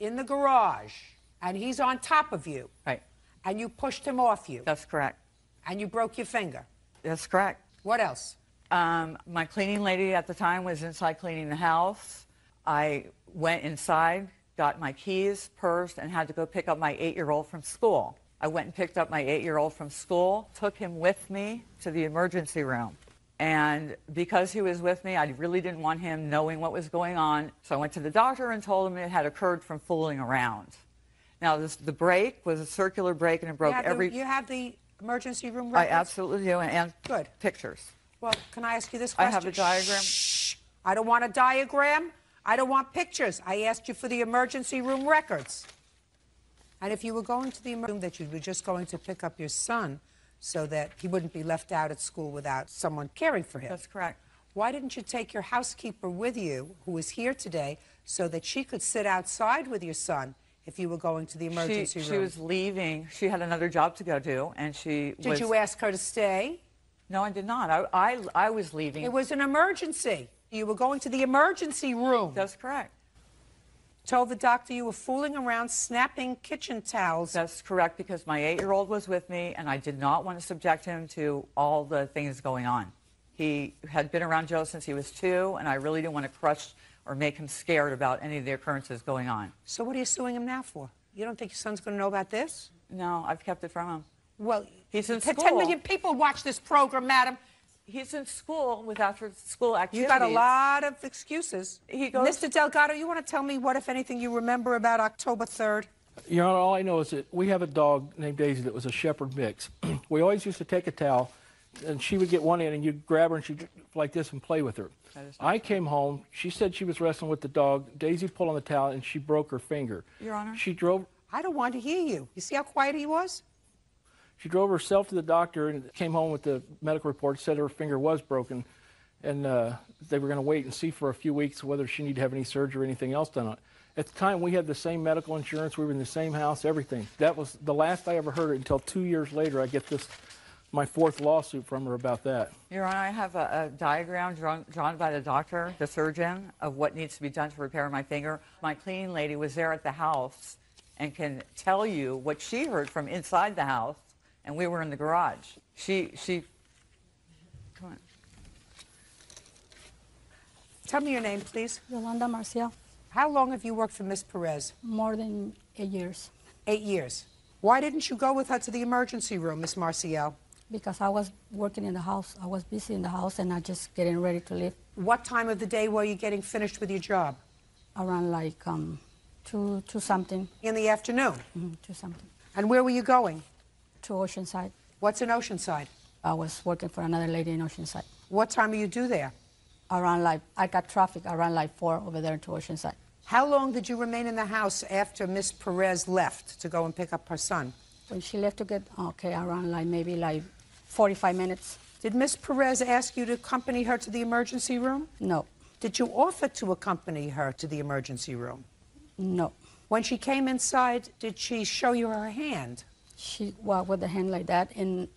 in the garage, and he's on top of you. Right. And you pushed him off you. That's correct. And you broke your finger. That's correct. What else? My cleaning lady at the time was inside cleaning the house. I went inside, got my keys, purse, and had to go pick up my 8-year-old from school. I went and picked up my 8-year-old from school, took him with me to the emergency room. And because he was with me, I really didn't want him knowing what was going on. So I went to the doctor and told him it had occurred from fooling around. Now, the break was a circular break, and it broke every... You have the emergency room records? I absolutely do, and good pictures. Well, can I ask you this question? I have a diagram. Shh. I don't want a diagram. I don't want pictures. I asked you for the emergency room records. And if you were going to the emergency room, that you were just going to pick up your son so that he wouldn't be left out at school without someone caring for him. That's correct. Why didn't you take your housekeeper with you, who is here today, so that she could sit outside with your son if you were going to the emergency room? She was leaving. She had another job to go to, and she was... Did you ask her to stay? No, I did not. I was leaving. It was an emergency. You were going to the emergency room. That's correct. Told the doctor you were fooling around, snapping kitchen towels. That's correct, because my 8-year-old was with me, and I did not want to subject him to all the things going on. He had been around Joe since he was 2, and I really didn't want to crush or make him scared about any of the occurrences going on. So what are you suing him now for? You don't think your son's going to know about this? No, I've kept it from him. Well, he's in school. 10 million people watch this program, madam. He's in school with after-school activities. You got a lot of excuses. He goes... Mr. Delgado, you want to tell me what, if anything, you remember about October 3rd? You know, all I know is that we have a dog named Daisy that was a shepherd mix. We always used to take a towel, and she would get one in, and you'd grab her, and she'd like this and play with her. I came home. She said she was wrestling with the dog. Daisy pulled on the towel, and she broke her finger. Your Honor? She drove... I don't want to hear you. You see how quiet he was? She drove herself to the doctor and came home with the medical report, said her finger was broken. and they were going to wait and see for a few weeks whether she needed to have any surgery or anything else done on it. At the time, we had the same medical insurance. We were in the same house, everything. That was the last I ever heard it until 2 years later. I get my 4th lawsuit from her about that. Your Honor, I have a diagram drawn by the doctor, the surgeon, of what needs to be done to repair my finger. My cleaning lady was there at the house and can tell you what she heard from inside the house, and we were in the garage. She come on. Tell me your name, please. Yolanda Marcial. How long have you worked for Miss Perez? More than 8 years. 8 years. Why didn't you go with her to the emergency room, Miss Marcial? Because I was working in the house. I was busy in the house and I just getting ready to leave. What time of the day were you getting finished with your job? Around like 2 something. In the afternoon? 2 something. And where were you going? To Oceanside. What's in Oceanside? I was working for another lady in Oceanside. What time are you due there? Around like, I got traffic around like 4 over there to Oceanside. How long did you remain in the house after Miss Perez left to go and pick up her son? When she left to get, okay, around like maybe like 45 minutes. Did Miss Perez ask you to accompany her to the emergency room? No. Did you offer to accompany her to the emergency room? No. When she came inside, did she show you her hand? She walked with the hand like that, and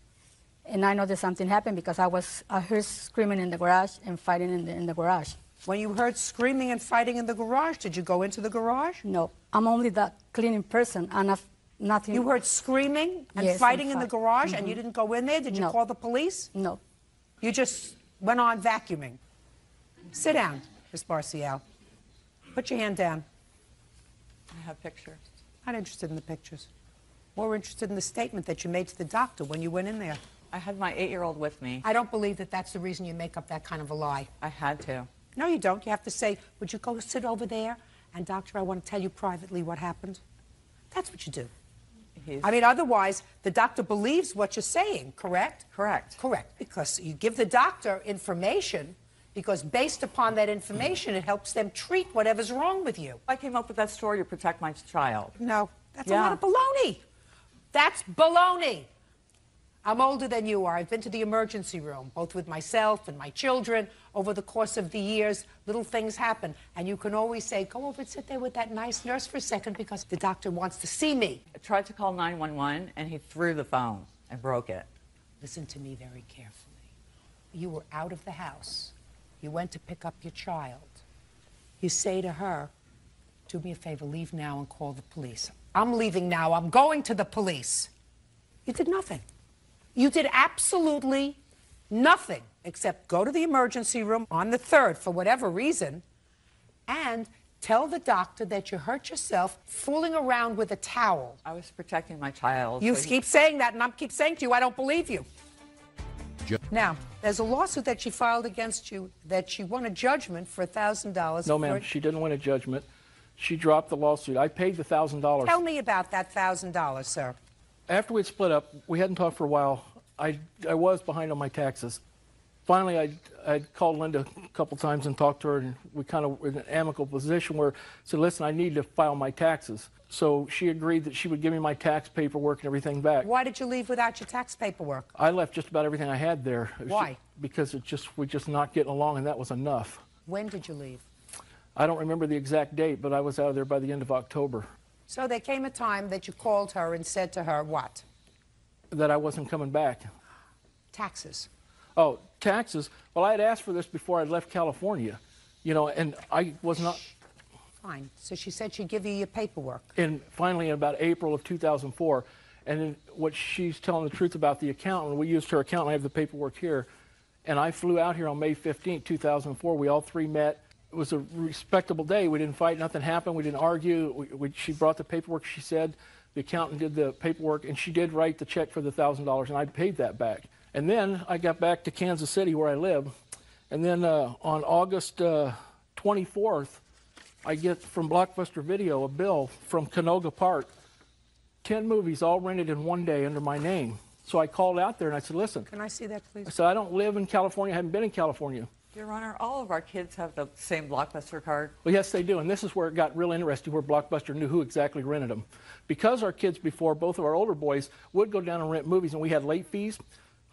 I know that something happened because I heard screaming in the garage and fighting in the garage. When you heard screaming and fighting in the garage, did you go into the garage? No. I'm only that cleaning person, and nothing. You heard screaming and yes, fighting and in the garage, and you didn't go in there? Did you call the police? No. You just went on vacuuming. Sit down, Miss Marcial. Put your hand down. I have pictures. Not interested in the pictures. More interested in the statement that you made to the doctor when you went in there. I had my 8-year-old with me. I don't believe that that's the reason you make up that kind of a lie. I had to. No, you don't. You have to say, would you go sit over there? And doctor, I want to tell you privately what happened. That's what you do. I mean, otherwise, the doctor believes what you're saying, correct? Correct. Correct. Because you give the doctor information, because based upon that information, it helps them treat whatever's wrong with you. I came up with that story to protect my child. No, that's a lot of baloney. That's baloney. I'm older than you are. I've been to the emergency room, both with myself and my children. Over the course of the years, little things happen. And you can always say, go over and sit there with that nice nurse for a second because the doctor wants to see me. I tried to call 911, and he threw the phone and broke it. Listen to me very carefully. You were out of the house. You went to pick up your child. You say to her, do me a favor, leave now and call the police. I'm leaving now. I'm going to the police. You did nothing. You did absolutely nothing except go to the emergency room on the 3rd for whatever reason and tell the doctor that you hurt yourself fooling around with a towel. I was protecting my child. You keep saying that, and I keep saying to you, I don't believe you. Now, there's a lawsuit that she filed against you that she won a judgment for $1,000. No, ma'am, she didn't win a judgment. She dropped the lawsuit. I paid the $1,000. Tell me about that $1,000, sir. After we'd split up, we hadn't talked for a while. I was behind on my taxes. Finally, I called Linda a couple times and talked to her, and we kind of were in an amicable position where I said, listen, I need to file my taxes. So she agreed that she would give me my tax paperwork and everything back. Why did you leave without your tax paperwork? I left just about everything I had there. Why? Because we're just not getting along, and that was enough. When did you leave? I don't remember the exact date, but I was out of there by the end of October. So there came a time that you called her and said to her what? That I wasn't coming back. Taxes. Oh, taxes. Well, I had asked for this before I left California, you know, and I was not. Fine. So she said she'd give you your paperwork. And finally, in about April of 2004, and then what she's telling the truth about the accountant, we used her accountant, I have the paperwork here, and I flew out here on May 15th, 2004. We all three met. It was a respectable day. We didn't fight, nothing happened, we didn't argue. She brought the paperwork, she said. The accountant did the paperwork, and she did write the check for the $1,000, and I paid that back. And then I got back to Kansas City, where I live, and then on August 24th, I get from Blockbuster Video a bill from Canoga Park, 10 movies all rented in one day under my name. So I called out there and I said, listen. Can I see that, please? I said, I don't live in California, I haven't been in California. Your Honor, all of our kids have the same Blockbuster card. Well, yes, they do, and this is where it got real interesting, where Blockbuster knew who exactly rented them. Because our kids before, both of our older boys, would go down and rent movies, and we had late fees,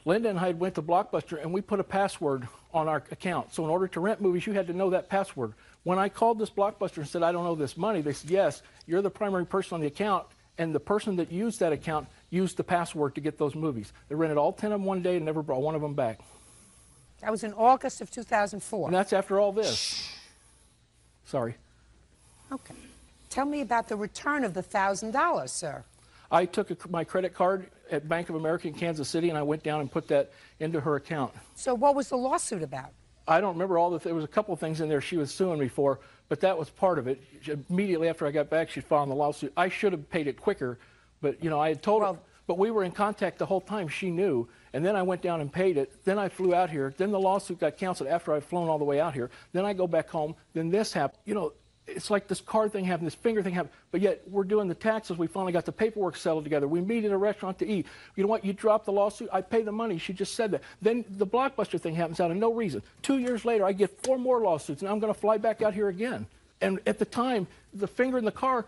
Linda and I went to Blockbuster and we put a password on our account. So in order to rent movies, you had to know that password. When I called this Blockbuster and said, I don't know this money, they said, yes, you're the primary person on the account, and the person that used that account used the password to get those movies. They rented all 10 of them one day and never brought one of them back. That was in August of 2004. And that's after all this. Sorry. Okay. Tell me about the return of the $1,000, sir. I took my credit card at Bank of America in Kansas City, and I went down and put that into her account. So what was the lawsuit about? I don't remember all there was a couple of things in there she was suing me for, but that was part of it. Immediately after I got back, she filed the lawsuit. I should have paid it quicker, but you know, I had told her, but we were in contact the whole time. She knew, and then I went down and paid it. Then I flew out here. Then the lawsuit got canceled after I'd flown all the way out here. Then I go back home. Then this happened. You know, it's like this card thing happened, this finger thing happened, but yet we're doing the taxes. We finally got the paperwork settled together. We meet at a restaurant to eat. You know what? You drop the lawsuit, I pay the money. She just said that. Then the Blockbuster thing happens out of no reason. 2 years later, I get 4 more lawsuits, and I'm going to fly back out here again. And at the time, the finger in the car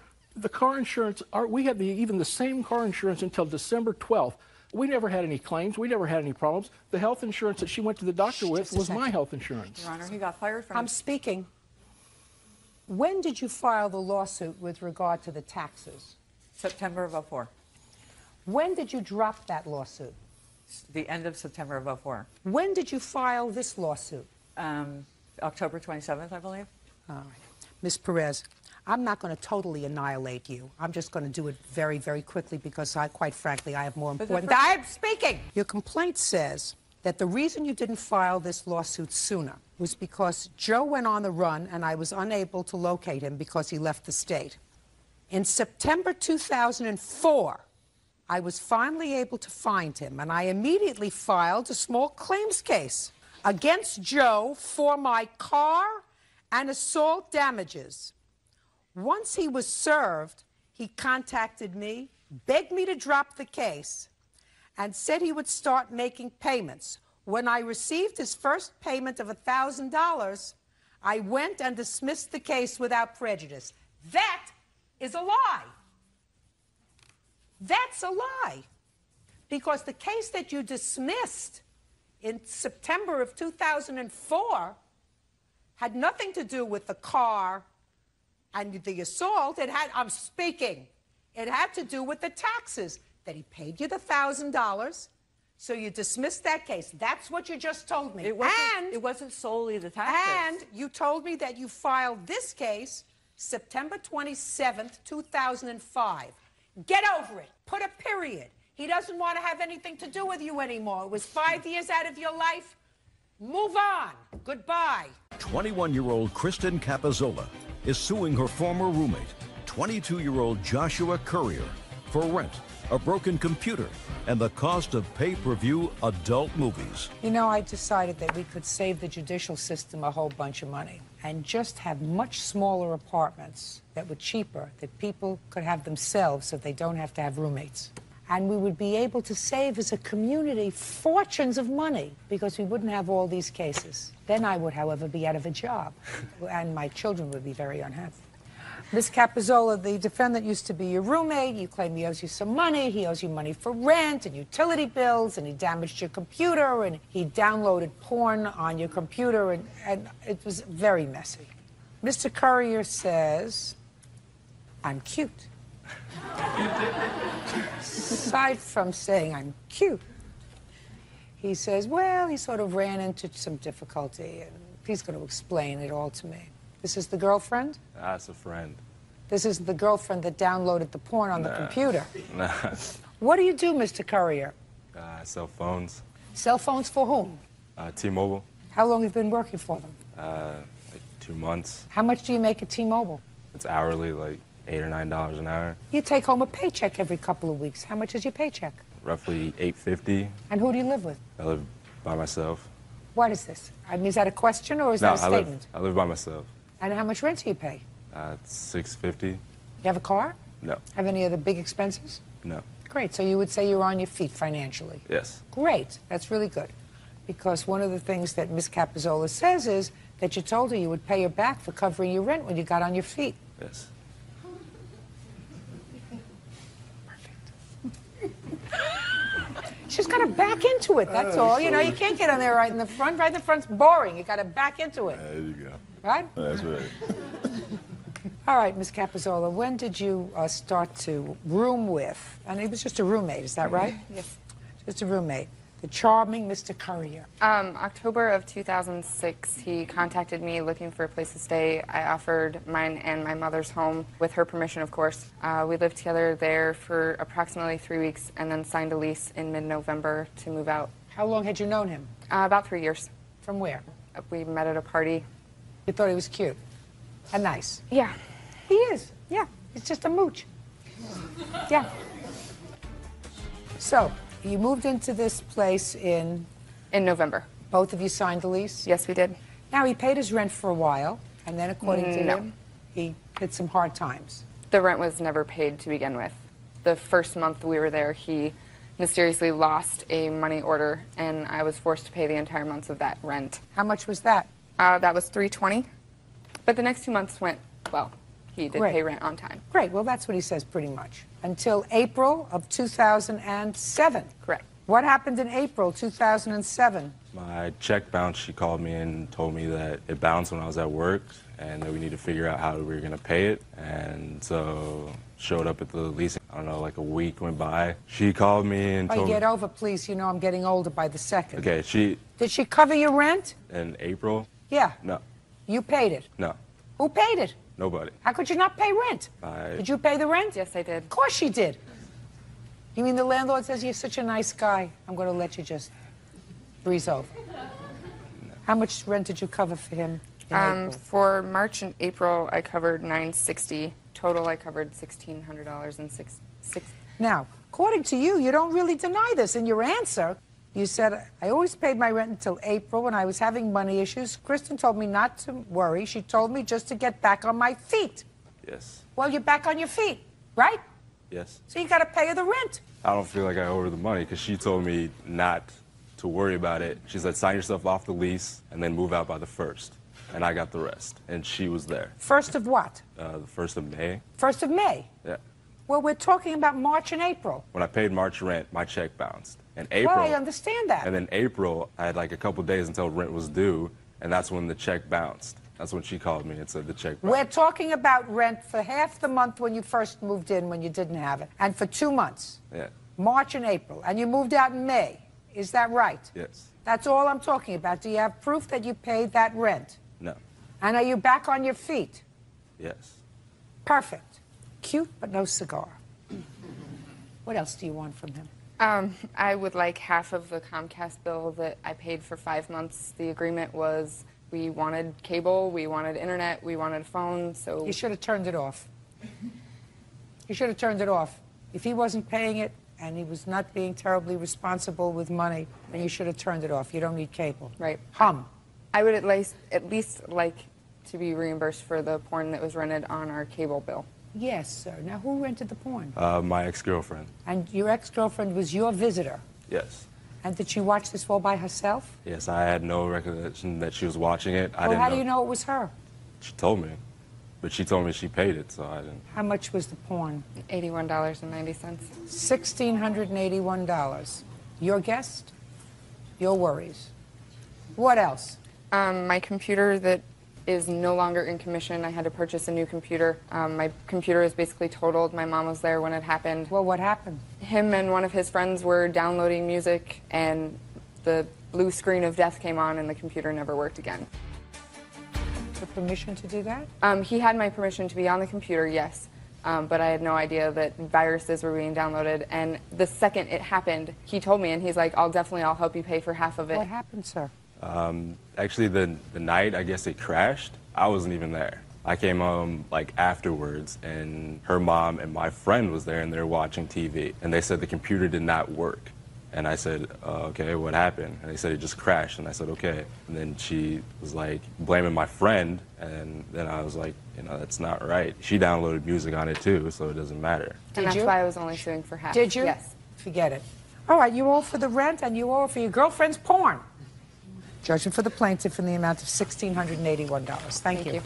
insurance, we had even the same car insurance until December 12th. We never had any claims. We never had any problems. The health insurance that she went to the doctor with was my health insurance. Your Honor, he got fired from... I'm speaking. When did you file the lawsuit with regard to the taxes? September of 04. When did you drop that lawsuit? The end of September of 04. When did you file this lawsuit? October 27th, I believe. All right. Ms. Perez, I'm not going to totally annihilate you. I'm just going to do it very, very quickly because quite frankly, I have more important... I'm speaking! Your complaint says that the reason you didn't file this lawsuit sooner was because Joe went on the run and I was unable to locate him because he left the state. In September 2004, I was finally able to find him, and I immediately filed a small claims case against Joe for my car and assault damages. Once he was served, he contacted me, begged me to drop the case, and said he would start making payments. When I received his first payment of $1,000, I went and dismissed the case without prejudice. That is a lie. That's a lie. Because the case that you dismissed in September of 2004 had nothing to do with the car and the assault. I'm speaking. It had to do with the taxes, that he paid you the $1,000. So you dismissed that case. That's what you just told me. It wasn't solely the taxes. And you told me that you filed this case September 27th, 2005. Get over it. Put a period. He doesn't want to have anything to do with you anymore. It was 5 years out of your life. Move on. Goodbye. 21-year-old Kristen Capizzola is suing her former roommate, 22-year-old Joshua Courier, for rent, a broken computer, and the cost of pay-per-view adult movies. You know, I decided that we could save the judicial system a whole bunch of money and just have much smaller apartments that were cheaper, that people could have themselves so they don't have to have roommates. And we would be able to save as a community fortunes of money because we wouldn't have all these cases. Then I would, however, be out of a job, and my children would be very unhappy. Ms. Capizzola, the defendant used to be your roommate. You claim he owes you some money. He owes you money for rent and utility bills, and he damaged your computer, and he downloaded porn on your computer, and it was very messy. Mr. Courier says, I'm cute. Aside from saying I'm cute, he says, well, he sort of ran into some difficulty, and he's going to explain it all to me. This is the girlfriend? That's a friend. This isn't the girlfriend that downloaded the porn on the computer. Nah. What do you do, Mr. Courier? I sell phones. Cell phones for whom? T-Mobile. How long have you been working for them? Like 2 months. How much do you make at T-Mobile? It's hourly, like $8 or $9 an hour. You take home a paycheck every couple of weeks. How much is your paycheck? Roughly $8.50. And who do you live with? I live by myself. What is this? I mean, is that a question or is that a statement? I live by myself. And how much rent do you pay? It's $6.50. You have a car? No. Have any other big expenses? No. Great. So you would say you're on your feet financially? Yes. Great. That's really good. Because one of the things that Ms. Capizzola says is that you told her you would pay her back for covering your rent when you got on your feet. Yes. She's got to back into it, that's all. You know, you can't get on there right in the front. Right in the front's boring. You got to back into it. There you go. Right? That's right. All right, Ms. Capizzola, when did you start to room with, and it was just a roommate, is that right? Yes. Just a roommate. The charming Mr. Courier. October of 2006, he contacted me looking for a place to stay. I offered mine and my mother's home, with her permission, of course. We lived together there for approximately 3 weeks and then signed a lease in mid-November to move out. How long had you known him? About 3 years. From where? We met at a party. You thought he was cute and nice? Yeah. He is. Yeah. He's just a mooch. Yeah. So, you moved into this place in November. Both of you signed the lease? Yes, we did. Now, he paid his rent for a while, and then according to No. him, he hit some hard times. The rent was never paid to begin with. The first month we were there, he mysteriously lost a money order, and I was forced to pay the entire months of that rent. How much was that? That was $320. But the next 2 months went well. He did Great. pay rent on time. Great. Well, that's what he says pretty much. Until April of 2007. Correct. What happened in April 2007? My check bounced. She called me and told me that it bounced when I was at work and that we need to figure out how we were going to pay it. And so showed up at the leasing. I don't know, like a week went by. She called me and told me. Get over, please. You know I'm getting older by the second. Okay, Did she cover your rent? in April? Yeah. No. You paid it. No. Who paid it? Nobody. How could you not pay rent? Did you pay the rent? Yes, I did. Of course she did. You mean the landlord says you're such a nice guy, I'm going to let you just breeze over? How much rent did you cover for him in April? For March and April, I covered $960. Total, I covered $1,600 and six. Now, according to you, you don't really deny this. In your answer, you said, I always paid my rent until April when I was having money issues. Kristen told me not to worry. She told me just to get back on my feet. Yes. Well, you're back on your feet, right? Yes. So you got to pay her the rent. I don't feel like I owe her the money because she told me not to worry about it. She said, sign yourself off the lease and then move out by the 1st. And I got the rest. And she was there. 1st of what? The 1st of May. 1st of May? Yeah. Well, we're talking about March and April. When I paid March rent, my check bounced. And April. Well, I understand that. And then April, I had like a couple days until rent was due, and that's when the check bounced. That's when she called me and said the check bounced. We're talking about rent for half the month when you first moved in, when you didn't have it, and for 2 months, Yeah. March and April, and you moved out in May. Is that right? Yes. That's all I'm talking about. Do you have proof that you paid that rent? No. And are you back on your feet? Yes. Perfect. Cute, but no cigar. What else do you want from him? I would like half of the Comcast bill that I paid for 5 months. The agreement was we wanted cable, we wanted internet, we wanted a phone, so... You should have turned it off. You should have turned it off. If he wasn't paying it and he was not being terribly responsible with money, then you should have turned it off. You don't need cable. Right. I would at least like to be reimbursed for the porn that was rented on our cable bill. Yes, sir. Now, who rented the porn? My ex-girlfriend. And your ex-girlfriend was your visitor? Yes. And did she watch this all by herself? Yes, I had no recollection that she was watching it. I Well, didn't how do you know it was her? She told me. But she told me she paid it, so I didn't. How much was the porn? $81.90. $1,681. Your guest? Your worries. What else? My computer that is no longer in commission. I had to purchase a new computer. My computer is basically totaled. My mom was there when it happened. Well, what happened? Him and one of his friends were downloading music, and the blue screen of death came on, and the computer never worked again. The permission to do that? He had my permission to be on the computer, yes. But I had no idea that viruses were being downloaded. And the second it happened, he told me, and he's like, I'll help you pay for half of it. What happened, sir? Actually, the night, I guess it crashed, I wasn't even there. I came home, like, afterwards, and her mom and my friend was there, and they were watching TV. And they said the computer did not work. And I said, okay, what happened? And they said it just crashed. And I said, okay. And then she was, like, blaming my friend. And then I was like, you know, that's not right. She downloaded music on it, too, so it doesn't matter. And that's why I was only suing for half. Did you? Yes. Forget it. All right, you all for the rent and you all for your girlfriend's porn. Judgment for the plaintiff in the amount of $1,681. Thank you.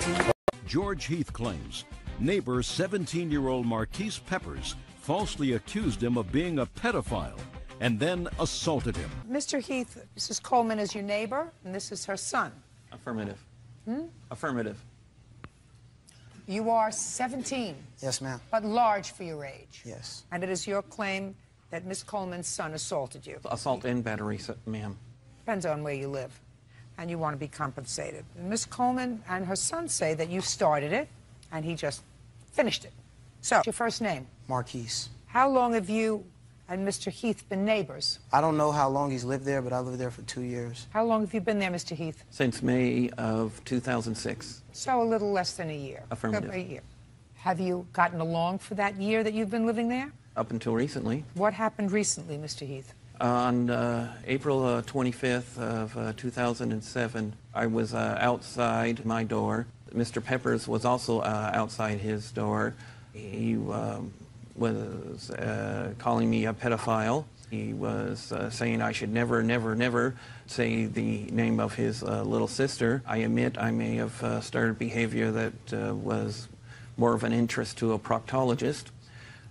George Heath claims neighbor 17-year-old Marquise Peppers falsely accused him of being a pedophile and then assaulted him. Mr. Heath, Mrs. Coleman is your neighbor, and this is her son. Affirmative. Hmm? Affirmative. You are 17. Yes, ma'am. But large for your age. Yes. And it is your claim that Miss Coleman's son assaulted you. Assault and battery, ma'am. Depends on where you live. And you want to be compensated. And Miss Coleman and her son say that you started it, and he just finished it. So, your first name? Marquise. How long have you and Mr. Heath been neighbors? I don't know how long he's lived there, but I lived there for 2 years. How long have you been there, Mr. Heath? Since May of 2006. So a little less than a year. Affirmative. A year. Have you gotten along for that year that you've been living there? Up until recently. What happened recently, Mr. Heath? On April 25th of 2007, I was outside my door. Mr. Peppers was also outside his door. He was calling me a pedophile. He was saying I should never, never, never say the name of his little sister. I admit I may have started behavior that was more of an interest to a proctologist.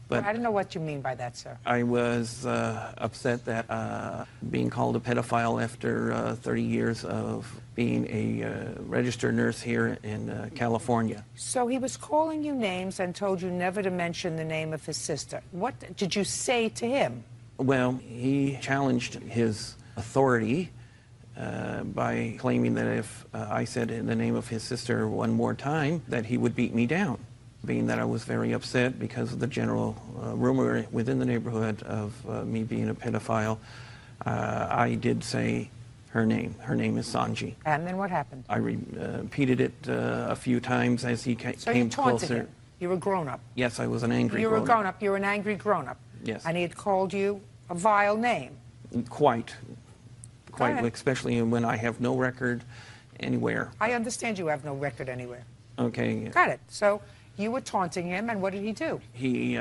But I don't know what you mean by that, sir. I was upset that being called a pedophile after 30 years of being a registered nurse here in California. So he was calling you names and told you never to mention the name of his sister. What did you say to him? Well, he challenged his authority by claiming that if I said the name of his sister one more time, that he would beat me down. Being that I was very upset because of the general rumor within the neighborhood of me being a pedophile, I did say her name. Her name is Sanji. And then what happened? I repeated it a few times as he So came you taunted closer. him. You were a grown-up. Yes, I was an angry You were a grown-up. grown-up. You were an angry grown-up. Yes. And he had called you a vile name. Quite, ahead. especially when I have no record anywhere. I understand you have no record anywhere. Okay. Got it. So you were taunting him, and what did he do? He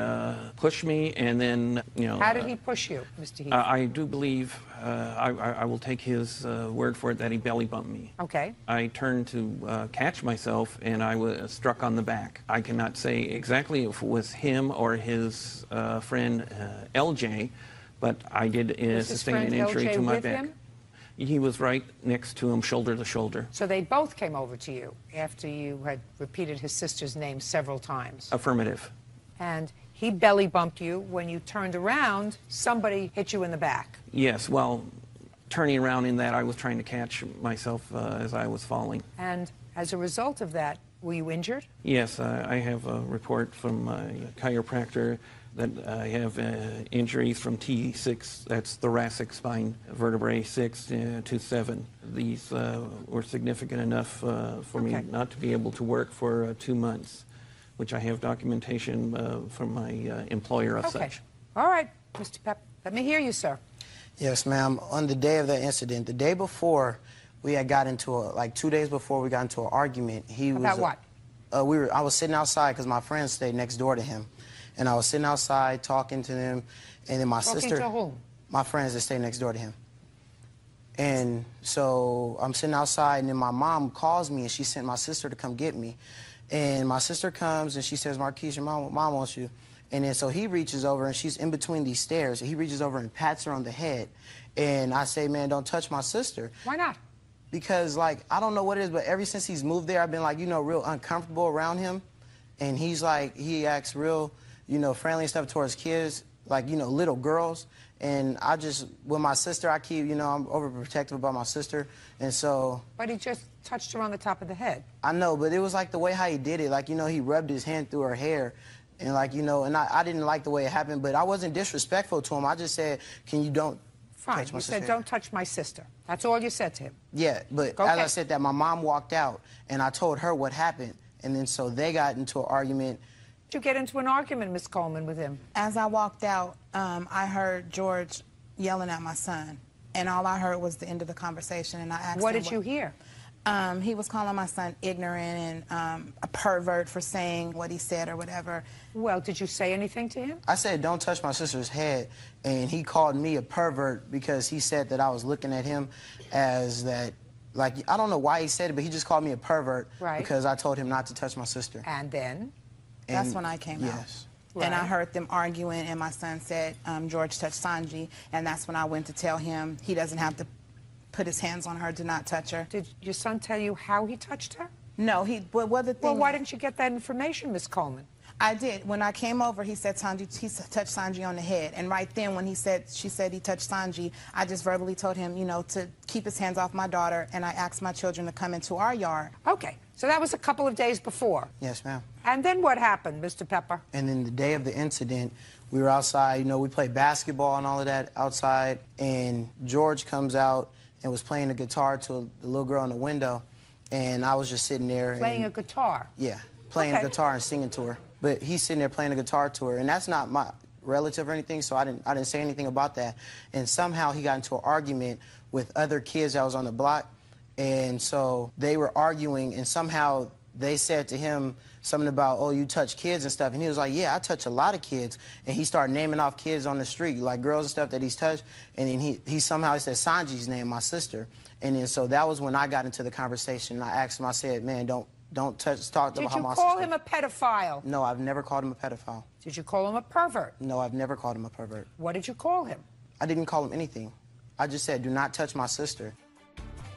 pushed me, and then, you know. How did he push you, Mr. Heath? I do believe, I will take his word for it, that he belly bumped me. Okay. I turned to catch myself, and I was struck on the back. I cannot say exactly if it was him or his friend LJ, but I did sustain an injury to my back. Him? He was right next to him, shoulder to shoulder. So they both came over to you after you had repeated his sister's name several times. Affirmative. And he belly bumped you. When you turned around, somebody hit you in the back. Yes, well, turning around in that, I was trying to catch myself as I was falling. And as a result of that, were you injured? Yes, I have a report from my chiropractor that I have injuries from T6, that's thoracic spine vertebrae 6 to 7. These were significant enough for me not to be able to work for 2 months, which I have documentation from my employer of such. All right, Mr. Pep, let me hear you, sir. Yes, ma'am. On the day of that incident, the day before, we had got into like 2 days before we got into an argument. About what? I was sitting outside because my friends stayed next door to him. And I was sitting outside talking to them, and then my sister... Talking to whom? My friends that stay next door to him. And so I'm sitting outside, and then my mom calls me, and she sent my sister to come get me. And my sister comes, and she says, Marquise, your mom wants you. And then so he reaches over, and she's in between these stairs. He reaches over and pats her on the head. And I say, man, don't touch my sister. Why not? Because, like, I don't know what it is, but ever since he's moved there, I've been, like, you know, real uncomfortable around him. And he's, like, he acts real... you know, friendly and stuff towards kids, like, you know, little girls. And I just, with my sister, I keep, you know, I'm overprotective about my sister. And so... But he just touched her on the top of the head. I know, but it was like the way how he did it. Like, you know, he rubbed his hand through her hair. And like, you know, and I didn't like the way it happened, but I wasn't disrespectful to him. I just said, can you don't Fine, touch my you sister? said, don't touch my sister. That's all you said to him. Yeah, but as I said that, my mom walked out, and I told her what happened. And then so they got into an argument. Did you get into an argument, Miss Coleman, with him? As I walked out, I heard George yelling at my son, and all I heard was the end of the conversation. And I asked What him did you hear? He was calling my son ignorant and a pervert for saying what he said or whatever. Well, did you say anything to him? I said, don't touch my sister's head, and he called me a pervert because he said that I was looking at him as that, like, I don't know why he said it, but he just called me a pervert because I told him not to touch my sister. And then? That's when I came out. Yes. And I Right. heard them arguing, and my son said, George touched Sanji, and that's when I went to tell him he doesn't have to put his hands on her, do not touch her. Did your son tell you how he touched her? No, well, the thing. Well, why didn't you get that information, Miss Coleman? I did. When I came over, he said he touched Sanji on the head. And right then, when she said he touched Sanji, I just verbally told him, you know, to keep his hands off my daughter, and I asked my children to come into our yard. Okay, so that was a couple of days before. Yes, ma'am. And then what happened, Mr. Pepper? And then the day of the incident, we were outside. You know, we played basketball and all of that outside. And George comes out and was playing the guitar to the little girl in the window. And I was just sitting there. Playing a guitar? Yeah, playing Okay. a guitar and singing to her. But he's sitting there playing a guitar to her. And that's not my relative or anything, so I didn't say anything about that. And somehow he got into an argument with other kids that was on the block. And so they were arguing, and somehow they said to him something about, oh, you touch kids and stuff. And he was like, yeah, I touch a lot of kids. And he started naming off kids on the street, like girls and stuff that he's touched. And then he somehow said Sanji's name, my sister. And then so that was when I got into the conversation. And I asked him, I said, man, don't talk about my sister. Did you call him a pedophile? No, I've never called him a pedophile. Did you call him a pervert? No, I've never called him a pervert. What did you call him? I didn't call him anything. I just said, do not touch my sister.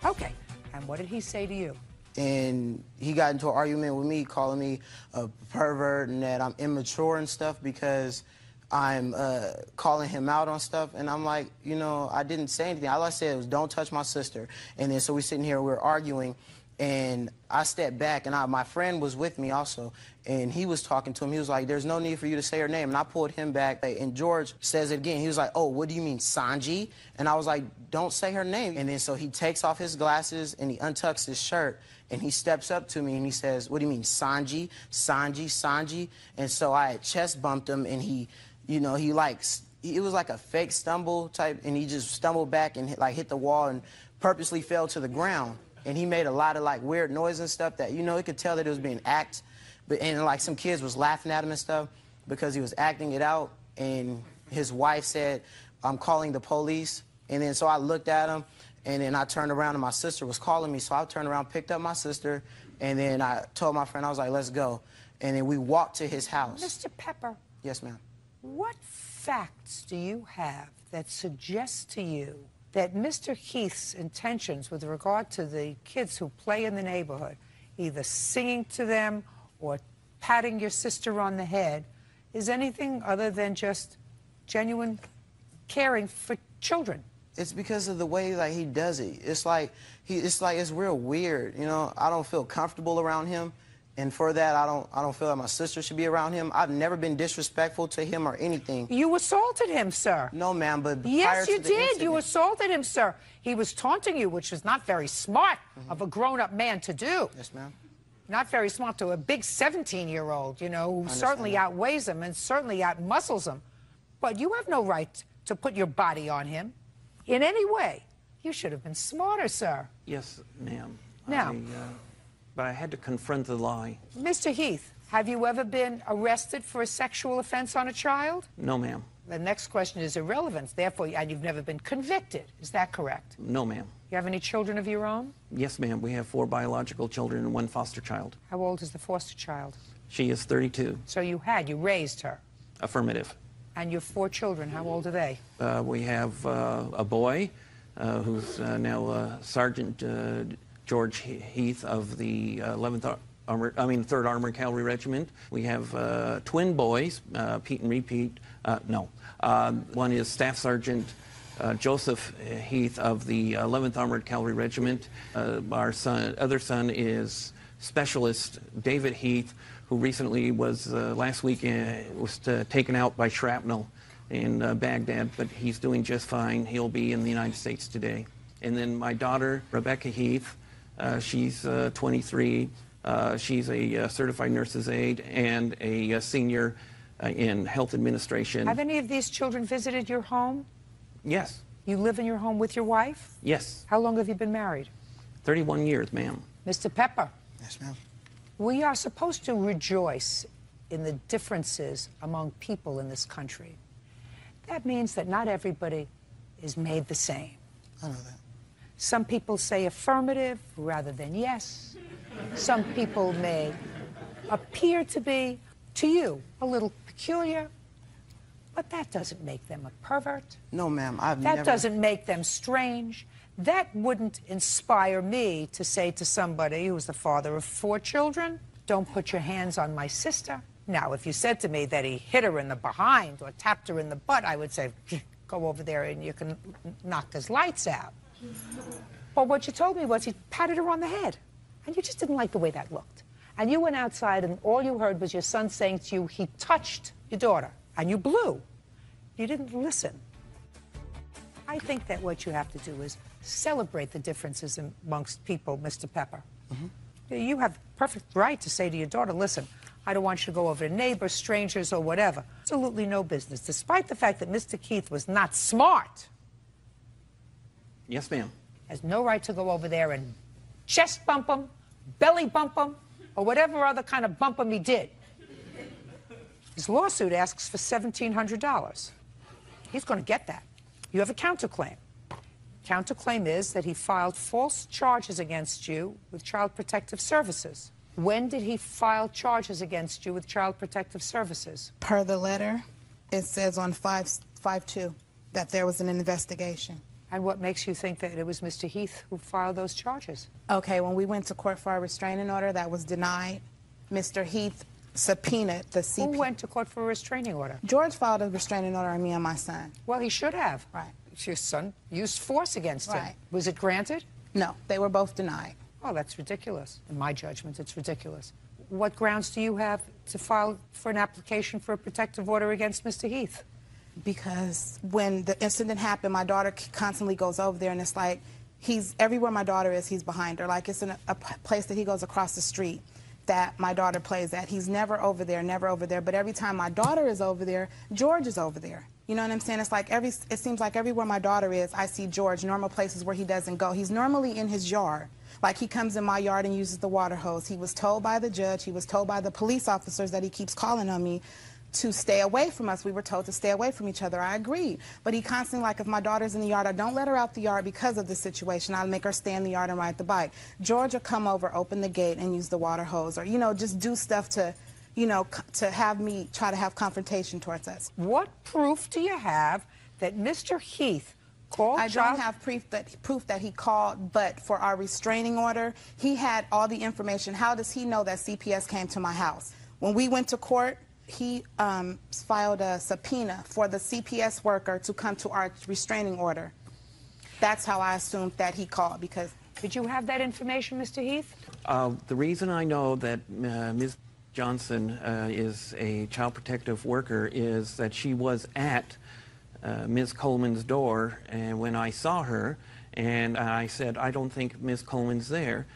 Okay, and what did he say to you? And he got into an argument with me, calling me a pervert and that I'm immature and stuff because I'm calling him out on stuff. And I'm like, you know, I didn't say anything. All I said was, don't touch my sister. And then so we're sitting here, we're arguing. And I stepped back, and my friend was with me also, and he was talking to him. He was like, there's no need for you to say her name. And I pulled him back, and George says it again. He was like, oh, what do you mean, Sanji? And I was like, don't say her name. And then so he takes off his glasses, and he untucks his shirt, and he steps up to me, and he says, what do you mean, Sanji? Sanji, Sanji? And so I had chest bumped him, and he, you know, it was like a fake stumble type, and he just stumbled back and hit the wall and purposely fell to the ground. And he made a lot of like weird noise and stuff that, you know, he could tell that it was being act. And like some kids was laughing at him and stuff because he was acting it out. And his wife said, I'm calling the police. And then so I looked at him, and then I turned around and my sister was calling me. So I turned around, picked up my sister, and then I told my friend, I was like, let's go. And then we walked to his house. Mr. Pepper. Yes, ma'am. What facts do you have that suggest to you that Mr. Heath's intentions with regard to the kids who play in the neighborhood, either singing to them or patting your sister on the head, is anything other than just genuine caring for children? It's because of the way like he does it. It's real weird. You know, I don't feel comfortable around him. And for that, I don't feel like my sister should be around him. I've never been disrespectful to him or anything. You assaulted him, sir. No, ma'am, but yes, prior you to the did. incident, You assaulted him, sir. He was taunting you, which is not very smart of a grown-up man to do. Yes, ma'am. Not very smart to a big 17-year-old, you know, who certainly outweighs him and certainly outmuscles him. But you have no right to put your body on him in any way. You should have been smarter, sir. Yes, ma'am. Now, But I had to confront the lie. Mr. Heath, have you ever been arrested for a sexual offense on a child? No, ma'am. The next question is irrelevant, therefore, and you've never been convicted. Is that correct? No, ma'am. You have any children of your own? Yes, ma'am. We have 4 biological children and 1 foster child. How old is the foster child? She is 32. So you raised her. Affirmative. And your 4 children, how old are they? We have a boy who's now Sergeant George Heath of the 3rd Armored Cavalry Regiment. We have twin boys, Pete and Repeat. One is Staff Sergeant Joseph Heath of the 11th Armored Cavalry Regiment. Our other son is Specialist David Heath, who recently was, last week, was taken out by shrapnel in Baghdad, but he's doing just fine. He'll be in the United States today. And then my daughter, Rebecca Heath, she's 23. She's a certified nurse's aide and a senior in health administration. Have any of these children visited your home? Yes. You live in your home with your wife? Yes. How long have you been married? 31 years, ma'am. Mr. Pepper. Yes, ma'am. We are supposed to rejoice in the differences among people in this country. That means that not everybody is made the same. I know that. Some people say affirmative rather than yes. Some people may appear to be, to you, a little peculiar, but that doesn't make them a pervert. No, ma'am, I've That never... doesn't make them strange. That wouldn't inspire me to say to somebody who's the father of 4 children, don't put your hands on my sister. Now, if you said to me that he hit her in the behind or tapped her in the butt, I would say, go over there and you can knock his lights out. But what you told me was he patted her on the head, and you just didn't like the way that looked. And you went outside, and all you heard was your son saying to you, he touched your daughter, and you blew. You didn't listen. I think that what you have to do is celebrate the differences amongst people, Mr. Pepper. You have perfect right to say to your daughter, listen, I don't want you to go over to neighbors, strangers, or whatever. Absolutely no business, despite the fact that Mr. Keith was not smart. Yes, ma'am. Has no right to go over there and chest bump him, belly bump him, or whatever other kind of bump him he did. His lawsuit asks for $1,700. He's going to get that. You have a counterclaim. Counterclaim is that he filed false charges against you with Child Protective Services. When did he file charges against you with Child Protective Services? Per the letter, it says on 5/2 that there was an investigation. And what makes you think that it was Mr. Heath who filed those charges? Okay, when we went to court for a restraining order, that was denied. Mr. Heath subpoenaed the CP. Who went to court for a restraining order? George filed a restraining order on me and my son. Well, he should have. Right. Your son used force against him. Right. Was it granted? No, they were both denied. Oh, that's ridiculous. In my judgment, it's ridiculous. What grounds do you have to file for an application for a protective order against Mr. Heath? Because when the incident happened, my daughter constantly goes over there, and it's like everywhere my daughter is, he's behind her. Like it's in a place that he goes across the street that my daughter plays at. He's never over there, never over there. But every time my daughter is over there, George is over there. You know what I'm saying? It's like it seems like everywhere my daughter is, I see George, normal places where he doesn't go. He's normally in his yard. Like he comes in my yard and uses the water hose. He was told by the judge, he was told by the police officers that he keeps calling on me to stay away from us. We were told to stay away from each other. I agreed. But he constantly, like if my daughter's in the yard, I don't let her out the yard because of the situation. I'll make her stay in the yard and ride the bike. George will come over, open the gate, and use the water hose, or, you know, just do stuff to, you know, to have me try to have confrontation towards us. What proof do you have that Mr. Heath called I don't have proof that he called, but for our restraining order, he had all the information. How does he know that CPS came to my house? When we went to court, he filed a subpoena for the CPS worker to come to our restraining order. That's how I assumed that he called, because... Did you have that information, Mr. Heath? The reason I know that Ms. Johnson is a child protective worker is that she was at Ms. Coleman's door, and when I saw her, and I said, I don't think Ms. Coleman's there.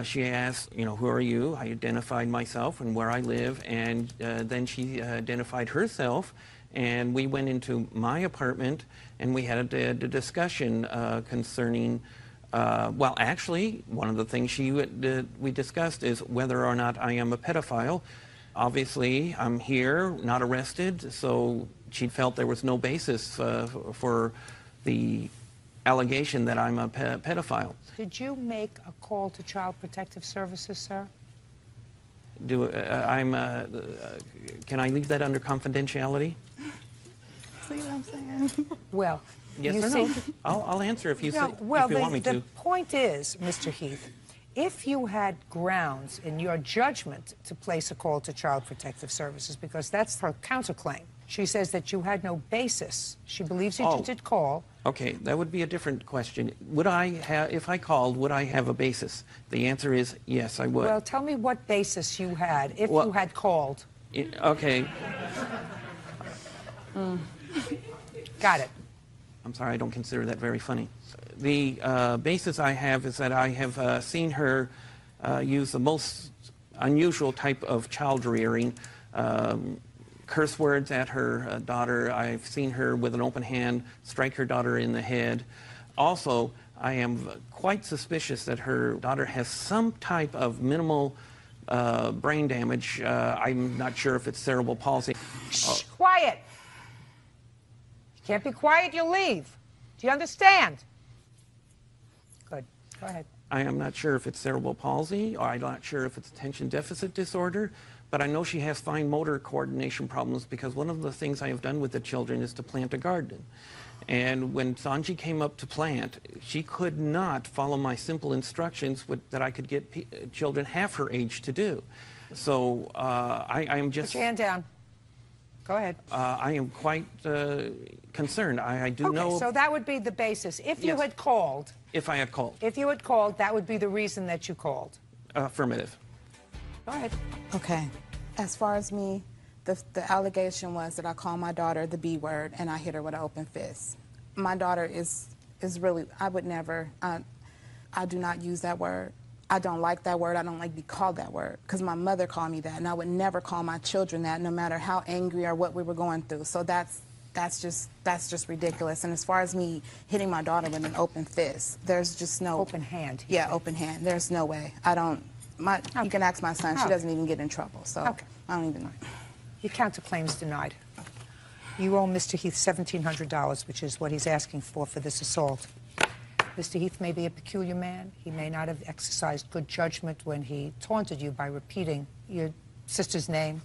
She asked, you know, who are you? I identified myself and where I live, and then she identified herself, and we went into my apartment, and we had a discussion concerning, well, actually, one of the things we discussed is whether or not I am a pedophile. Obviously, I'm here, not arrested, so she felt there was no basis for the allegation that I'm a pedophile. Did you make a call to Child Protective Services, sir? Can I leave that under confidentiality? See what I'm saying? Well, yes you or see, no? I'll answer if you, well, if you want me to. The point is, Mr. Heath, if you had grounds in your judgment to place a call to Child Protective Services, because that's her counterclaim, she says that you had no basis. She believes that you did call. Okay, that would be a different question. Would I have, if I called, would I have a basis? The answer is yes, I would. Well, tell me what basis you had if you had called. Okay. Got it. I'm sorry, I don't consider that very funny. The basis I have is that I have seen her use the most unusual type of child rearing, curse words at her daughter. I've seen her with an open hand strike her daughter in the head. Also, I am quite suspicious that her daughter has some type of minimal brain damage. I'm not sure if it's cerebral palsy. Shh, quiet. You can't be quiet, you'll leave. Do you understand? Good. Go ahead. I am not sure if it's cerebral palsy, or I'm not sure if it's attention deficit disorder, but I know she has fine motor coordination problems because one of the things I have done with the children is to plant a garden. And when Sanji came up to plant, she could not follow my simple instructions that I could get children half her age to do. So I am just... Put your hand down. Go ahead. I am quite concerned. I do know... Okay, so that would be the basis. If you had called... If I had called. If you had called, that would be the reason that you called. Affirmative. Go ahead. Okay. As far as me, the allegation was that I called my daughter the B word and I hit her with an open fist. My daughter is really, I would never, I do not use that word. I don't like that word. I don't like to be called that word because my mother called me that, and I would never call my children that, no matter how angry or what we were going through. So that's just ridiculous. And as far as me hitting my daughter with an open fist, there's just no... Open hand. Yeah, open hand. There's no way. I don't... You can ask my son. She doesn't even get in trouble. So I don't even know. Your counterclaim's denied. You owe Mr. Heath $1,700, which is what he's asking for this assault. Mr. Heath may be a peculiar man. He may not have exercised good judgment when he taunted you by repeating your sister's name.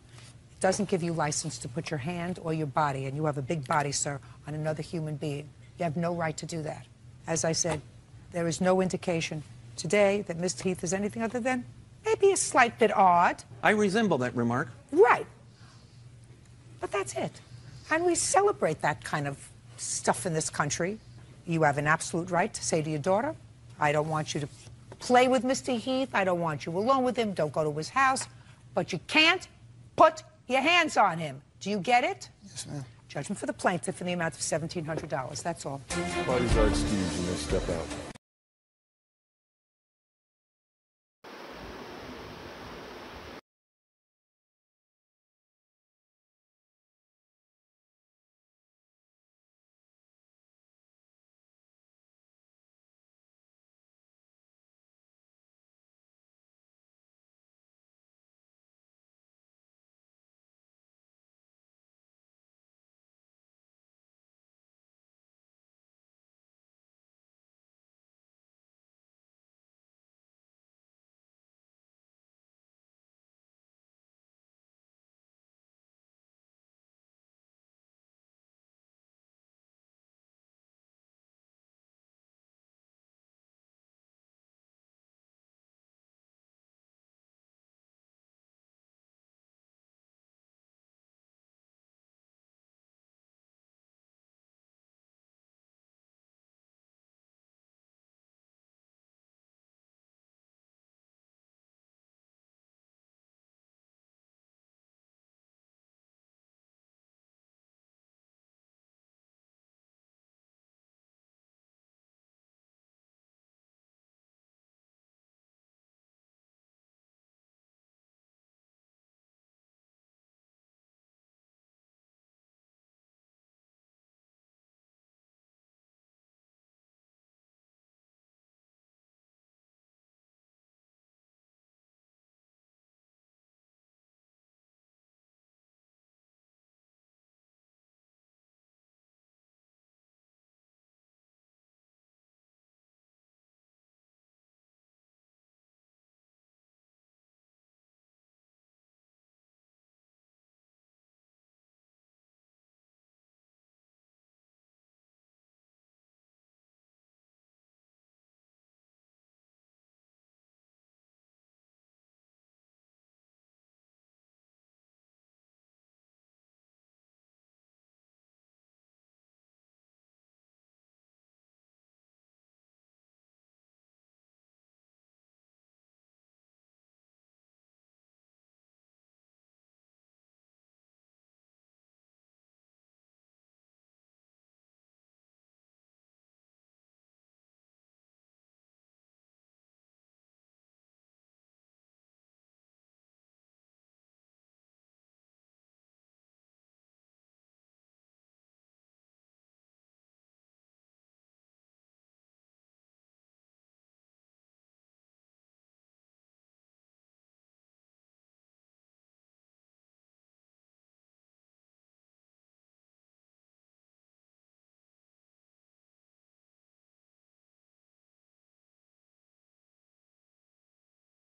It doesn't give you license to put your hand or your body, and you have a big body, sir, on another human being. You have no right to do that. As I said, there is no indication today that Mr. Heath is anything other than maybe a slight bit odd. I resemble that remark. Right. But that's it. And we celebrate that kind of stuff in this country. You have an absolute right to say to your daughter, I don't want you to play with Mr. Heath. I don't want you alone with him. Don't go to his house. But you can't put your hands on him. Do you get it? Yes, ma'am. Judgment for the plaintiff in the amount of $1,700. That's all. Parties are excused. You may step out.